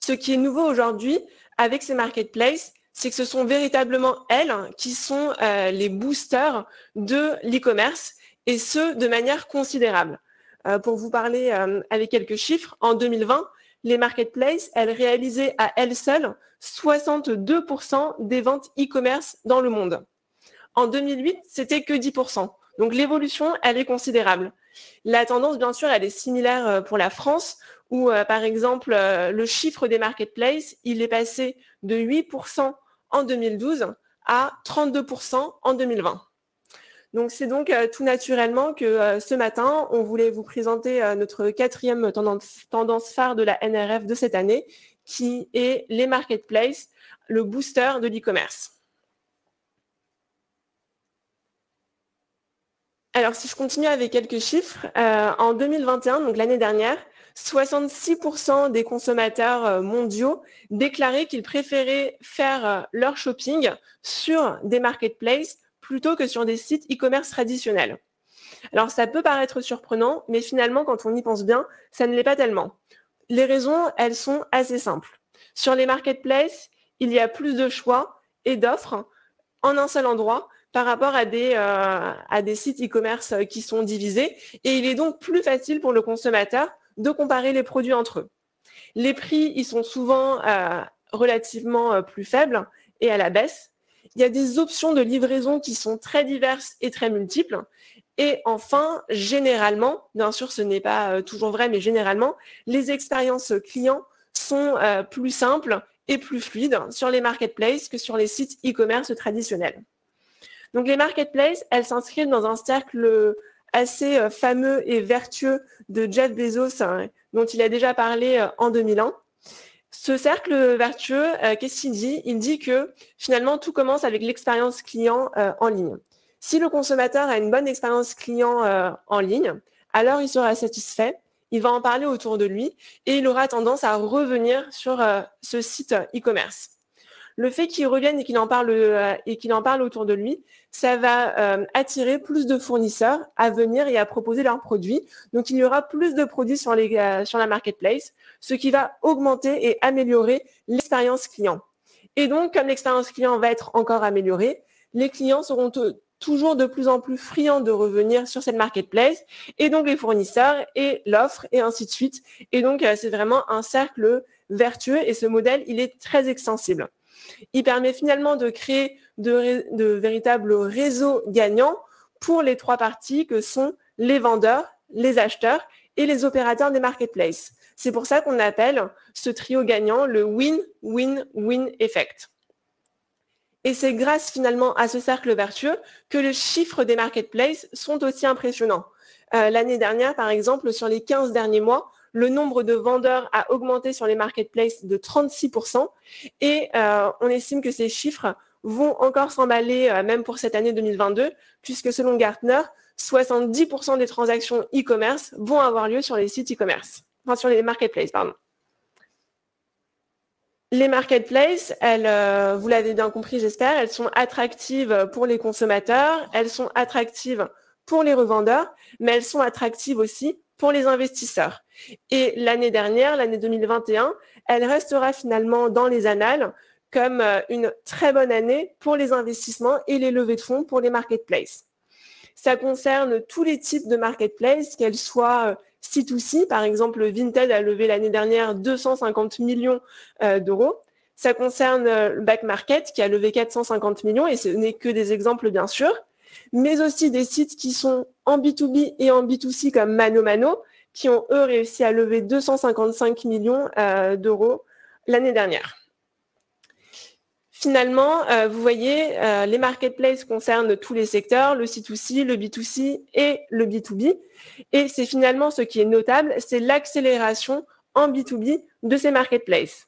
Ce qui est nouveau aujourd'hui avec ces marketplaces, c'est que ce sont véritablement elles qui sont les boosters de l'e-commerce et ce, de manière considérable. Pour vous parler avec quelques chiffres, en 2020, les marketplaces, elles réalisaient à elles seules 62% des ventes e-commerce dans le monde. En 2008, c'était que 10%. Donc l'évolution, elle est considérable. La tendance, bien sûr, elle est similaire pour la France, où, par exemple, le chiffre des marketplaces, il est passé de 8% en 2012 à 32% en 2020. Donc, c'est donc tout naturellement que ce matin, on voulait vous présenter notre 4e tendance phare de la NRF de cette année, qui est les marketplaces, le booster de l'e-commerce. Alors, si je continue avec quelques chiffres, en 2021, donc l'année dernière, 66% des consommateurs mondiaux déclaraient qu'ils préféraient faire leur shopping sur des marketplaces plutôt que sur des sites e-commerce traditionnels. Alors, ça peut paraître surprenant, mais finalement, quand on y pense bien, ça ne l'est pas tellement. Les raisons, elles sont assez simples. Sur les marketplaces, il y a plus de choix et d'offres en un seul endroit par rapport à des sites e-commerce qui sont divisés. Et il est donc plus facile pour le consommateur de comparer les produits entre eux. Les prix, ils sont souvent relativement plus faibles et à la baisse. Il y a des options de livraison qui sont très diverses et très multiples. Et enfin, généralement, bien sûr, ce n'est pas toujours vrai, mais généralement, les expériences clients sont plus simples et plus fluides sur les marketplaces que sur les sites e-commerce traditionnels. Donc, les marketplaces, elles s'inscrivent dans un cercle assez fameux et vertueux de Jeff Bezos, dont il a déjà parlé en 2001. Ce cercle vertueux, qu'est-ce qu'il dit? Il dit que finalement, tout commence avec l'expérience client en ligne. Si le consommateur a une bonne expérience client en ligne, alors il sera satisfait, il va en parler autour de lui et il aura tendance à revenir sur ce site e-commerce. Le fait qu'il revienne et qu'il en parle autour de lui, ça va attirer plus de fournisseurs à venir et à proposer leurs produits. Donc, il y aura plus de produits sur la marketplace, ce qui va augmenter et améliorer l'expérience client. Et donc, comme l'expérience client va être encore améliorée, les clients seront toujours de plus en plus friands de revenir sur cette marketplace, et donc les fournisseurs et l'offre, et ainsi de suite. Et donc, c'est vraiment un cercle vertueux, et ce modèle, il est très extensible. Il permet finalement de créer de véritables réseaux gagnants pour les trois parties que sont les vendeurs, les acheteurs et les opérateurs des marketplaces. C'est pour ça qu'on appelle ce trio gagnant le win-win-win effect. Et c'est grâce finalement à ce cercle vertueux que les chiffres des marketplaces sont aussi impressionnants. L'année dernière, par exemple, sur les 15 derniers mois, le nombre de vendeurs a augmenté sur les marketplaces de 36% et on estime que ces chiffres vont encore s'emballer même pour cette année 2022, puisque selon Gartner, 70% des transactions e-commerce vont avoir lieu sur les sites e-commerce, enfin sur les marketplaces, pardon. Les marketplaces, vous l'avez bien compris, j'espère, elles sont attractives pour les consommateurs, elles sont attractives pour les revendeurs, mais elles sont attractives aussi pour les investisseurs. Et l'année dernière, l'année 2021, elle restera finalement dans les annales comme une très bonne année pour les investissements et les levées de fonds pour les marketplaces. Ça concerne tous les types de marketplaces, qu'elles soient C2C, par exemple, Vinted a levé l'année dernière 250 millions d'euros. Ça concerne le back market qui a levé 450 millions, et ce n'est que des exemples, bien sûr, mais aussi des sites qui sont en B2B et en B2C comme ManoMano, qui ont, eux, réussi à lever 255 millions d'euros l'année dernière. Finalement, vous voyez, les marketplaces concernent tous les secteurs, le C2C, le B2C et le B2B. Et c'est finalement ce qui est notable, c'est l'accélération en B2B de ces marketplaces.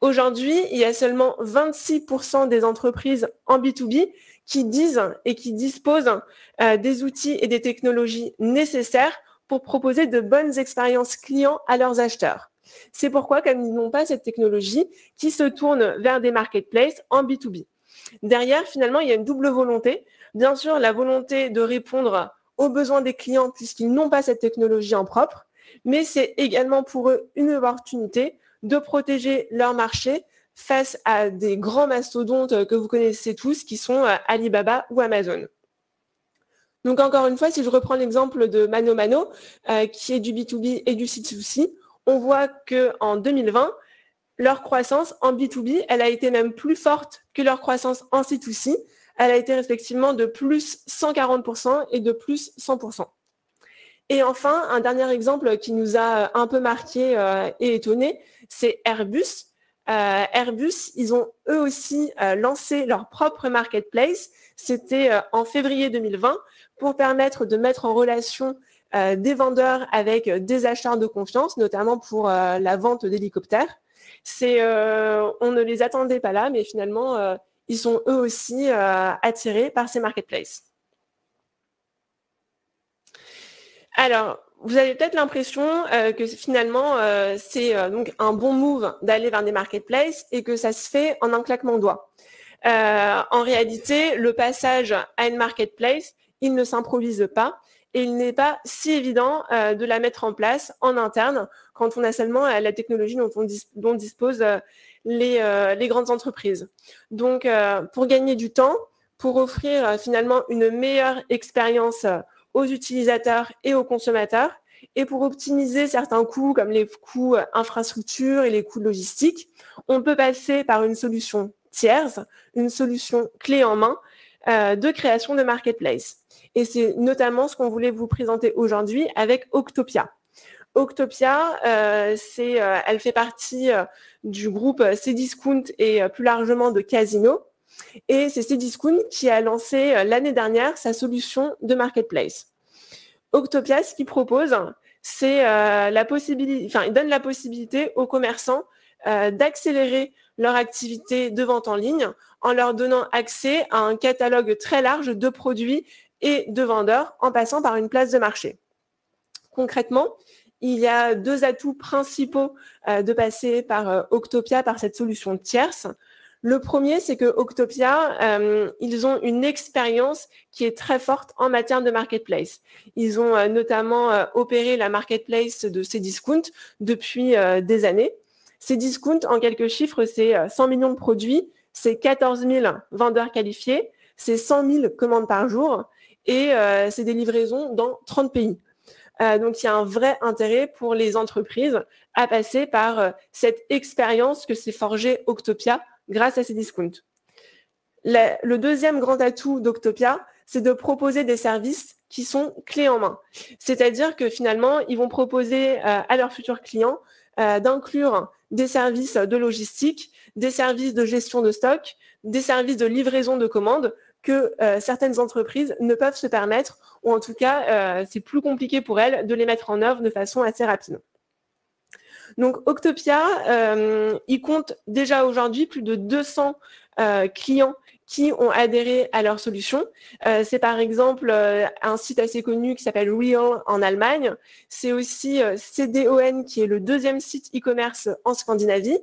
Aujourd'hui, il y a seulement 26% des entreprises en B2B qui disent et qui disposent des outils et des technologies nécessaires pour proposer de bonnes expériences clients à leurs acheteurs. C'est pourquoi, comme ils n'ont pas cette technologie, qui se tournent vers des marketplaces en B2B. Derrière, finalement, il y a une double volonté. Bien sûr, la volonté de répondre aux besoins des clients puisqu'ils n'ont pas cette technologie en propre, mais c'est également pour eux une opportunité de protéger leur marché face à des grands mastodontes que vous connaissez tous, qui sont Alibaba ou Amazon. Donc, encore une fois, si je reprends l'exemple de ManoMano, qui est du B2B et du C2C, on voit qu'en 2020, leur croissance en B2B, elle a été même plus forte que leur croissance en C2C. Elle a été respectivement de plus 140% et de plus 100%. Et enfin, un dernier exemple qui nous a un peu marqué et étonné, c'est Airbus. Airbus, ils ont eux aussi lancé leur propre marketplace. C'était en février 2020 pour permettre de mettre en relation des vendeurs avec des acheteurs de confiance, notamment pour la vente d'hélicoptères. On ne les attendait pas là, mais finalement, ils sont eux aussi attirés par ces marketplaces. Alors, vous avez peut-être l'impression que finalement, c'est donc un bon move d'aller vers des marketplaces et que ça se fait en un claquement de doigts. En réalité, le passage à une marketplace, il ne s'improvise pas et il n'est pas si évident de la mettre en place en interne quand on a seulement la technologie dont disposent les grandes entreprises. Donc, pour gagner du temps, pour offrir finalement une meilleure expérience aux utilisateurs et aux consommateurs, et pour optimiser certains coûts comme les coûts infrastructure et les coûts logistiques, on peut passer par une solution tierce, une solution clé en main de création de marketplace. Et c'est notamment ce qu'on voulait vous présenter aujourd'hui avec Octopia. Octopia, elle fait partie du groupe Cdiscount et plus largement de Casino. Et c'est Cdiscount qui a lancé l'année dernière sa solution de marketplace. Octopia, ce qu'il propose, c'est il donne la possibilité aux commerçants d'accélérer leur activité de vente en ligne en leur donnant accès à un catalogue très large de produits et de vendeurs en passant par une place de marché. Concrètement, il y a 2 atouts principaux de passer par Octopia, par cette solution tierce. Le premier, c'est que Octopia, ils ont une expérience qui est très forte en matière de marketplace. Ils ont notamment opéré la marketplace de Cdiscount depuis des années. Cdiscount, en quelques chiffres, c'est 100 millions de produits, c'est 14 000 vendeurs qualifiés, c'est 100 000 commandes par jour et c'est des livraisons dans 30 pays. Donc, il y a un vrai intérêt pour les entreprises à passer par cette expérience que s'est forgée Octopia grâce à Cdiscount. Le deuxième grand atout d'Octopia, c'est de proposer des services qui sont clés en main. C'est-à-dire que finalement, ils vont proposer à leurs futurs clients d'inclure des services de logistique, des services de gestion de stock, des services de livraison de commandes que certaines entreprises ne peuvent se permettre, ou en tout cas, c'est plus compliqué pour elles de les mettre en œuvre de façon assez rapide. Donc, Octopia, il compte déjà aujourd'hui plus de 200 clients qui ont adhéré à leur solution. C'est par exemple un site assez connu qui s'appelle Real en Allemagne. C'est aussi CDON qui est le 2e site e-commerce en Scandinavie.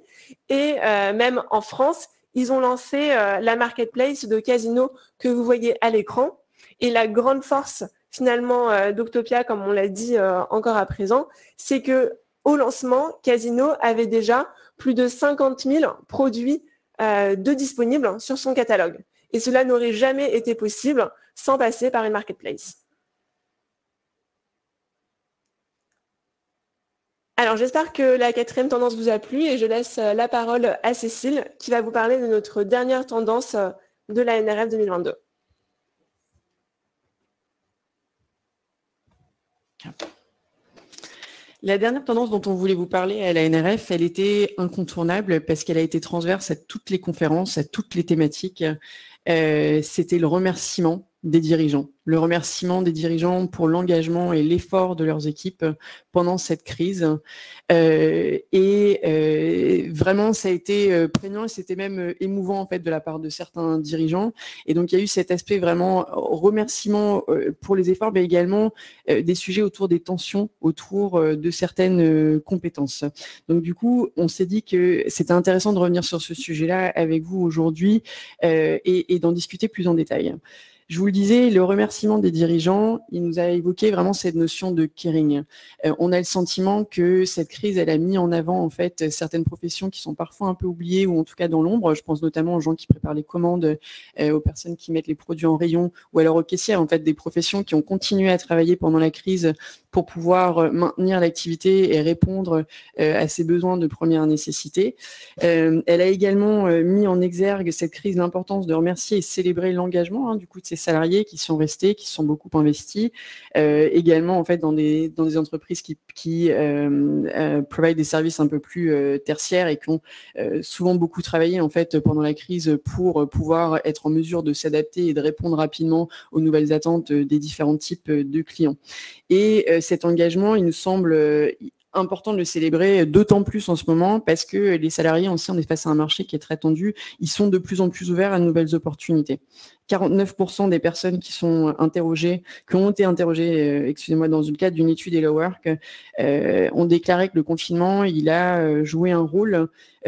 Et même en France, ils ont lancé la marketplace de Casino que vous voyez à l'écran. Et la grande force finalement d'Octopia, comme on l'a dit encore à présent, c'est que au lancement, Casino avait déjà plus de 50 000 produits de disponibles sur son catalogue. Et cela n'aurait jamais été possible sans passer par une marketplace. Alors, j'espère que la 4e tendance vous a plu et je laisse la parole à Cécile qui va vous parler de notre dernière tendance de la NRF 2022. La dernière tendance dont on voulait vous parler à la NRF, elle était incontournable parce qu'elle a été transverse à toutes les conférences, à toutes les thématiques. C'était le remerciement des dirigeants. Le remerciement des dirigeants pour l'engagement et l'effort de leurs équipes pendant cette crise. Vraiment, ça a été prégnant et c'était même émouvant en fait de la part de certains dirigeants. Et donc, il y a eu cet aspect vraiment remerciement pour les efforts, mais également des sujets autour des tensions, autour de certaines compétences. Donc, du coup, on s'est dit que c'était intéressant de revenir sur ce sujet-là avec vous aujourd'hui et d'en discuter plus en détail. Je vous le disais, le remerciement des dirigeants, il nous a évoqué vraiment cette notion de caring. On a le sentiment que cette crise, elle a mis en avant en fait certaines professions qui sont parfois un peu oubliées ou en tout cas dans l'ombre. Je pense notamment aux gens qui préparent les commandes, aux personnes qui mettent les produits en rayon ou alors aux caissières, en fait des professions qui ont continué à travailler pendant la crise pour pouvoir maintenir l'activité et répondre à ces besoins de première nécessité. Elle a également mis en exergue cette crise l'importance de remercier et célébrer l'engagement du coup de ces salariés qui sont restés, qui sont beaucoup investis, également en fait dans des entreprises qui provident des services un peu plus tertiaires et qui ont souvent beaucoup travaillé en fait pendant la crise pour pouvoir être en mesure de s'adapter et de répondre rapidement aux nouvelles attentes des différents types de clients. Et cet engagement, il nous semble important de le célébrer, d'autant plus en ce moment, parce que les salariés aussi, on est face à un marché qui est très tendu, ils sont de plus en plus ouverts à de nouvelles opportunités. 49% des personnes qui ont été interrogées, excusez-moi, dans le cadre d'une étude Hello Work, ont déclaré que le confinement, il a joué un rôle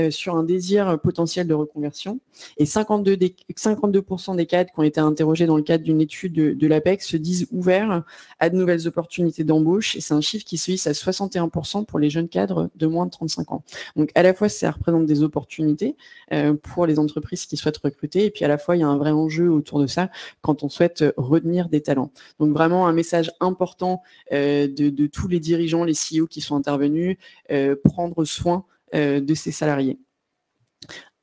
sur un désir potentiel de reconversion. Et 52% des cadres qui ont été interrogés dans le cadre d'une étude de l'APEC se disent ouverts à de nouvelles opportunités d'embauche. Et c'est un chiffre qui se hisse à 61% pour les jeunes cadres de moins de 35 ans. Donc à la fois, ça représente des opportunités pour les entreprises qui souhaitent recruter. Et puis à la fois, il y a un vrai enjeu autour de ça quand on souhaite retenir des talents. Donc vraiment un message important de tous les dirigeants, les CEO qui sont intervenus, prendre soin de ses salariés.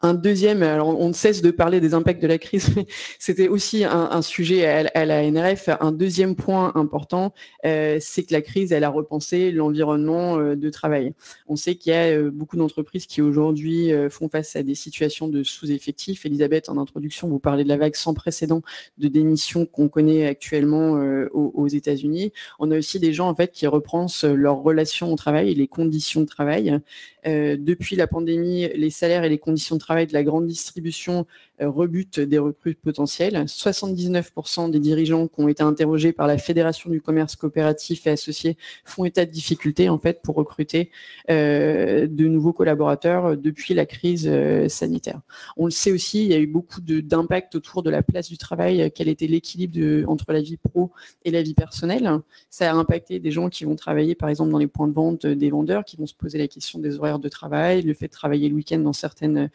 Un deuxième, alors on ne cesse de parler des impacts de la crise, mais c'était aussi un sujet à la NRF. Un deuxième point important, c'est que la crise, elle a repensé l'environnement de travail. On sait qu'il y a beaucoup d'entreprises qui aujourd'hui font face à des situations de sous-effectifs. Elisabeth, en introduction, vous parlez de la vague sans précédent de démissions qu'on connaît actuellement aux États-Unis. On a aussi des gens en fait qui repensent leurs relations au travail et les conditions de travail. Depuis la pandémie, les salaires et les conditions de travail de la grande distribution rebutent des recrues potentielles. 79% des dirigeants qui ont été interrogés par la Fédération du commerce coopératif et associé font état de difficultés en fait pour recruter de nouveaux collaborateurs depuis la crise sanitaire. On le sait aussi, il y a eu beaucoup d'impact autour de la place du travail, quel était l'équilibre entre la vie pro et la vie personnelle. Ça a impacté des gens qui vont travailler par exemple dans les points de vente des vendeurs, qui vont se poser la question des horaires de travail, le fait de travailler le week-end dans certaines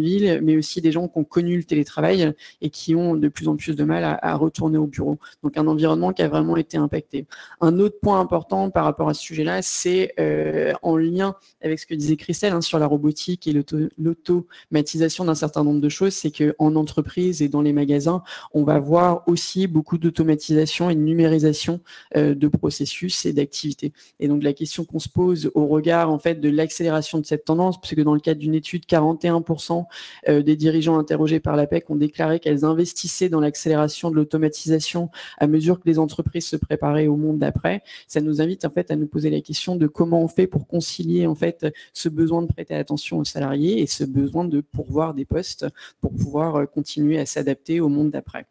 villes, mais aussi des gens qui ont connu le télétravail et qui ont de plus en plus de mal à retourner au bureau. Donc un environnement qui a vraiment été impacté. Un autre point important par rapport à ce sujet-là, c'est en lien avec ce que disait Christelle sur la robotique et l'automatisation d'un certain nombre de choses, c'est qu'en entreprise et dans les magasins, on va voir aussi beaucoup d'automatisation et de numérisation de processus et d'activités. Et donc la question qu'on se pose au regard en fait de l'accélération de cette tendance, puisque dans le cadre d'une étude, 41% des dirigeants interrogés par l'APEC ont déclaré qu'elles investissaient dans l'accélération de l'automatisation à mesure que les entreprises se préparaient au monde d'après. Ça nous invite en fait à nous poser la question de comment on fait pour concilier en fait ce besoin de prêter attention aux salariés et ce besoin de pourvoir des postes pour pouvoir continuer à s'adapter au monde d'après.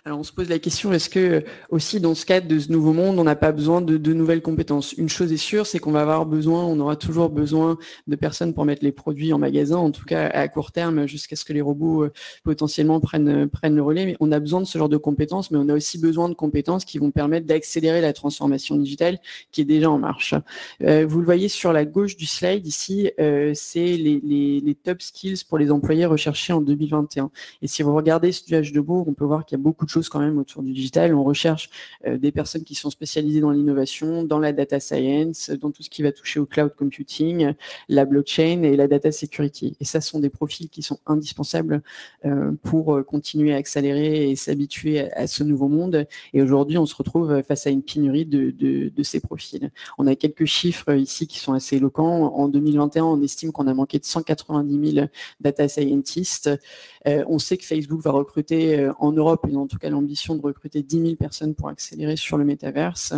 Alors on se pose la question, est-ce que aussi dans ce cadre de ce nouveau monde, on n'a pas besoin de nouvelles compétences? Une chose est sûre, c'est qu'on va avoir besoin, on aura toujours besoin de personnes pour mettre les produits en magasin, en tout cas à court terme, jusqu'à ce que les robots potentiellement prennent le relais. Mais on a besoin de ce genre de compétences, mais on a aussi besoin de compétences qui vont permettre d'accélérer la transformation digitale qui est déjà en marche. Vous le voyez sur la gauche du slide ici, c'est les top skills pour les employés recherchés en 2021. Et si vous regardez ce nuage de Bourg, on peut voir qu'il y a beaucoup de choses quand même autour du digital. On recherche des personnes qui sont spécialisées dans l'innovation, dans la data science, dans tout ce qui va toucher au cloud computing, la blockchain et la data security. Et ça sont des profils qui sont indispensables pour continuer à accélérer et s'habituer à ce nouveau monde. Et aujourd'hui, on se retrouve face à une pénurie de ces profils. On a quelques chiffres ici qui sont assez éloquents. En 2021, on estime qu'on a manqué de 190 000 data scientists. On sait que Facebook va recruter en Europe, et en tout cas l'ambition de recruter 10 000 personnes pour accélérer sur le métaverse.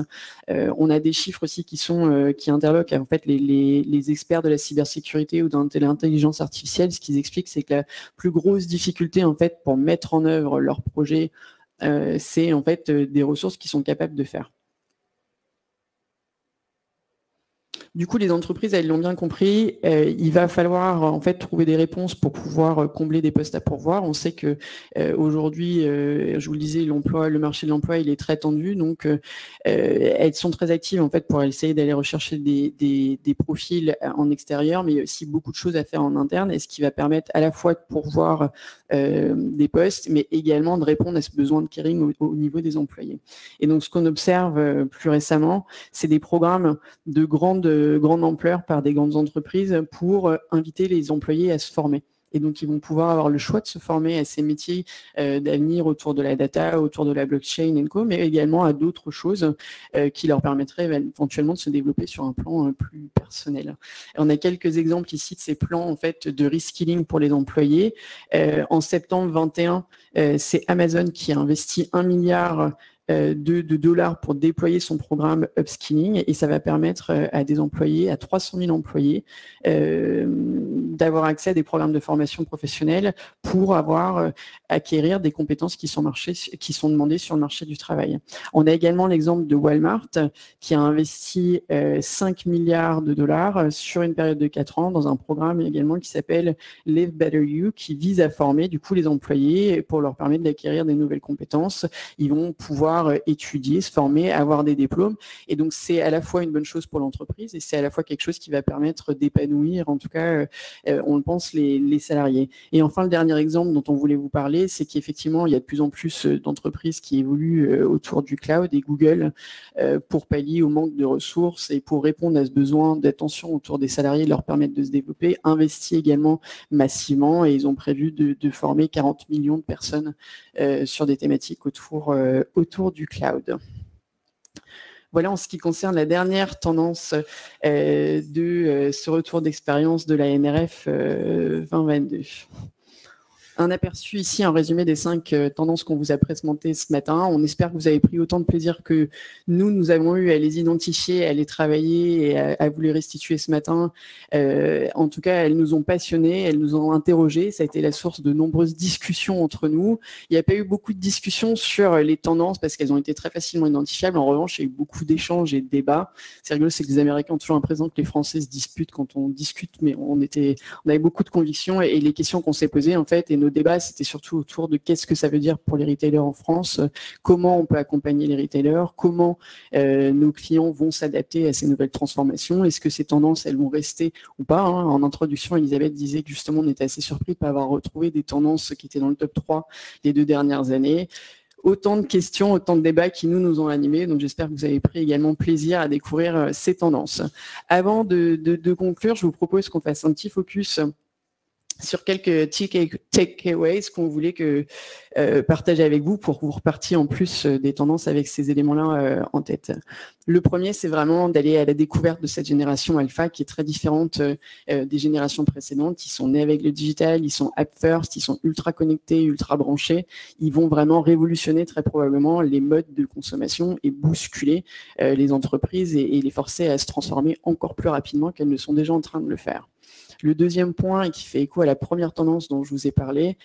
On a des chiffres aussi qui interloquent en fait les experts de la cybersécurité ou de l'intelligence artificielle. Ce qu'ils expliquent, c'est que la plus grosse difficulté en fait pour mettre en œuvre leur projet, c'est en fait des ressources qu'ils sont capables de faire. Du coup, les entreprises, elles l'ont bien compris. Il va falloir en fait trouver des réponses pour pouvoir combler des postes à pourvoir. On sait que aujourd'hui, je vous le disais, le marché de l'emploi, il est très tendu. Donc, elles sont très actives en fait pour essayer d'aller rechercher des profils en extérieur, mais il y a aussi beaucoup de choses à faire en interne, et ce qui va permettre à la fois de pourvoir des postes, mais également de répondre à ce besoin de caring au niveau des employés. Et donc, ce qu'on observe plus récemment, c'est des programmes de grande ampleur par des grandes entreprises pour inviter les employés à se former. Et donc, ils vont pouvoir avoir le choix de se former à ces métiers d'avenir autour de la data, autour de la blockchain et co, mais également à d'autres choses qui leur permettraient éventuellement de se développer sur un plan plus personnel. Et on a quelques exemples ici de ces plans en fait de reskilling pour les employés. En septembre 21, c'est Amazon qui a investi 1 milliard de dollars pour déployer son programme upskilling, et ça va permettre à des employés, à 300 000 employés, d'avoir accès à des programmes de formation professionnelle pour acquérir des compétences qui sont demandées sur le marché du travail. On a également l'exemple de Walmart qui a investi 5 milliards de dollars sur une période de 4 ans dans un programme également qui s'appelle Live Better You, qui vise à former du coup les employés pour leur permettre d'acquérir des nouvelles compétences. Ils vont pouvoir étudier, se former, avoir des diplômes, et donc c'est à la fois une bonne chose pour l'entreprise et c'est à la fois quelque chose qui va permettre d'épanouir, en tout cas on le pense, les salariés. Et enfin, le dernier exemple dont on voulait vous parler, c'est qu'effectivement il y a de plus en plus d'entreprises qui évoluent autour du cloud, et Google, pour pallier au manque de ressources et pour répondre à ce besoin d'attention autour des salariés, leur permettre de se développer, investit également massivement, et ils ont prévu de former 40 millions de personnes sur des thématiques autour du cloud. Voilà en ce qui concerne la dernière tendance de ce retour d'expérience de la NRF 2022. Un aperçu ici, un résumé des 5 tendances qu'on vous a présentées ce matin. On espère que vous avez pris autant de plaisir que nous avons eu à les identifier, à les travailler et à vous les restituer ce matin. En tout cas, elles nous ont passionnés, elles nous ont interrogés. Ça a été la source de nombreuses discussions entre nous. Il n'y a pas eu beaucoup de discussions sur les tendances parce qu'elles ont été très facilement identifiables. En revanche, il y a eu beaucoup d'échanges et de débats. C'est rigolo, c'est que les Américains ont toujours l'impression que les Français se disputent quand on discute, mais on avait beaucoup de convictions, et les questions qu'on s'est posées, en fait, et nos débats, c'était surtout autour de qu'est-ce que ça veut dire pour les retailers en France, comment on peut accompagner les retailers, comment nos clients vont s'adapter à ces nouvelles transformations, est-ce que ces tendances, elles vont rester ou pas, hein. En introduction, Elisabeth disait que justement, on était assez surpris de ne pas avoir retrouvé des tendances qui étaient dans le top 3 les 2 dernières années. Autant de questions, autant de débats qui nous ont animés. Donc, j'espère que vous avez pris également plaisir à découvrir ces tendances. Avant de conclure, je vous propose qu'on fasse un petit focus sur quelques takeaways qu'on voulait partager avec vous pour que vous repartiez en plus des tendances avec ces éléments-là en tête. Le premier, c'est vraiment d'aller à la découverte de cette génération alpha qui est très différente des générations précédentes. Ils sont nés avec le digital, ils sont app first, ils sont ultra connectés, ultra branchés. Ils vont vraiment révolutionner très probablement les modes de consommation et bousculer les entreprises et les forcer à se transformer encore plus rapidement qu'elles ne sont déjà en train de le faire. Le deuxième point, et qui fait écho à la première tendance dont je vous ai parlé,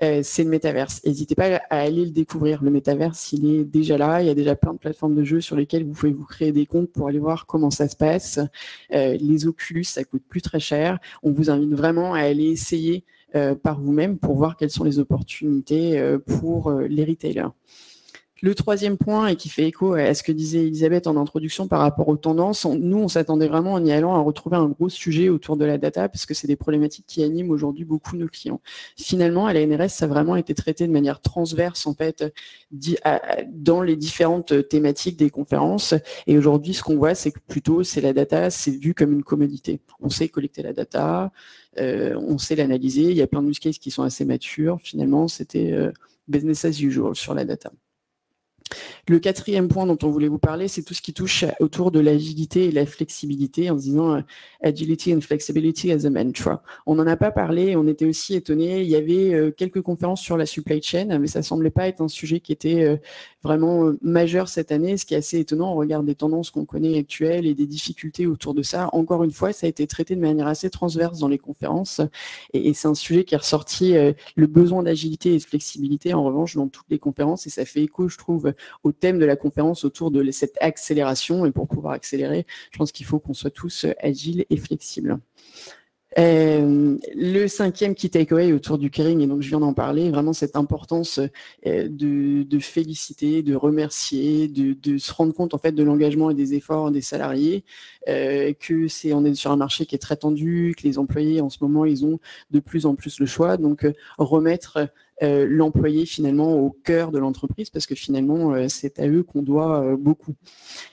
c'est le métaverse. N'hésitez pas à aller le découvrir. Le métaverse, il est déjà là. Il y a déjà plein de plateformes de jeux sur lesquelles vous pouvez vous créer des comptes pour aller voir comment ça se passe. Les Oculus, ça coûte plus très cher. On vous invite vraiment à aller essayer par vous-même pour voir quelles sont les opportunités pour les retailers. Le troisième point, et qui fait écho à ce que disait Elisabeth en introduction par rapport aux tendances, nous, on s'attendait vraiment en y allant à retrouver un gros sujet autour de la data, parce que c'est des problématiques qui animent aujourd'hui beaucoup nos clients. Finalement, à la NRS, ça a vraiment été traité de manière transverse, en fait, dans les différentes thématiques des conférences. Et aujourd'hui, ce qu'on voit, c'est que plutôt, c'est la data, c'est vu comme une commodité. On sait collecter la data, on sait l'analyser, il y a plein de use cases qui sont assez matures. Finalement, c'était business as usual sur la data. Le quatrième point dont on voulait vous parler, c'est tout ce qui touche autour de l'agilité et la flexibilité, en se disant agility and flexibility as a mantra. On n'en a pas parlé, on était aussi étonnés. Il y avait quelques conférences sur la supply chain, mais ça semblait pas être un sujet qui était vraiment majeur cette année, ce qui est assez étonnant. On regarde des tendances qu'on connaît actuelles et des difficultés autour de ça. Encore une fois, ça a été traité de manière assez transverse dans les conférences, et c'est un sujet qui est ressorti, le besoin d'agilité et de flexibilité, en revanche, dans toutes les conférences, et ça fait écho, je trouve, au thème de la conférence autour de cette accélération. Et pour pouvoir accélérer, je pense qu'il faut qu'on soit tous agiles et flexibles. Le cinquième key takeaway autour du caring, et donc je viens d'en parler, vraiment cette importance de féliciter, de remercier, de se rendre compte en fait de l'engagement et des efforts des salariés, que on est sur un marché qui est très tendu, que les employés en ce moment ils ont de plus en plus le choix, donc remettre l'employé finalement au cœur de l'entreprise, parce que finalement c'est à eux qu'on doit beaucoup.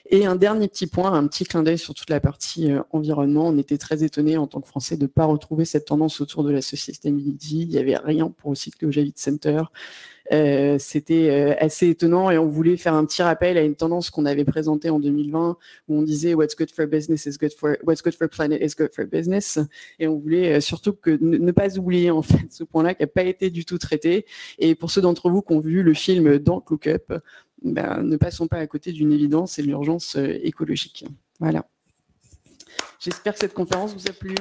Et un dernier petit point, un petit clin d'œil sur toute la partie environnement. On était très étonnés en tant que Français de ne pas retrouver cette tendance autour de la sustainability. Il n'y avait rien pour recycler au Javits Center. C'était assez étonnant, et on voulait faire un petit rappel à une tendance qu'on avait présentée en 2020 où on disait what's good for business is good for what's good for planet is good for business, et on voulait surtout que ne pas oublier en fait ce point-là qui n'a pas été du tout traité. Et pour ceux d'entre vous qui ont vu le film Don't Look Up, ne passons pas à côté d'une évidence et de l'urgence écologique. Voilà. J'espère que cette conférence vous a plu.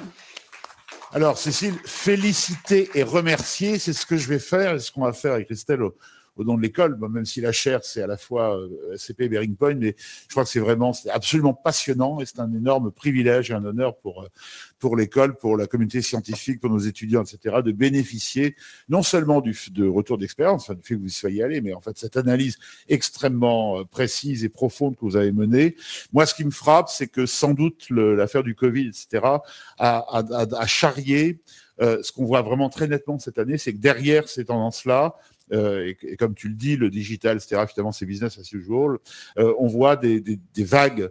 Alors, Cécile, féliciter et remercier, c'est ce que je vais faire et ce qu'on va faire avec Christelle au nom de l'école, même si la chaire, c'est à la fois SCP et Bearing Point, mais je crois que c'est absolument passionnant et c'est un énorme privilège et un honneur pour l'école, pour la communauté scientifique, pour nos étudiants, etc., de bénéficier non seulement de retour d'expérience, du fait que vous y soyez allés, mais en fait, cette analyse extrêmement précise et profonde que vous avez menée. Moi, ce qui me frappe, c'est que sans doute l'affaire du Covid, etc., a charrié ce qu'on voit vraiment très nettement cette année, c'est que derrière ces tendances-là, et comme tu le dis, le digital, etc., finalement, c'est business as usual, on voit des vagues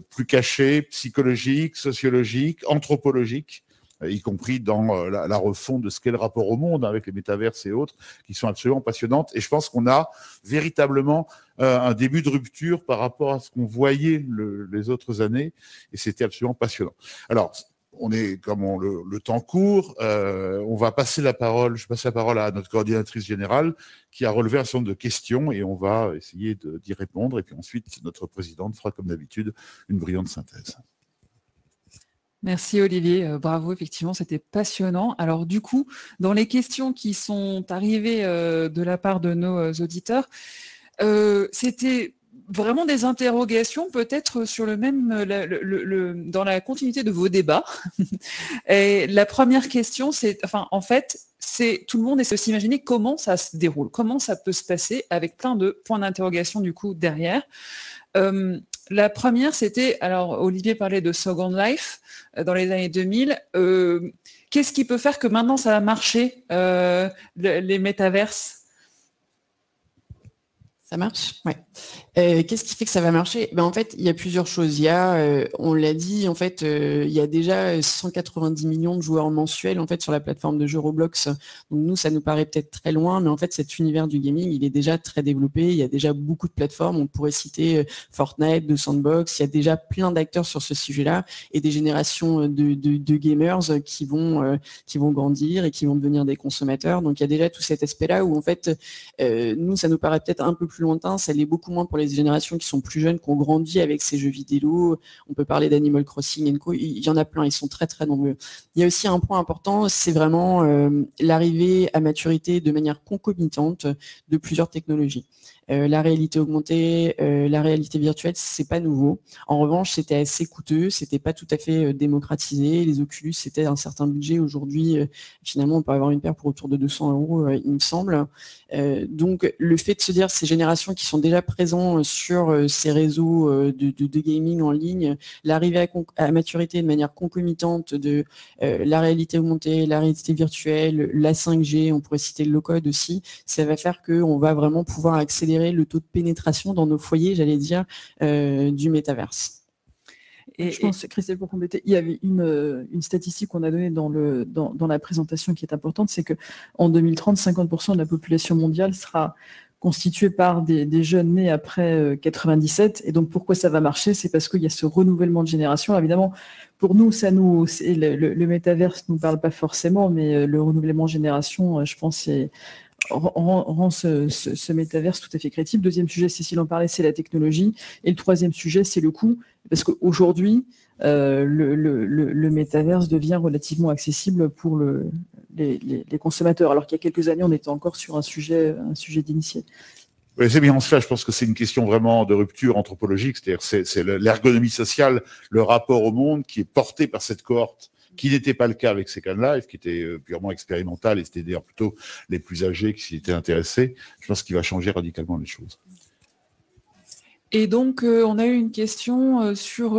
plus cachées, psychologiques, sociologiques, anthropologiques, y compris dans la refonte de ce qu'est le rapport au monde, avec les métaverses et autres, qui sont absolument passionnantes. Et je pense qu'on a véritablement un début de rupture par rapport à ce qu'on voyait les autres années, et c'était absolument passionnant. Alors, comme le temps court, on va passer la parole, je passe la parole à notre coordinatrice générale qui a relevé un certain nombre de questions et on va essayer d'y répondre. Et puis ensuite, notre présidente fera comme d'habitude une brillante synthèse. Merci Olivier, bravo, effectivement, c'était passionnant. Alors du coup, dans les questions qui sont arrivées de la part de nos auditeurs, c'était vraiment des interrogations peut-être sur le même, dans la continuité de vos débats. Et la première question, c'est tout le monde essaie de s'imaginer comment ça se déroule, comment ça peut se passer avec plein de points d'interrogation du coup derrière. La première, c'était, alors Olivier parlait de Second Life dans les années 2000. Qu'est-ce qui peut faire que maintenant ça va marcher, les métaverses ? Ça marche ? Ouais. Qu'est-ce qui fait que ça va marcher ? En fait, il y a plusieurs choses. Il y a, on l'a dit, en fait, il y a déjà 190 millions de joueurs mensuels en fait sur la plateforme de jeux Roblox. Donc nous, ça nous paraît peut-être très loin, mais en fait, cet univers du gaming, il est déjà très développé. Il y a déjà beaucoup de plateformes. On pourrait citer Fortnite, de Sandbox. Il y a déjà plein d'acteurs sur ce sujet-là et des générations de gamers qui vont grandir et qui vont devenir des consommateurs. Donc il y a déjà tout cet aspect-là où en fait, nous, ça nous paraît peut-être un peu plus lointain, ça l'est beaucoup moins pour les générations qui sont plus jeunes, qui ont grandi avec ces jeux vidéo. On peut parler d'Animal Crossing & Co. Il y en a plein, ils sont très très nombreux. Il y a aussi un point important, c'est vraiment l'arrivée à maturité de manière concomitante de plusieurs technologies. La réalité augmentée, la réalité virtuelle, c'est pas nouveau. En revanche, c'était assez coûteux, c'était pas tout à fait démocratisé. Les Oculus, c'était un certain budget. Aujourd'hui, finalement, on peut avoir une paire pour autour de 200 €, il me semble. Donc, le fait de se dire ces générations qui sont déjà présents sur ces réseaux de gaming en ligne, l'arrivée à maturité de manière concomitante de la réalité augmentée, la réalité virtuelle, la 5G, on pourrait citer le low-code aussi, ça va faire qu'on va vraiment pouvoir accélérer le taux de pénétration dans nos foyers, j'allais dire, du métaverse. Et je pense, Christelle, pour compléter, il y avait une statistique qu'on a donnée dans la présentation qui est importante, c'est qu'en 2030, 50% de la population mondiale sera constituée par des jeunes nés après 97. Et donc, pourquoi ça va marcher ? C'est parce qu'il y a ce renouvellement de génération. Alors, évidemment, pour nous, le métaverse ne nous parle pas forcément, mais le renouvellement de génération, je pense, rend ce métaverse tout à fait crédible. Deuxième sujet, Cécile en parlait, c'est la technologie. Et le troisième sujet, c'est le coût. Parce qu'aujourd'hui, le métaverse devient relativement accessible pour les consommateurs. Alors qu'il y a quelques années, on était encore sur un sujet d'initié. Oui, c'est bien cela. Je pense que c'est une question vraiment de rupture anthropologique. C'est-à-dire c'est l'ergonomie sociale, le rapport au monde qui est porté par cette cohorte, qui n'était pas le cas avec Second Life, qui était purement expérimental, et c'était d'ailleurs plutôt les plus âgés qui s'y étaient intéressés. Je pense qu'il va changer radicalement les choses. Et donc, on a eu une question sur,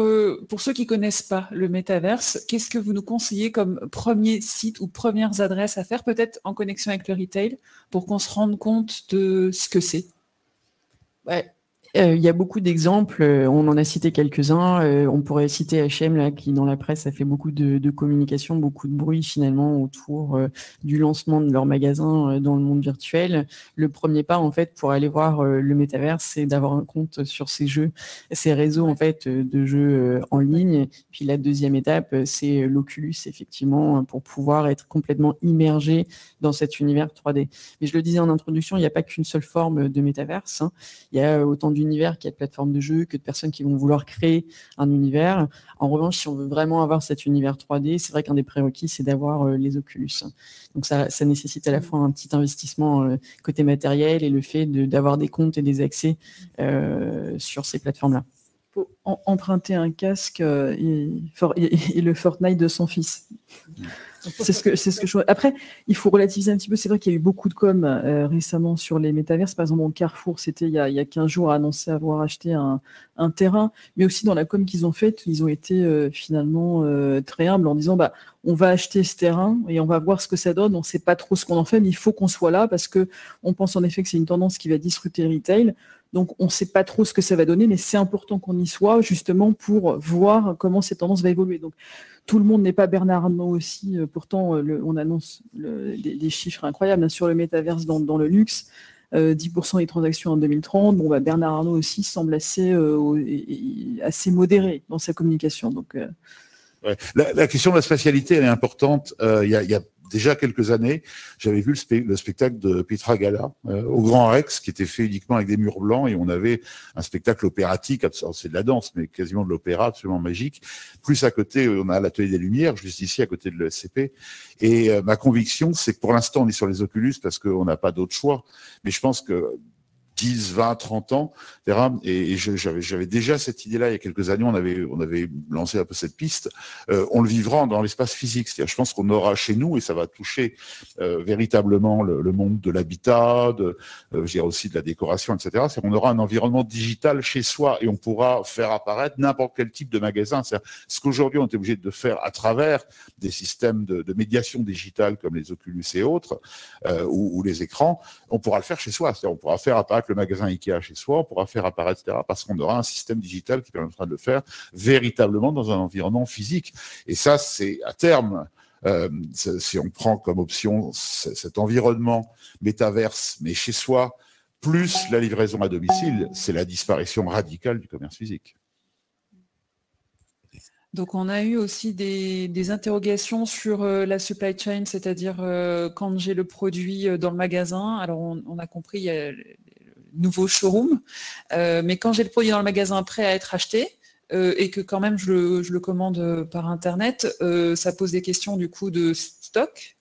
pour ceux qui ne connaissent pas le métaverse, qu'est-ce que vous nous conseillez comme premier site ou premières adresses à faire, peut-être en connexion avec le retail, pour qu'on se rende compte de ce que c'est ? Ouais. Il y a beaucoup d'exemples, on en a cité quelques-uns, on pourrait citer H&M là, qui dans la presse a fait beaucoup de communication, beaucoup de bruit finalement autour du lancement de leur magasin dans le monde virtuel. Le premier pas en fait pour aller voir le métavers, c'est d'avoir un compte sur ces jeux, ces réseaux en fait de jeux en ligne. Puis la deuxième étape, c'est l'Oculus effectivement pour pouvoir être complètement immergé dans cet univers 3D. Mais je le disais en introduction, il n'y a pas qu'une seule forme de métaverse, hein. Il y a autant d'univers qu'il y a de plateformes de jeux, que de personnes qui vont vouloir créer un univers. En revanche, si on veut vraiment avoir cet univers 3D, c'est vrai qu'un des prérequis, c'est d'avoir les Oculus. Donc ça nécessite à la fois un petit investissement côté matériel et le fait d'avoir des comptes et des accès sur ces plateformes-là. Il faut emprunter un casque et le Fortnite de son fils. C'est ce que je... Après, il faut relativiser un petit peu. C'est vrai qu'il y a eu beaucoup de com récemment sur les métaverses. Par exemple, Carrefour, c'était il y a 15 jours, a annoncé avoir acheté un terrain. Mais aussi dans la com qu'ils ont faite, ils ont été finalement très humbles en disant on va acheter ce terrain et on va voir ce que ça donne. On ne sait pas trop ce qu'on en fait, mais il faut qu'on soit là parce qu'on pense en effet que c'est une tendance qui va disrupter le retail. Donc, on ne sait pas trop ce que ça va donner, mais c'est important qu'on y soit justement pour voir comment cette tendance va évoluer. Donc, tout le monde n'est pas Bernard Arnault aussi. Pourtant, on annonce des chiffres incroyables sur le métaverse dans le luxe. 10% des transactions en 2030. Bernard Arnault aussi semble assez modéré dans sa communication. Donc, la question de la spatialité, elle est importante. Il y a déjà quelques années, j'avais vu le spectacle de Petra Gala au Grand Rex, qui était fait uniquement avec des murs blancs, et on avait un spectacle opératique, c'est de la danse, mais quasiment de l'opéra, absolument magique. Plus à côté, on a l'Atelier des Lumières, juste ici, à côté de l'ESCP. Et ma conviction, c'est que pour l'instant, on est sur les Oculus parce qu'on n'a pas d'autre choix. Mais je pense que 10, 20, 30 ans, j'avais déjà cette idée-là il y a quelques années, on avait lancé un peu cette piste, on le vivra dans l'espace physique, c'est-à-dire je pense qu'on aura chez nous, et ça va toucher véritablement le monde de l'habitat, je dirais aussi de la décoration, etc. C'est qu'on aura un environnement digital chez soi et on pourra faire apparaître n'importe quel type de magasin. C'est-à-dire, ce qu'aujourd'hui on est obligé de faire à travers des systèmes de médiation digitale comme les Oculus et autres, ou les écrans, on pourra le faire chez soi, c'est-à-dire on pourra faire apparaître le magasin Ikea chez soi, on pourra faire apparaître, etc., parce qu'on aura un système digital qui permettra de le faire véritablement dans un environnement physique. Et ça, c'est à terme, si on prend comme option cet environnement métaverse, mais chez soi, plus la livraison à domicile, c'est la disparition radicale du commerce physique. Donc, on a eu aussi des interrogations sur la supply chain, c'est-à-dire quand j'ai le produit dans le magasin. Alors, on a compris, il y a nouveau showroom, mais quand j'ai le produit dans le magasin prêt à être acheté et que quand même je le commande par internet, ça pose des questions du coup de stock.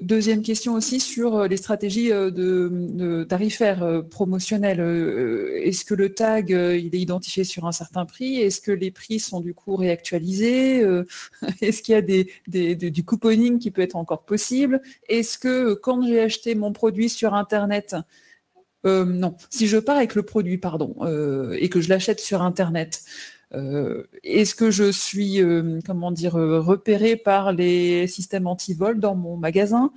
Deuxième question aussi sur les stratégies tarifaires promotionnelles. Est-ce que le tag il est identifié sur un certain prix? Est-ce que les prix sont du coup réactualisés? Est-ce qu'il y a du couponing qui peut être encore possible? Est-ce que quand j'ai acheté mon produit sur Internet, non, si je pars avec le produit, et que je l'achète sur Internet, est-ce que je suis repéré par les systèmes anti-vol dans mon magasin?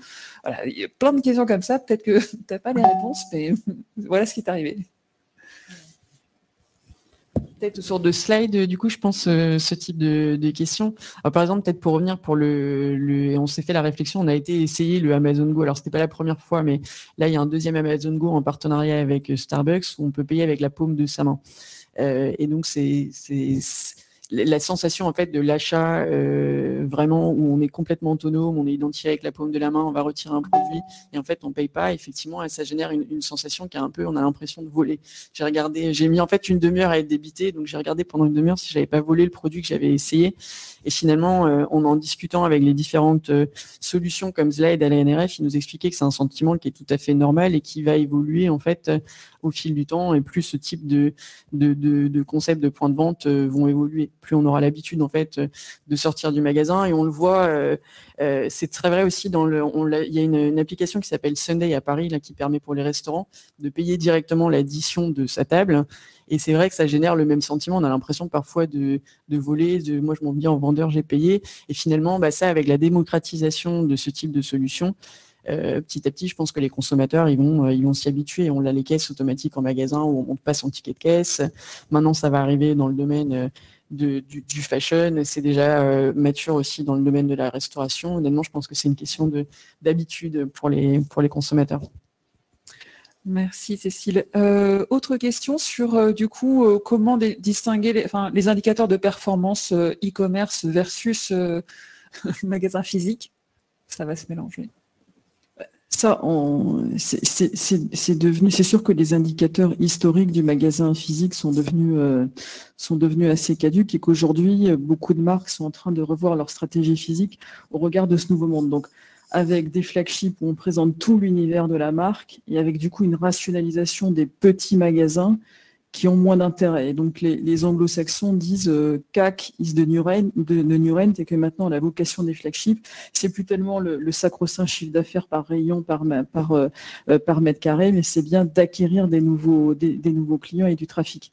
Voilà, il y a plein de questions comme ça. Peut-être que tu n'as pas les réponses, mais voilà ce qui est arrivé. Peut-être sur de slides, du coup, je pense ce type de questions. Alors, par exemple, peut-être pour revenir on s'est fait la réflexion, on a été essayer le Amazon Go. Alors, c'était pas la première fois, mais là, il y a un deuxième Amazon Go en partenariat avec Starbucks où on peut payer avec la paume de sa main. Et donc, c'est la sensation en fait de l'achat vraiment où on est complètement autonome, on est identifié avec la paume de la main, on va retirer un produit et en fait on paye pas. Effectivement, et ça génère une sensation qui est un peu, on a l'impression de voler. J'ai mis en fait une demi-heure à être débité, donc j'ai regardé pendant une demi-heure si j'avais pas volé le produit que j'avais essayé. Et finalement, en discutant avec les différentes solutions comme Slide à la NRF, ils nous expliquaient que c'est un sentiment qui est tout à fait normal et qui va évoluer en fait au fil du temps, et plus ce type de concept de points de vente vont évoluer, plus on aura l'habitude en fait de sortir du magasin. Et on le voit, c'est très vrai aussi il y a une application qui s'appelle Sunday à Paris là, qui permet pour les restaurants de payer directement l'addition de sa table. Et c'est vrai que ça génère le même sentiment. On a l'impression parfois de voler, moi je m'en viens en vendeur, j'ai payé. Et finalement, ça avec la démocratisation de ce type de solution, petit à petit, je pense que les consommateurs, ils vont s'y habituer. On a les caisses automatiques en magasin où on passe son ticket de caisse. Maintenant, ça va arriver dans le domaine du fashion. C'est déjà mature aussi dans le domaine de la restauration. Honnêtement, je pense que c'est une question d'habitude pour les consommateurs. Merci Cécile. Autre question sur du coup comment distinguer les indicateurs de performance e-commerce versus magasin physique. Ça va se mélanger. Ça, c'est sûr que les indicateurs historiques du magasin physique sont devenus assez caduques et qu'aujourd'hui, beaucoup de marques sont en train de revoir leur stratégie physique au regard de ce nouveau monde. Donc, avec des flagships où on présente tout l'univers de la marque et avec du coup une rationalisation des petits magasins qui ont moins d'intérêt. Et donc les anglo-saxons disent CAC is the new rent et que maintenant la vocation des flagships, c'est plus tellement le sacro-saint chiffre d'affaires par rayon, par mètre carré, mais c'est bien d'acquérir des nouveaux clients et du trafic.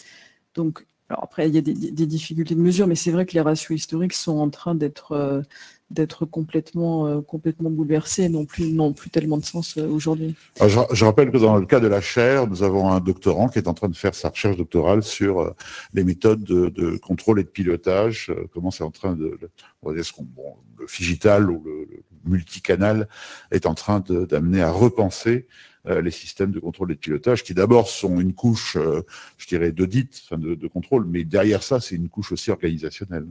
Donc, alors après, il y a des difficultés de mesure, mais c'est vrai que les ratios historiques sont en train d'être complètement bouleversés et n'ont plus tellement de sens aujourd'hui. Je rappelle que dans le cas de la chaire, nous avons un doctorant qui est en train de faire sa recherche doctorale sur les méthodes de contrôle et de pilotage, comment c'est en train on va dire le phygital ou le multicanal est en train d'amener à repenser les systèmes de contrôle et de pilotage, qui d'abord sont une couche, je dirais, d'audit, de contrôle, mais derrière ça, c'est une couche aussi organisationnelle.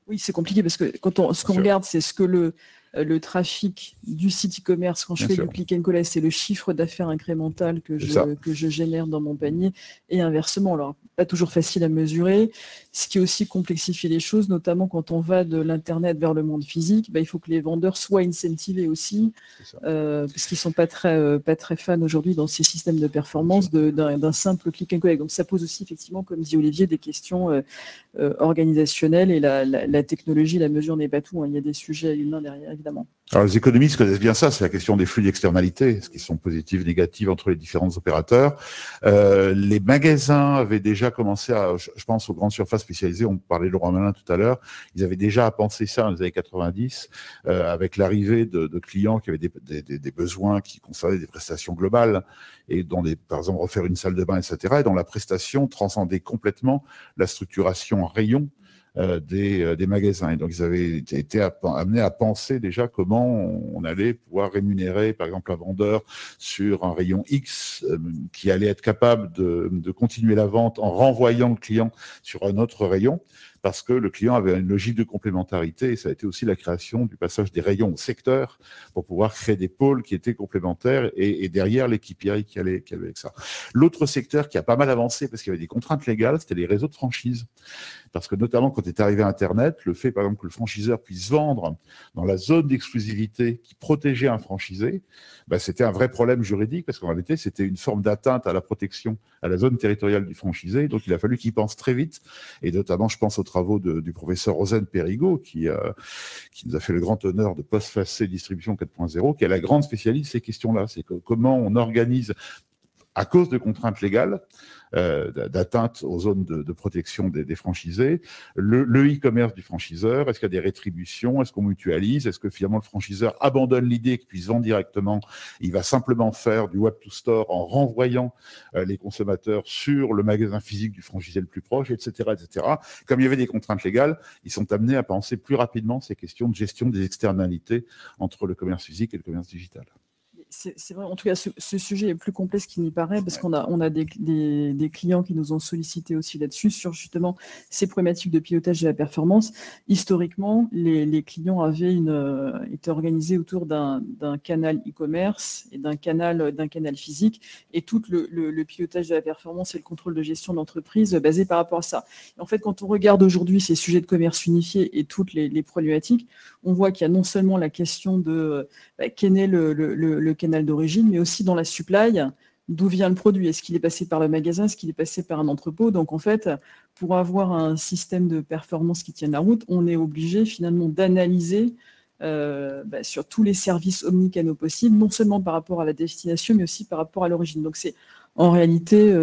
Oui, c'est compliqué parce que ce qu'on regarde, c'est ce que le trafic du site e-commerce, quand je fais du click and collect, c'est le chiffre d'affaires incrémental que je génère dans mon panier et inversement. Alors, pas toujours facile à mesurer, ce qui aussi complexifie les choses, notamment quand on va de l'Internet vers le monde physique, il faut que les vendeurs soient incentivés aussi, parce qu'ils ne sont pas très fans aujourd'hui dans ces systèmes de performance d'un simple click and collect. Donc ça pose aussi effectivement, comme dit Olivier, des questions organisationnelles et la technologie, la mesure n'est pas tout, hein. Il y a des sujets humains derrière, évidemment. Alors les économistes connaissent bien ça, c'est la question des flux d'externalités, est-ce qu'ils sont positifs, négatifs entre les différents opérateurs. Les magasins avaient déjà commencé je pense aux grandes surfaces spécialisées, on parlait de Leroy Merlin tout à l'heure, ils avaient déjà pensé ça dans les années 90, avec l'arrivée de clients qui avaient des besoins qui concernaient des prestations globales, et par exemple refaire une salle de bain, etc., et dont la prestation transcendait complètement la structuration en rayon des magasins. Et donc, ils avaient été amenés à penser déjà comment on allait pouvoir rémunérer, par exemple, un vendeur sur un rayon X qui allait être capable de continuer la vente en renvoyant le client sur un autre rayon, parce que le client avait une logique de complémentarité, et ça a été aussi la création du passage des rayons au secteur pour pouvoir créer des pôles qui étaient complémentaires et derrière les KPI qui allaient avec ça. L'autre secteur qui a pas mal avancé parce qu'il y avait des contraintes légales, c'était les réseaux de franchise. Parce que notamment quand est arrivé Internet, le fait par exemple que le franchiseur puisse vendre dans la zone d'exclusivité qui protégeait un franchisé, c'était un vrai problème juridique parce qu'en réalité c'était une forme d'atteinte à la protection, à la zone territoriale du franchisé. Donc il a fallu qu'il pense très vite, et notamment je pense aux travaux du professeur Rosen Périgot qui nous a fait le grand honneur de Post-Facé Distribution 4.0, qui est la grande spécialiste de ces questions-là. C'est comment on organise, à cause de contraintes légales, d'atteinte aux zones de protection des franchisés, le e-commerce du franchiseur, est-ce qu'il y a des rétributions, est-ce qu'on mutualise, est-ce que finalement le franchiseur abandonne l'idée qu'il puisse vendre directement, il va simplement faire du web to store en renvoyant les consommateurs sur le magasin physique du franchisé le plus proche, etc., etc. Comme il y avait des contraintes légales, ils sont amenés à penser plus rapidement ces questions de gestion des externalités entre le commerce physique et le commerce digital. C'est vrai, en tout cas, ce sujet est plus complexe qu'il n'y paraît parce qu'on a des clients qui nous ont sollicité aussi là-dessus, sur justement ces problématiques de pilotage de la performance. Historiquement, les clients étaient organisés autour d'un canal e-commerce et d'un canal physique, et tout le pilotage de la performance et le contrôle de gestion d'entreprise basé par rapport à ça. Et en fait, quand on regarde aujourd'hui ces sujets de commerce unifié et toutes les problématiques, on voit qu'il y a non seulement la question de quel est le canal d'origine, mais aussi dans la supply, d'où vient le produit. Est-ce qu'il est passé par le magasin, est-ce qu'il est passé par un entrepôt? Donc en fait, pour avoir un système de performance qui tienne la route, on est obligé finalement d'analyser sur tous les services omnicanaux possibles, non seulement par rapport à la destination, mais aussi par rapport à l'origine. Donc c'est en réalité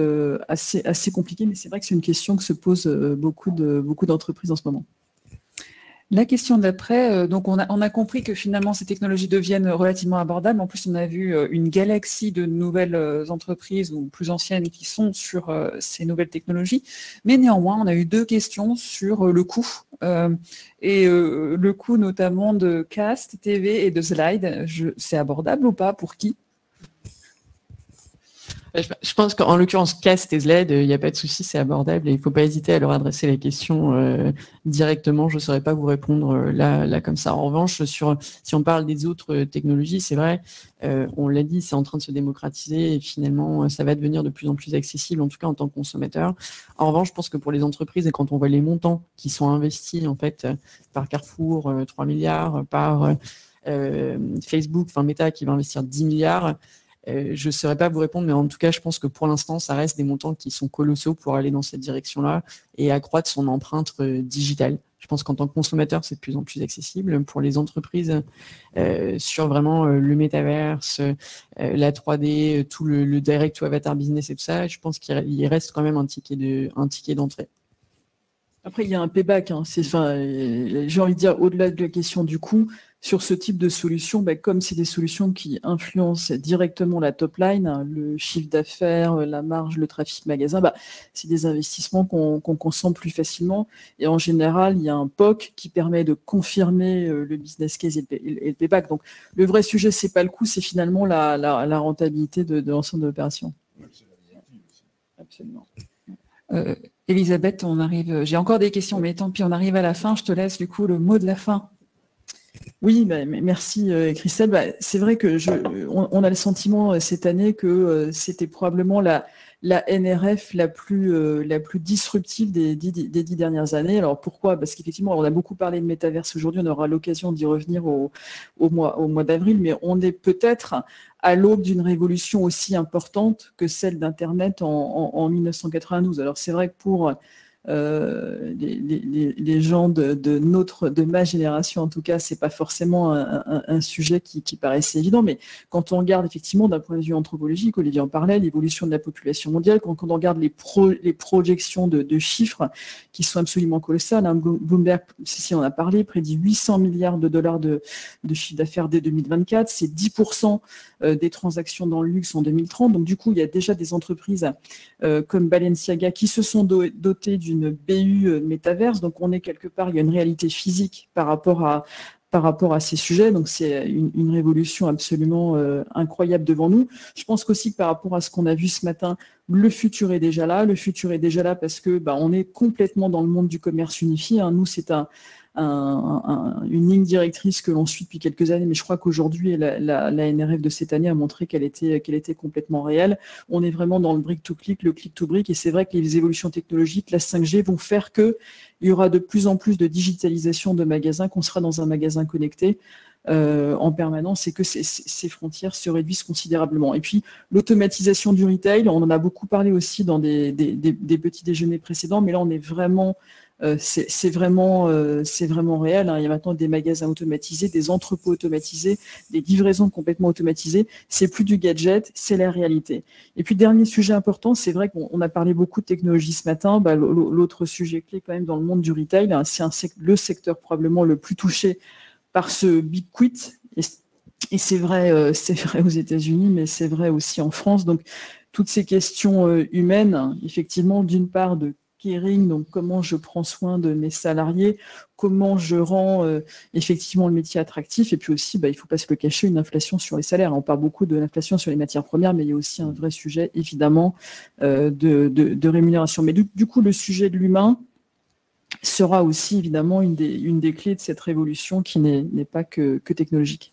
assez compliqué, mais c'est vrai que c'est une question que se posent beaucoup d'entreprises en ce moment. La question d'après, donc on a compris que finalement ces technologies deviennent relativement abordables. En plus, on a vu une galaxie de nouvelles entreprises ou plus anciennes qui sont sur ces nouvelles technologies. Mais néanmoins, on a eu 2 questions sur le coût. Le coût notamment de Cast, TV et de Slide. C'est abordable ou pas? Pour qui? Je pense qu'en l'occurrence, Cast et Sled, il n'y a pas de souci, c'est abordable et il ne faut pas hésiter à leur adresser les questions directement. Je ne saurais pas vous répondre là comme ça. En revanche, si on parle des autres technologies, c'est vrai, on l'a dit, c'est en train de se démocratiser et finalement, ça va devenir de plus en plus accessible, en tout cas en tant que consommateur. En revanche, je pense que pour les entreprises, et quand on voit les montants qui sont investis en fait par Carrefour, 3 milliards, par Facebook, enfin Meta qui va investir 10 milliards, je ne saurais pas vous répondre, mais en tout cas, je pense que pour l'instant, ça reste des montants qui sont colossaux pour aller dans cette direction-là et accroître son empreinte digitale. Je pense qu'en tant que consommateur, c'est de plus en plus accessible. Pour les entreprises, sur vraiment le métaverse, la 3D, tout le direct to avatar business et tout ça, je pense qu'il reste quand même un ticket d'entrée. Après, il y a un payback. J'ai envie de dire, au-delà de la question du coût, sur ce type de solution, comme c'est des solutions qui influencent directement la top line, le chiffre d'affaires, la marge, le trafic magasin, c'est des investissements qu'on consomme plus facilement. Et en général, il y a un POC qui permet de confirmer le business case et le payback. Donc, le vrai sujet, c'est pas le coût, c'est finalement la rentabilité de l'ensemble de l'opération. Absolument. Elisabeth, j'ai encore des questions, mais tant pis, on arrive à la fin. Je te laisse du coup le mot de la fin. Oui, merci Christelle. C'est vrai que on a le sentiment cette année que c'était probablement la NRF la plus disruptive des 10 dernières années. Alors pourquoi? Parce qu'effectivement, on a beaucoup parlé de métaverse aujourd'hui, on aura l'occasion d'y revenir au mois d'avril, mais on est peut-être à l'aube d'une révolution aussi importante que celle d'Internet en 1992. Alors c'est vrai que pour les gens de ma génération, en tout cas, c'est pas forcément un sujet qui paraissait évident, mais quand on regarde effectivement d'un point de vue anthropologique, Olivier en parlait, l'évolution de la population mondiale, quand on regarde les projections de chiffres qui sont absolument colossales, Bloomberg, si on a parlé, prédit 800 milliards de dollars de chiffre d'affaires dès 2024, c'est 10% des transactions dans le luxe en 2030, donc du coup, il y a déjà des entreprises comme Balenciaga qui se sont dotées d'une BU métaverse, donc on est quelque part, il y a une réalité physique par rapport à ces sujets, donc c'est une révolution absolument incroyable devant nous. Je pense qu'aussi que par rapport à ce qu'on a vu ce matin, le futur est déjà là. Le futur est déjà là parce que on est complètement dans le monde du commerce unifié. Nous, c'est une ligne directrice que l'on suit depuis quelques années, mais je crois qu'aujourd'hui, la NRF de cette année a montré qu'elle était complètement réelle. On est vraiment dans le brick-to-click, le click-to-brick, et c'est vrai que les évolutions technologiques, la 5G, vont faire qu'il y aura de plus en plus de digitalisation de magasins, qu'on sera dans un magasin connecté en permanence, et que ces frontières se réduisent considérablement. Et puis, l'automatisation du retail, on en a beaucoup parlé aussi dans des petits déjeuners précédents, mais là, on est vraiment... c'est vraiment réel. Il y a maintenant des magasins automatisés, des entrepôts automatisés, des livraisons complètement automatisées. C'est plus du gadget, c'est la réalité. Et puis, dernier sujet important, c'est vrai qu'on a parlé beaucoup de technologie ce matin. L'autre sujet clé quand même dans le monde du retail, c'est le secteur probablement le plus touché par ce big quit. Et c'est vrai aux États-Unis, mais c'est vrai aussi en France. Donc, toutes ces questions humaines, effectivement, d'une part de caring, donc comment je prends soin de mes salariés, comment je rends effectivement le métier attractif, et puis aussi, il ne faut pas se le cacher, une inflation sur les salaires. On parle beaucoup de l'inflation sur les matières premières, mais il y a aussi un vrai sujet, évidemment, de rémunération. Mais du coup, le sujet de l'humain sera aussi, évidemment, une des clés de cette révolution qui n'est pas que technologique.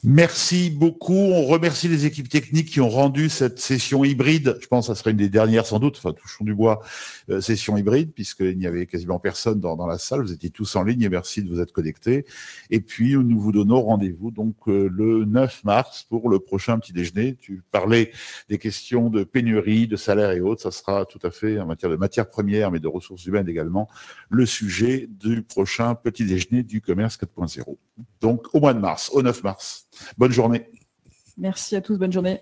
Merci beaucoup. On remercie les équipes techniques qui ont rendu cette session hybride. Je pense que ça serait une des dernières sans doute, touchons du bois, session hybride, puisqu'il n'y avait quasiment personne dans la salle. Vous étiez tous en ligne et merci de vous être connectés. Et puis, nous vous donnons rendez-vous donc le 9 mars pour le prochain petit déjeuner. Tu parlais des questions de pénurie, de salaire et autres. Ça sera tout à fait, en matière de matières premières, mais de ressources humaines également, le sujet du prochain petit déjeuner du commerce 4.0. Donc, au mois de mars, au 9 mars. Bonne journée. Merci à tous, bonne journée.